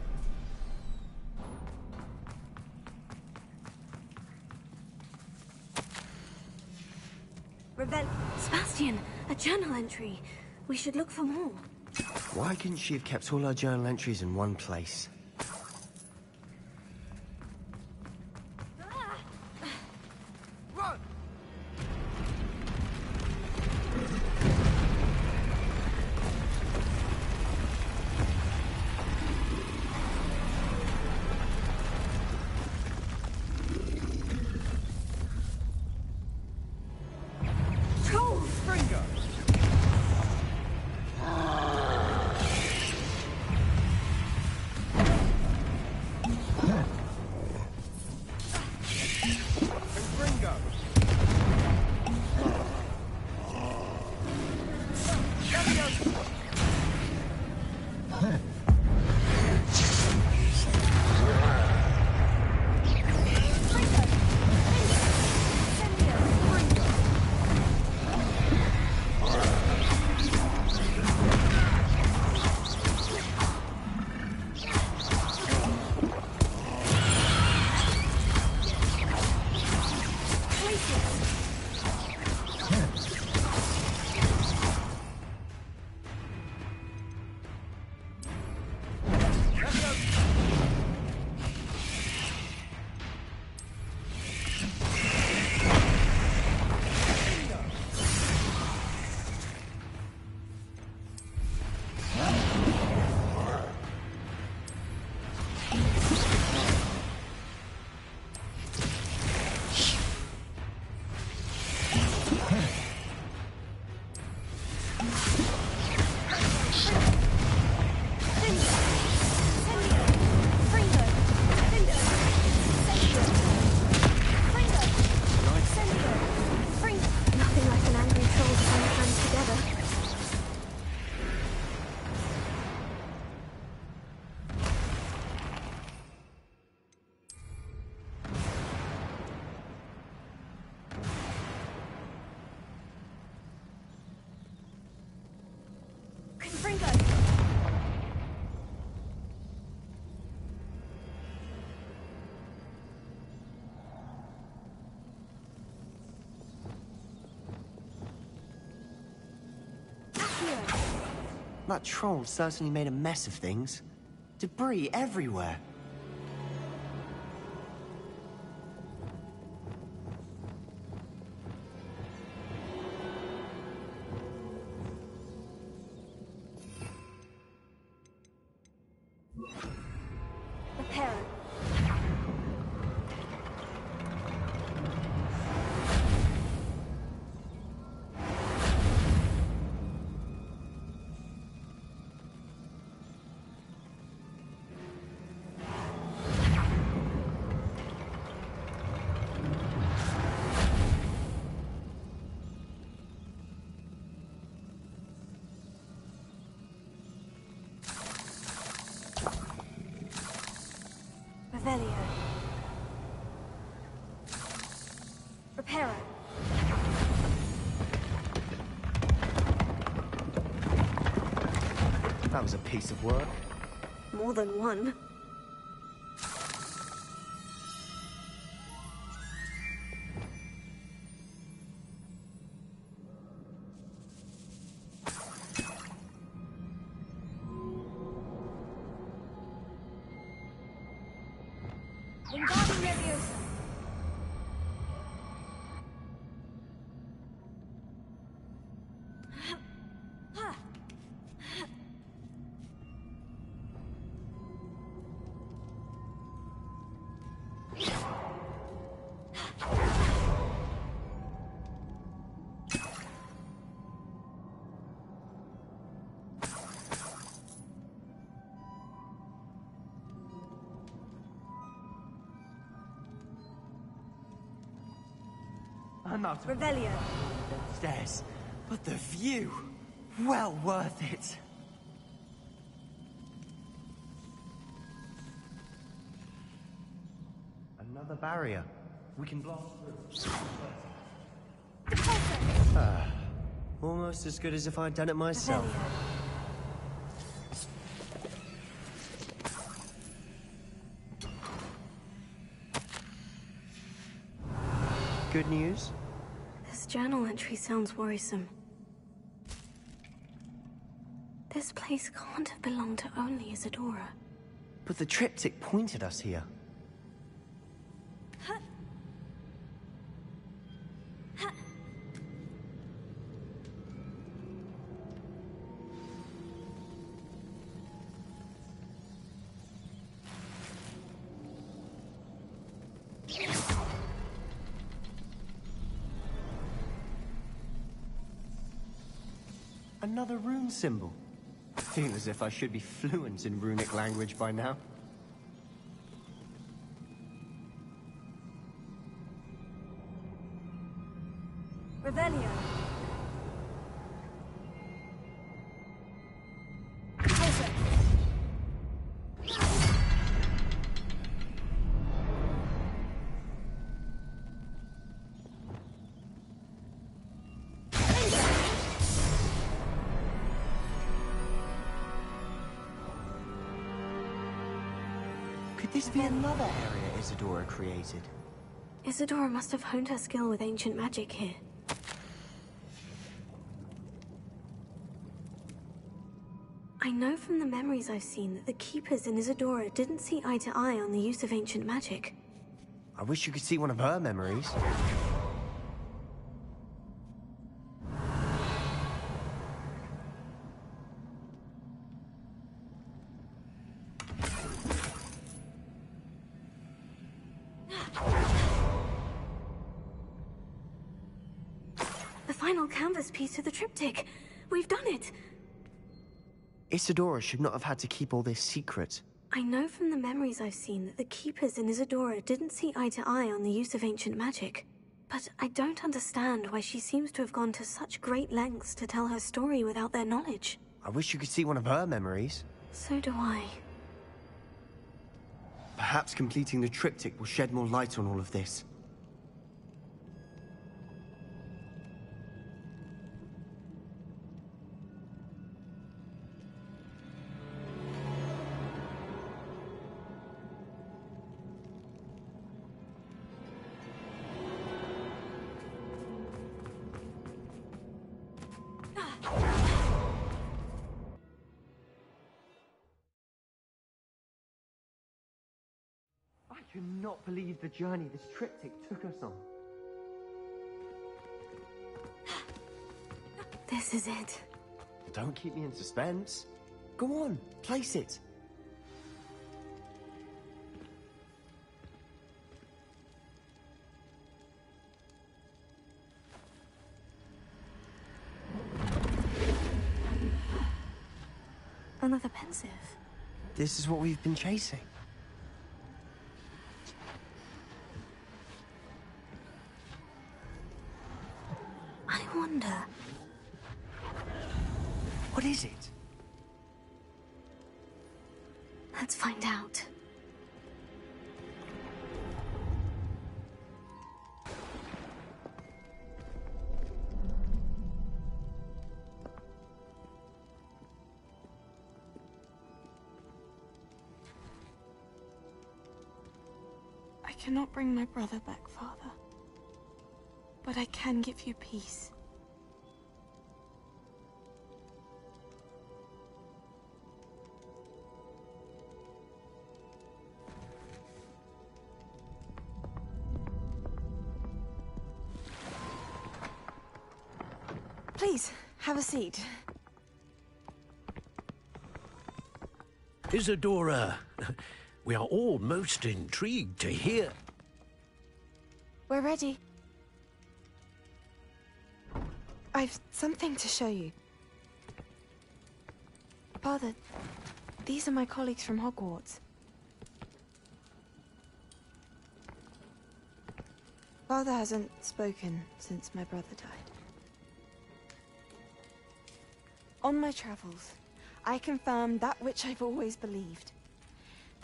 Sebastian, a journal entry. We should look for more. Why couldn't she have kept all her journal entries in one place? That troll certainly made a mess of things. Debris everywhere. Repair. Revelio. Reparo. That was a piece of work. More than one. Wingardium Leviosa. I'm not Revelio. Stairs, but the view, well worth it. Another barrier. We can blast through. Almost as good as if I'd done it myself. Good news? This journal entry sounds worrisome. This place can't have belonged to only Isadora. But the triptych pointed us here. Another rune symbol. I feel as if I should be fluent in runic language by now. Revelio. Could this be another area Isadora created? Isadora must have honed her skill with ancient magic here. I know from the memories I've seen that the Keepers in Isadora didn't see eye to eye on the use of ancient magic. I wish you could see one of her memories. The final canvas piece of the triptych. We've done it! Isadora should not have had to keep all this secret. I know from the memories I've seen that the Keepers in Isadora didn't see eye to eye on the use of ancient magic. But I don't understand why she seems to have gone to such great lengths to tell her story without their knowledge. I wish you could see one of her memories. So do I. Perhaps completing the triptych will shed more light on all of this. cannot believe the journey this triptych took us on. This is it. Don't keep me in suspense. Go on, place it. Another pensive. This is what we've been chasing. I wonder... What is it? Let's find out. I cannot bring my brother back, Father. But I can give you peace. Please, have a seat. Isadora, we are all most intrigued to hear. We're ready. I've something to show you. Father, these are my colleagues from Hogwarts. Father hasn't spoken since my brother died. On my travels, I confirmed that which I've always believed.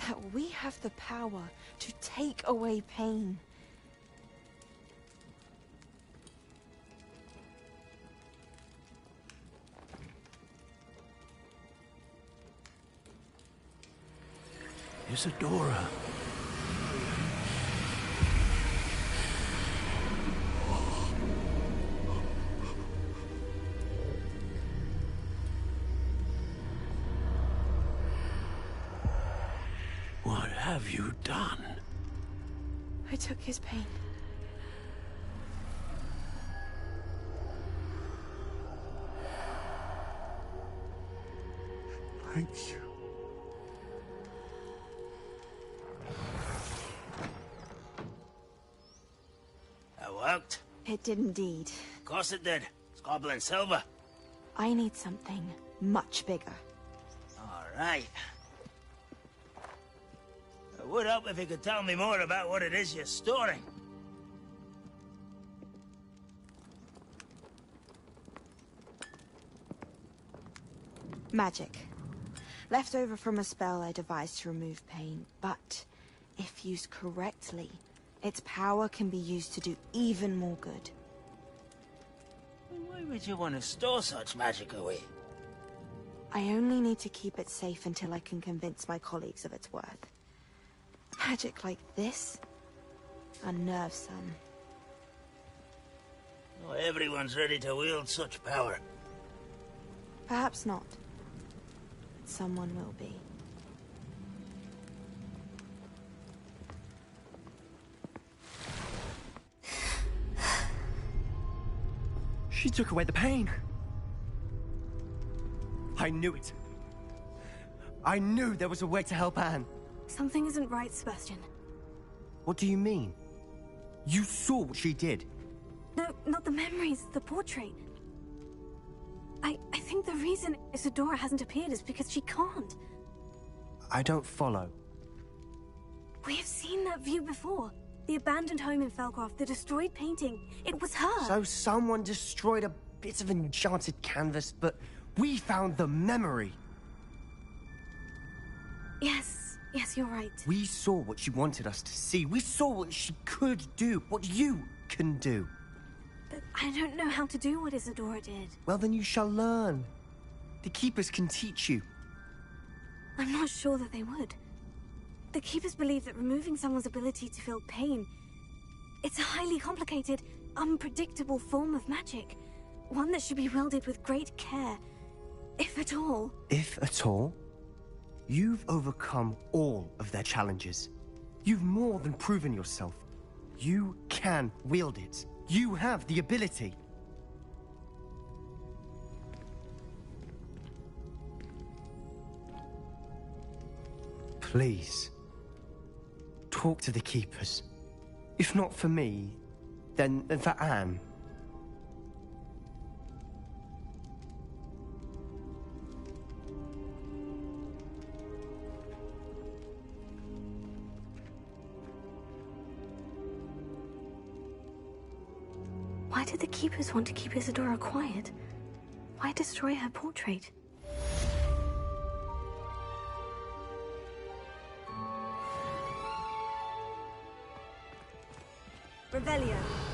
That we have the power to take away pain. Isadora. What have you done? I took his pain. Thank you. That worked? It did indeed. Of course it did. It's goblin silver. I need something much bigger. All right. It would help if you could tell me more about what it is you're storing. Magic. Left over from a spell I devised to remove pain, but if used correctly, its power can be used to do even more good. Why would you want to store such magic away? I only need to keep it safe until I can convince my colleagues of its worth. Magic like this unnerves some. Not everyone's ready to wield such power. Perhaps not. But someone will be. She took away the pain. I knew it. I knew there was a way to help Anne. Something isn't right, Sebastian. What do you mean? You saw what she did. No, not the memories, the portrait. I think the reason Isadora hasn't appeared is because she can't. I don't follow. We have seen that view before. The abandoned home in Felcroft, the destroyed painting. It was her. So someone destroyed a bit of enchanted canvas, but we found the memory. Yes, you're right. We saw what she wanted us to see. We saw what she could do, what you can do. But I don't know how to do what Isadora did. Well, then you shall learn. The Keepers can teach you. I'm not sure that they would. The Keepers believe that removing someone's ability to feel pain, it's a highly complicated, unpredictable form of magic. One that should be wielded with great care, if at all. If at all? You've overcome all of their challenges. You've more than proven yourself. You can wield it. You have the ability. Please, talk to the Keepers. If not for me, then for Anne. Why did the Keepers want to keep Isadora quiet? Why destroy her portrait? Revelio.